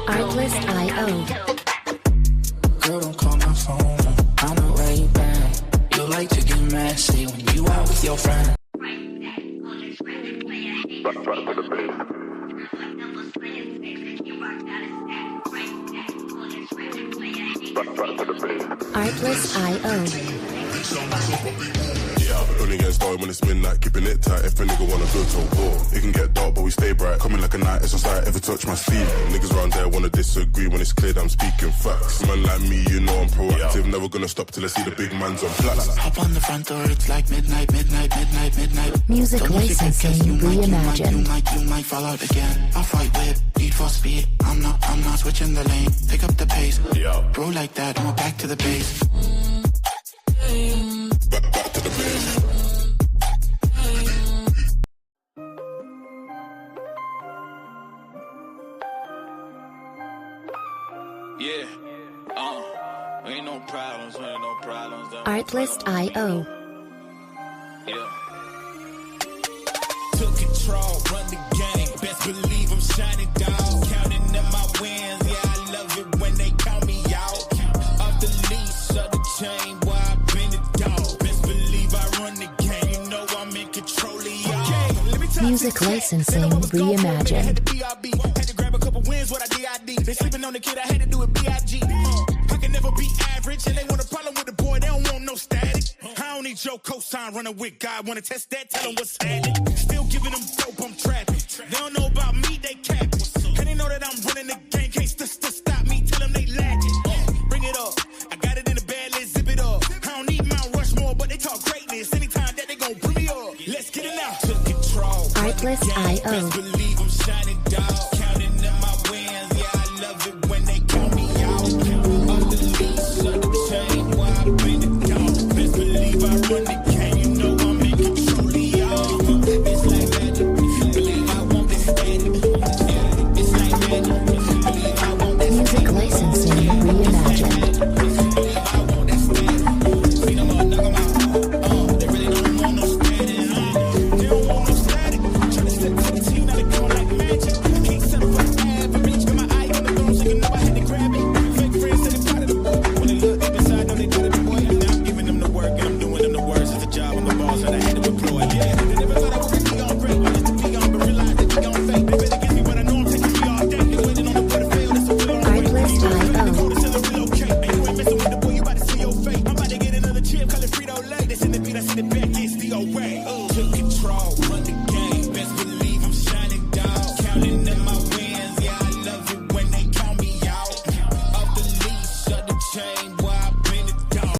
Artlist.io. Girl, don't call my phone. I'm not way back. You like to get messy when you out with your friend. Artlist.io. Only get started when it's midnight, keeping it tight. If a nigga wanna go to war, it can get dark, but we stay bright. Coming like a night, it's on sight, ever touch my sleeve. Niggas round there wanna disagree when it's clear that I'm speaking facts. Man like me, you know I'm proactive, never gonna stop till I see the big man's on flats. Hop on the front door, it's like midnight. Music licensing reimagined. You might fall out again. Off right whip, need for speed. I'm not switching the lane. Pick up the pace. Bro like that, and we're back to the base. Back to the base. Yeah, ain't no problems, Artlist.io. Yeah. Took control, run the game. Best believe I'm shining down. Counting up my wins, yeah, I love it when they count me out. Off the leash, of the chain, boy, I've been a dog. Best believe I run the game, you know I'm in control of y'all. Music licensing reimagined. wins what I did. They sleeping on the kid, I had to do it B.I.G. I can never be average, and they want a problem with the boy, they don't want no static. I don't need your cosign running with God. Wanna test that, tell them what's happening. Still giving them dope, I'm trapping. They don't know about me, they capping. And they know that I'm running the game, can't stop me, tell them they lacking. Bring it up, I got it in the bag, let's zip it up. I don't need Mount Rushmore, but they talk greatness. Anytime that they gon' bring me up, let's get it now. Took control. Artlist.io. Best believe I'm shining, dog. Counting up my wins, yeah, I love it when they count me out. Off the leash, of the chain, where I've been the dog. Best believe I run the game, you know I'm in control of y'all. It's like magic, believe I want this static. Yeah, it's like magic, believe I want this Music licensing reimagined. believe I want that static. See them all knock 'em out. They really don't want no static. They don't want no static. Tryna step to the team, now they going like magic. Can't settle for average. Got my eye on the throne, so you know I had to grab it. Fake friends say they part of the book. When they look deep inside, know they part of the boy. Now I'm giving them the work and I'm doing them the words. It's a job, I'm the boss, and I had to employ. Yeah, they never thought I would be on great. I used to be on, but realize that we gon' fake. They better give me what I know, I'm taking me all day. They waiting on the boy to fail, that's a real long way. Artlist.io. Go to sell a relocate. And you ain't messing with the boy, you about to see your fate. I'm about to get another chip, call it Frito-Lay. They send the beat, I send it back, it's the old way.